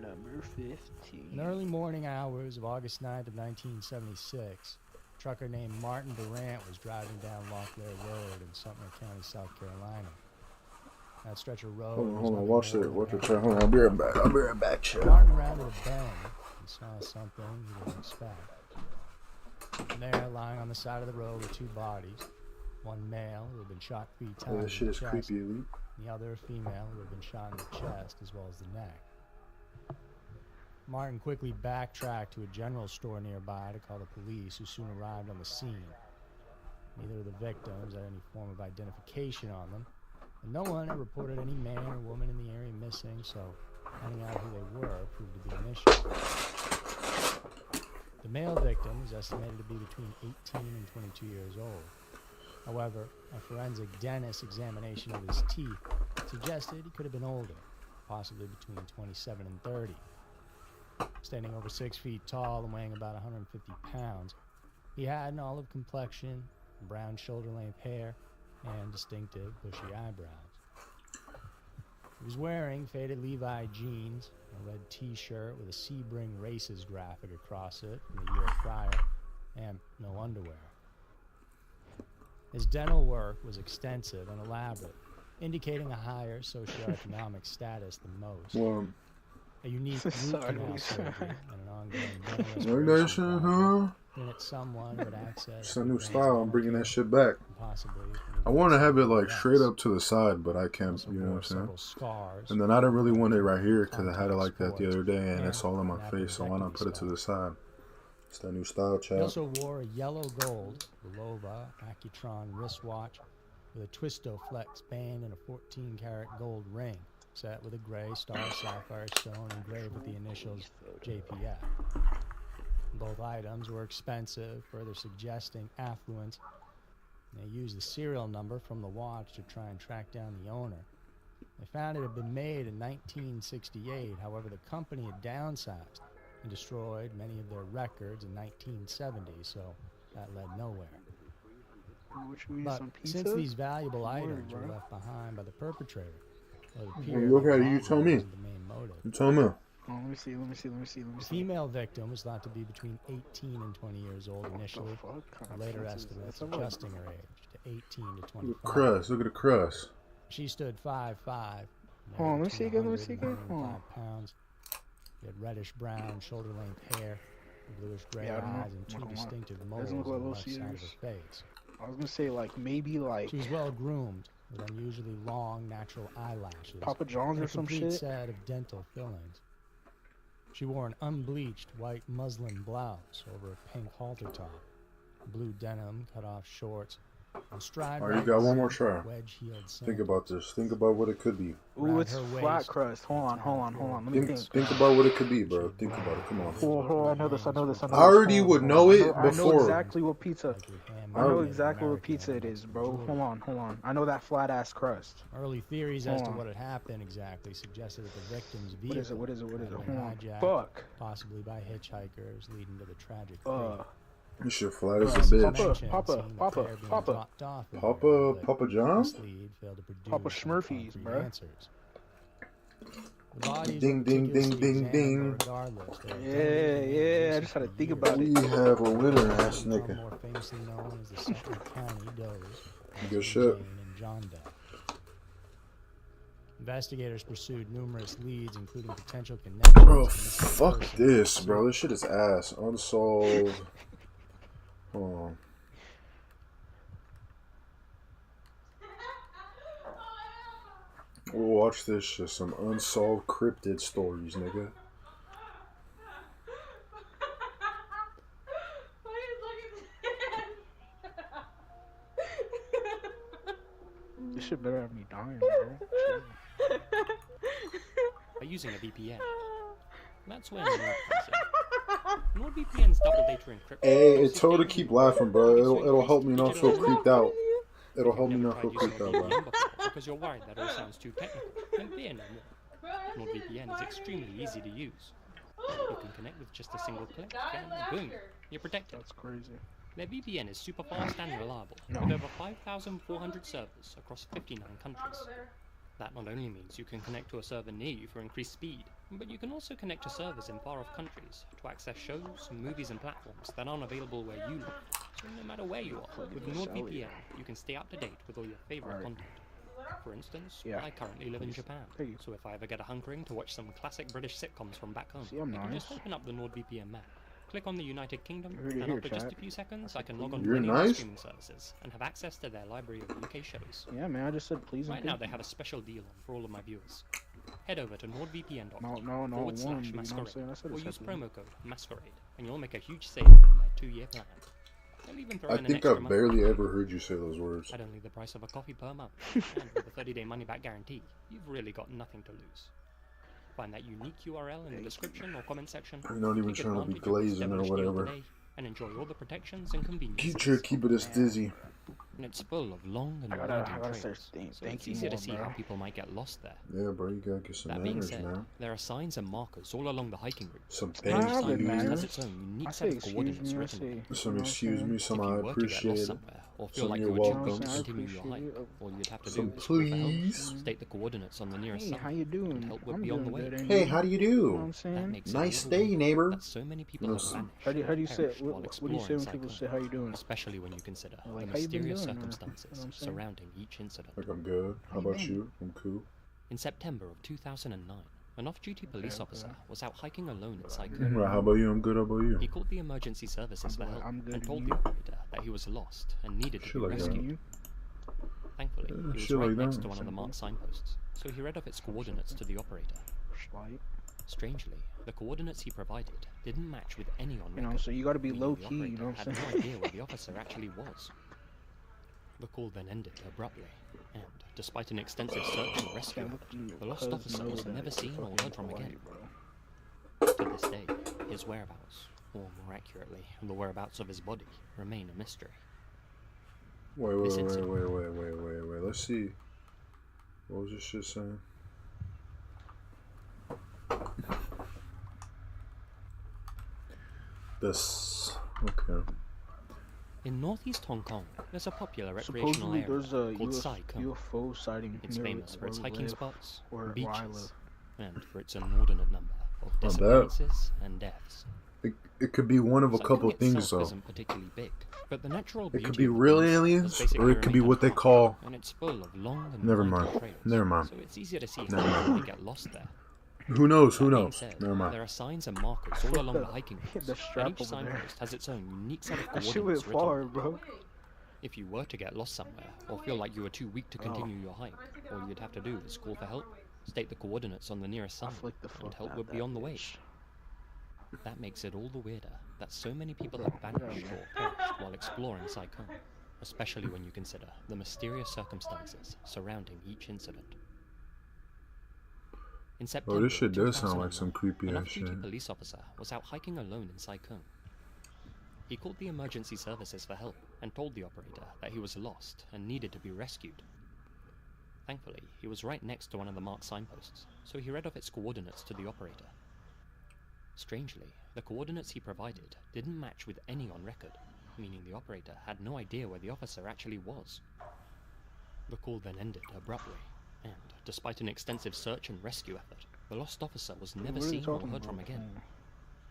Number 15. In the early morning hours of August 9th of 1976, a trucker named Martin Durant was driving down Locklear Road in Sumter County, South Carolina. That stretch of road. Hold on, watch the track. Hold on, I'll be right back, chill. Martin rounded a bend and saw something he didn't expect. There, lying on the side of the road with two bodies. One male who had been shot 3 times Yeah, that shit in the is chest, creepy, Elite. and the other a female who had been shot in the chest as well as the neck. Martin quickly backtracked to a general store nearby to call the police, who soon arrived on the scene. Neither of the victims had any form of identification on them, and no one had reported any man or woman in the area missing, so finding out who they were proved to be an issue. The male victim was estimated to be between 18 and 22 years old. However, a forensic dentist examination of his teeth suggested he could have been older, possibly between 27 and 30. Standing over 6 feet tall and weighing about 150 pounds, he had an olive complexion, brown shoulder-length hair, and distinctive bushy eyebrows. He was wearing faded Levi jeans, a red t-shirt with a Sebring Races graphic across it from the year prior, and no underwear. His dental work was extensive and elaborate, indicating a higher socioeconomic status than most. Well, A unique root canal surgery and an ongoing dental like that shit, huh? in it someone would access. It's a new style. I'm bringing that shit back. Possibly. I want to have it like straight up to the side, but I can't. You know what I'm saying? And then I don't really want it right here because I had it like that the other day, and it's all on my face. So why not put it to the side? It's that new style, He Chad. also wore a yellow gold Bulova Accutron wristwatch with a Twisto-Flex band and a 14-karat gold ring, set with a gray star sapphire stone engraved with the initials JPF. Both items were expensive, further suggesting affluence. They used the serial number from the watch to try and track down the owner. They found it had been made in 1968, however the company had downsized and destroyed many of their records in 1970, so that led nowhere. But since these valuable items were left behind by the perpetrator, it appeared Look at that it, you tell me. wasn't the main motive. You tell me. Oh, let me see. The female victim was thought to be between 18 and 20 years old initially. Later estimates adjusting her age to 18 to 25. Look at the crust. Look at the crust. She stood 5'5". Hold on, let me see again. Hold on. Pounds. She had reddish brown, shoulder-length hair, bluish gray Yeah, I don't know. eyes, and two distinctive moles Doesn't on look the like left Little side of her Caesars. face. I was gonna say like maybe like She was well groomed with unusually long natural eyelashes. Papa John's and or a some complete shit. set of dental fillings. She wore an unbleached white muslin blouse over a pink halter top, blue denim cut-off shorts, and stride. Alright, you got one more try. Wedge-heeled Think about this. Think about what it could be. Ooh, it's flat crust. Hold on. Let me think. Think about what it could be, bro. Think about it. Come on. Oh, I know this. I already would know it I know before. exactly what pizza. I know exactly what pizza it is, bro. Hold on. I know that flat ass crust. Early theories Hold as to on. what had happened exactly suggested that the victim's vehicle What is it? had been Hold on. hijacked, Fuck. possibly by hitchhikers, leading to the tragic fate. This shit flat as a bitch. Papa John's? Papa Smurfies, bro. Ding, ding, ding, ding, ding. Yeah. I just had to think about We it. have a winner, ass nigga. More famously known as the Sutton County Does. Good shit. And John Doe. Investigators pursued numerous leads, including potential connections. Bro, fuck this, bro. This shit is ass. Unsolved. Hold on. We'll watch this shit. Some unsolved cryptid stories, nigga. This shit better have me dying, bro. By using a VPN. That's where Nord comes in. NordVPN's double data encryption. Hey, it's told to keep laughing, bro. It'll help me not feel creeped out. It'll help me not feel creeped out, bro. Because you're worried that it all sounds too technical. Then fear no more. NordVPN is extremely easy to use. You can connect with just a single click, and boom, you're protected. That's crazy. Their VPN is super fast and reliable, with over 5,400 servers across 59 countries. That not only means you can connect to a server near you for increased speed, but you can also connect to servers in far-off countries to access shows, movies and platforms that aren't available where you live. So no matter where you are, with NordVPN, you can stay up to date with all your favorite content. For instance, I currently live in Japan, so if I ever get a hunkering to watch some classic British sitcoms from back home, I can just open up the NordVPN map, Click on the United Kingdom, Heard it and here, after just chat. a few seconds, I can log on You're to any of their nice. streaming services and have access to their library of UK shows. Yeah, man, I just said please. Right now, they have a special deal on for all of my viewers. Head over to nordvpn.com No, /masquerade, I said or it's use separate. promo code MASQUERADE, and you'll make a huge saving on their 2-year plan. They'll even throw I in an think extra I've month barely ever heard you say those words. at only the price of a coffee per month, and with a 30-day money-back guarantee, you've really got nothing to lose. Find that unique URL in the description or comment section. You're not even take trying to be advantage of this glazing or devilish deal whatever. today, and enjoy all the protections and conveniences. Keep it as dizzy. And it's full of long and I winding gotta trails, start so it's easier to see how people might get lost there. Yeah, bro, you gotta get some That being manners, said, man. there are signs and markers all along the hiking route. Some Each thank signpost you. has its own unique set of coordinates written on it. Some excuse me, some If I you were to get appreciate lost it. somewhere, or feel Some like you're you were too welcome. weak to continue your hike, all you'd have to Some do is call for help, please. state the coordinates on the nearest Hey, summit, how you doing? and help would I'm be on the doing way. good, ain't Hey, you? how do you You know what do? I'm saying? That makes Nice it all day, the neighbor. that so many people No, have some- vanished How do you or say perished while what do you say when exploring people Saikon, say how you doing? especially when you consider Like, the how you been mysterious doing, or- you know what circumstances I'm saying? surrounding each incident. Like, I'm good. How about you? I'm cool. In September of 2009, an off-duty police officer was out hiking alone in Right, Saikon. how about you? I'm good. How about you? He called the emergency services for help I'm good, and and told you? the operator that he was lost and needed to Shit be like that. rescued. Thankfully, Yeah, he was shit right like next that. to one of the marked signposts, so he read off its coordinates to the operator. Slight. Strangely, the coordinates he provided didn't match with any on You know, record, so you gotta be meaning low the key, you operator know what had I'm no saying? idea where the officer actually was. The call then ended abruptly, and despite an extensive search and rescue effort, the lost officer was never seen or heard from again. To this day, his whereabouts, or more accurately, the whereabouts of his body, remain a mystery. Wait. This incident- Wait. Let's see. What was this shit saying? This. Okay. In northeast Hong Kong, there's a popular recreational Supposedly area there's a called Sai Kung. UFO sighting It's near famous for its where we hiking live, spots, where I beaches, live. and for its inordinate number of I bet. disappearances and deaths. It could be one of a Sai couple Kung things, itself though. isn't particularly big, but the natural It beauty could be of the real peninsula has aliens, basically or it could be remained what they untouched, call. and it's full of long and Never winding mind. trails, Never mind. so it's easier to see Never how people mind. might get lost there. Who knows? Who That being knows? said, Never mind. there are signs and markers all along the hiking routes, The and strap each over there. signpost has its own unique set of That shit coordinates went written far, on it. bro. If you were to get lost somewhere, or feel like you were too weak to continue your hike, all you'd have to do is call for help, state the coordinates on the nearest summit, and help would be on the way. That makes it all the weirder that so many people have vanished or perished while exploring Sai Kung, especially when you consider the mysterious circumstances surrounding each incident. In September Oh, this shit of does sound like 2009, some creepy an ass off-duty shit. police officer was out hiking alone in Sai Kung. He called the emergency services for help and told the operator that he was lost and needed to be rescued. Thankfully, he was right next to one of the marked signposts, so he read off its coordinates to the operator. Strangely, the coordinates he provided didn't match with any on record, meaning the operator had no idea where the officer actually was. The call then ended abruptly, and despite an extensive search and rescue effort, the lost officer was never What are you seen or talking heard from about? again.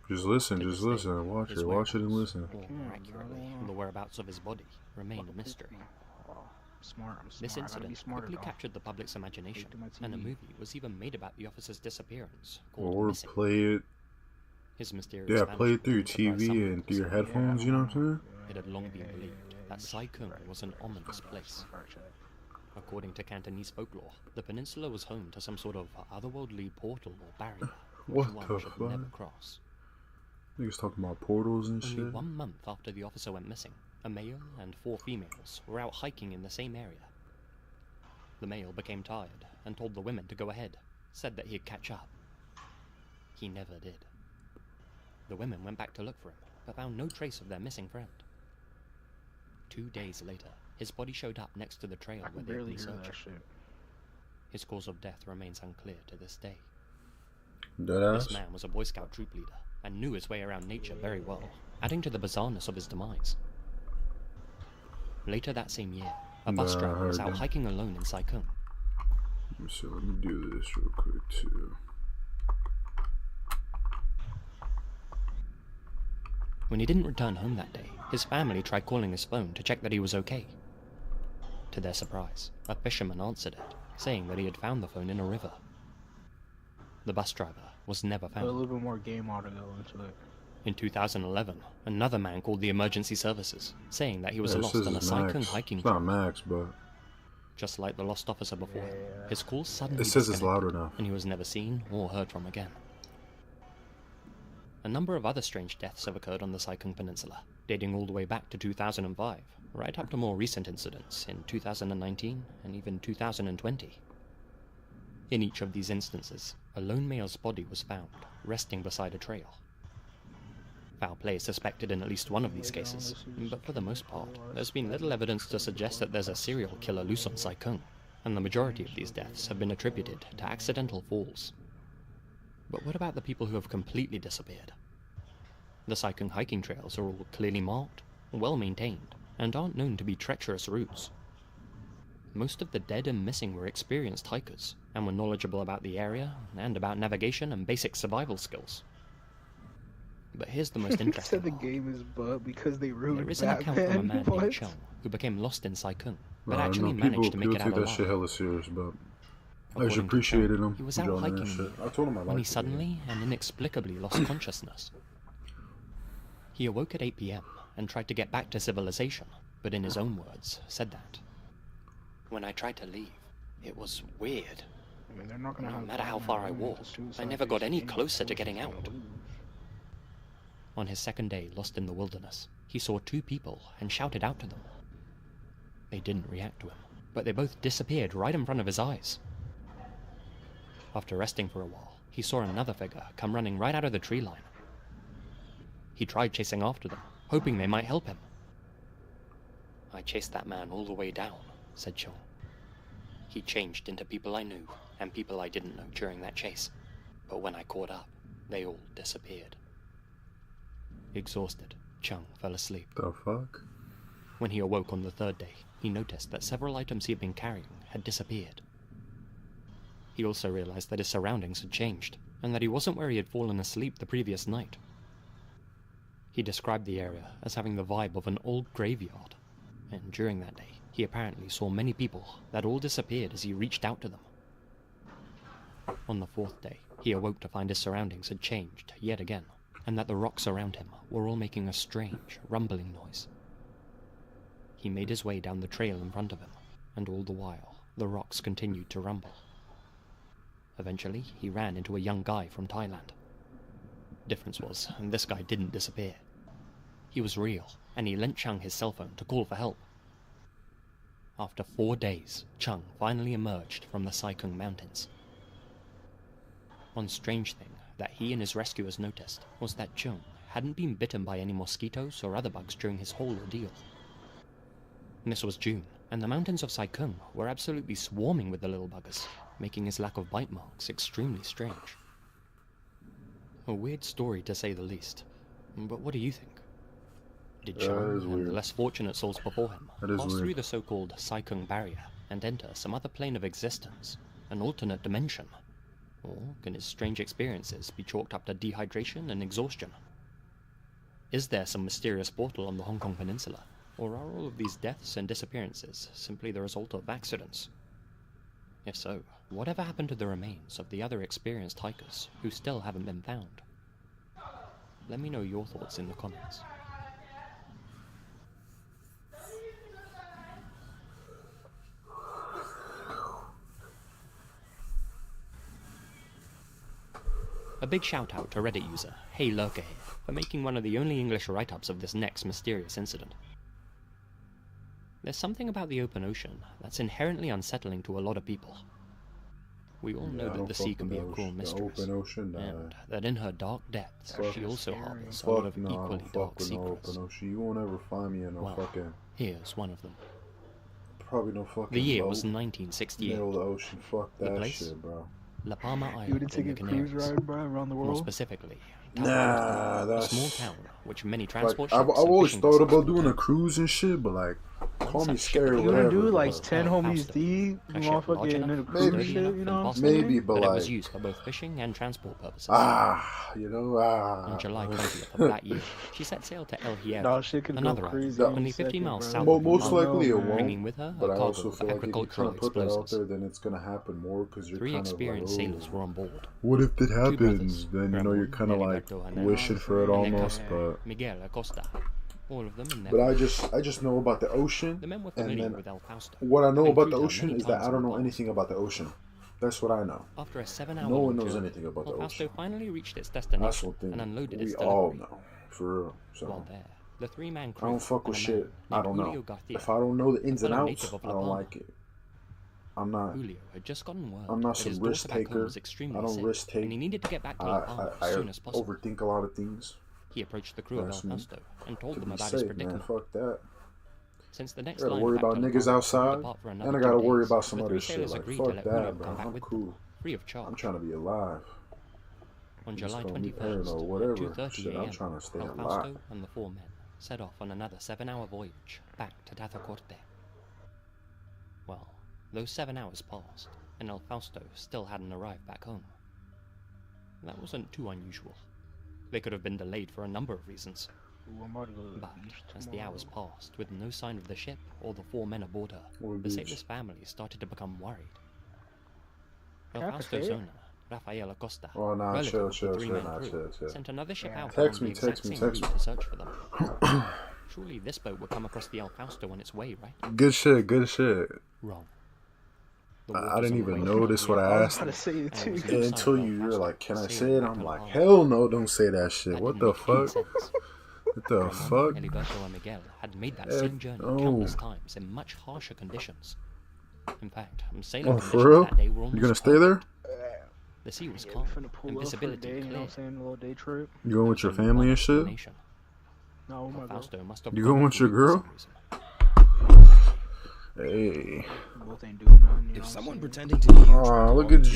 Just listen. To Just this day, listen. Watch his it. Watch it and whereabouts, listen. or more accurately, the whereabouts of his body, remain a mystery. Smart. I'm smart. This I gotta be incident smarter, quickly dog. captured the public's imagination, to my and a TV. movie was even made about the officer's disappearance, called Or Missing. play it. His mysterious Yeah, vanishing play it through your didn't surprise some TV and through your headphones. You know what I'm saying? It had long been believed that Sai Kung was an ominous place. According to Cantonese folklore, the peninsula was home to some sort of otherworldly portal or barrier, which What one the should fuck? never cross. Niggas talking about portals and Only shit. 1 month after the officer went missing, a male and 4 females were out hiking in the same area. The male became tired and told the women to go ahead, said that he'd catch up. He never did. The women went back to look for him, but found no trace of their missing friend. 2 days later, his body showed up next to the trail where they'd Barely been hear that searching. shit. His cause of death remains unclear to this day. Deadass. This man was a Boy Scout troop leader and knew his way around nature very well, adding to the bizarreness of his demise. Later that same year, a bus Nah, I driver was heard out that. hiking alone in Sai Kung. So let me do this real quick too. When he didn't return home that day, his family tried calling his phone to check that he was okay. To their surprise, a fisherman answered it, saying that he had found the phone in a river. The bus driver was never Put a found. little bit more game audio into it. In 2011, another man called the emergency services, saying that he was Yeah, it lost says on a it's Cyclone Max. hiking It's not trail. Max, but Just like the lost officer before him, his call suddenly it says it's disconnected, louder now. and he was never seen or heard from again. A number of other strange deaths have occurred on the Cyclone Peninsula, dating all the way back to 2005, right up to more recent incidents in 2019 and even 2020. In each of these instances, a lone male's body was found, resting beside a trail. Foul play is suspected in at least one of these cases, but for the most part, there's been little evidence to suggest that there's a serial killer loose on Cyclone, and the majority of these deaths have been attributed to accidental falls. But what about the people who have completely disappeared? The Cyclone hiking trails are all clearly marked, well maintained, and aren't known to be treacherous routes. Most of the dead and missing were experienced hikers, and were knowledgeable about the area, and about navigation and basic survival skills. But here's the most interesting said the game is bugged because they ruined There is an account from a Batman. man What? named Chung, who became lost in Cyclone, but I actually know managed to make people it out take that alive. shit hella serious, but I just According to appreciated Chung, him. He was out joining that hiking shit. one I told him I when he liked it. suddenly and inexplicably lost consciousness. He awoke at 8 p.m. and tried to get back to civilization, but in his own words, said that when I tried to leave, it was weird. I mean, they're not gonna No have matter how Batman far I running walked, into suicide I never got face any game closer to before, getting so out. it's gonna lose. On his second day lost in the wilderness, he saw two people and shouted out to them. They didn't react to him, but they both disappeared right in front of his eyes. After resting for a while, he saw another figure come running right out of the tree line. He tried chasing after them, hoping they might help him. I chased that man all the way down, said Chung. He changed into people I knew and people I didn't know during that chase, but when I caught up, they all disappeared. Exhausted, Chung fell asleep. The fuck? When he awoke on the third day, he noticed that several items he had been carrying had disappeared. He also realized that his surroundings had changed, and that he wasn't where he had fallen asleep the previous night. He described the area as having the vibe of an old graveyard, and during that day, he apparently saw many people that all disappeared as he reached out to them. On the fourth day, he awoke to find his surroundings had changed yet again, and that the rocks around him were all making a strange, rumbling noise. He made his way down the trail in front of him, and all the while, the rocks continued to rumble. Eventually, he ran into a young guy from Thailand. Difference was, this guy didn't disappear. He was real, and he lent Chung his cell phone to call for help. After 4 days, Chung finally emerged from the Cyclone Mountains. One strange thing that he and his rescuers noticed was that Chung hadn't been bitten by any mosquitoes or other bugs during his whole ordeal. This was June, and the mountains of Cyclone were absolutely swarming with the little buggers, making his lack of bite marks extremely strange. A weird story to say the least, but what do you think? Did Chung and the less fortunate souls before him pass through the so-called Cyclone barrier and enter some other plane of existence, an alternate dimension? Or can his strange experiences be chalked up to dehydration and exhaustion? Is there some mysterious portal on the Hong Kong Peninsula, or are all of these deaths and disappearances simply the result of accidents? If so, whatever happened to the remains of the other experienced hikers who still haven't been found? Let me know your thoughts in the comments. A big shout out to Reddit user, Hey Lurker here, for making one of the only English write-ups of this next mysterious incident. There's something about the open ocean that's inherently unsettling to a lot of people. We all know that the sea can be a cruel mistress, and that in her dark depths she also harbors a lot of equally dark secrets. Open ocean. You won't ever find me in no fucking... Here's one of them. Probably no fucking The year boat. was 1968. Middle of the ocean. Fuck The that place? shit, bro. La Palma You Island would in take the a cruise Canaries. ride, bro, around the world? More specifically, Nah, a that's... small town which many Like, transport I've ships and always fishing thought vessels about doing a cruise and shit, but like, call me scared or You whatever. wanna do like but 10 homies deep, motherfucking in a cruise Maybe, shit, you know what I'm saying? maybe, but it like, was used for both fishing and transport purposes. On July 20th of that year, she set sail to El Hierro, No, shit could go another crazy island, in a only 50 second, miles bro. south of most Palma, likely it bringing won't. with her a But I cargo also of feel like if you agricultural kind of put that out explosives. there, then it's gonna happen more because you're 3 kind of like, experienced sailors were on board. what if it 2 happens? brothers, Then you know you're kind of like like wishing for it almost, but Miguel Acosta. All of them in their but I just know about the ocean, the men were and familiar then with El Fausto. what I know and about the cruised out ocean many is that times I in don't the know past. anything about the ocean. That's what I know. After a 7-hour No one long knows journey, anything about the El Fausto ocean. finally reached its That's destination one thing and unloaded we its all delivery. know, for real. So While there, the three-man I crew don't fuck and with a shit man I named don't Julio know. Garcia, If I don't know the a ins and fellow outs, native of I La don't Palma. like it. I'm not. Julio had just gotten word I'm not that his some daughter risk back home taker. was extremely I don't sick, risk take. and he needed to get back to La Palma as soon as possible. Overthink a lot of things. He approached the crew of El That's me. Fausto and told To them be about safe, his man. predicament. Fuck that. Since the I next gotta line worry back about to La niggas Palma outside, would depart for and another I gotta 2 worry days, about some the other three shit. sailors Like agreed to fuck let Julio that, come bro. back I'm with them, cool. free of charge. I'm trying to be alive. On You July just call me 21st, paranoid, whatever. at 2:30 Shit, I'm a.m., trying to stay El alive. Fausto and the 4 men set off on another 7-hour voyage back to Tazacorte. Well, those 7 hours passed, and El Fausto still hadn't arrived back home. That wasn't too unusual. They could have been delayed for a number of reasons. But as the hours passed, with no sign of the ship or the 4 men aboard her, the sailor's family started to become worried. El Fausto's owner, Rafael Acosta, Oh, nah, relative chill, of the chill, 3-man nah, crew, chill. sent another ship out Text along me, the exact text me, same text route me. to search for them. Surely this boat would come across the El Fausto on its way, right? Good shit, good shit. Wrong. I didn't even notice what I asked until you're like, can I say it? I'm like, hell no, don't say that shit. What the fuck? What the fuck? Eliberto and Miguel had made that same journey countless times in much harsher conditions. In fact, sailing Oh, for conditions real? that day were You almost gonna stay there? The sea was calm and visibility You know clear. what I'm saying? A little day trip. You going with your family and shit? No, with my girl. Fausto must have You gone going with your through for girl? some reason. Hey. Both ain't doing nothing. If someone pretending to be you Aw, look at you.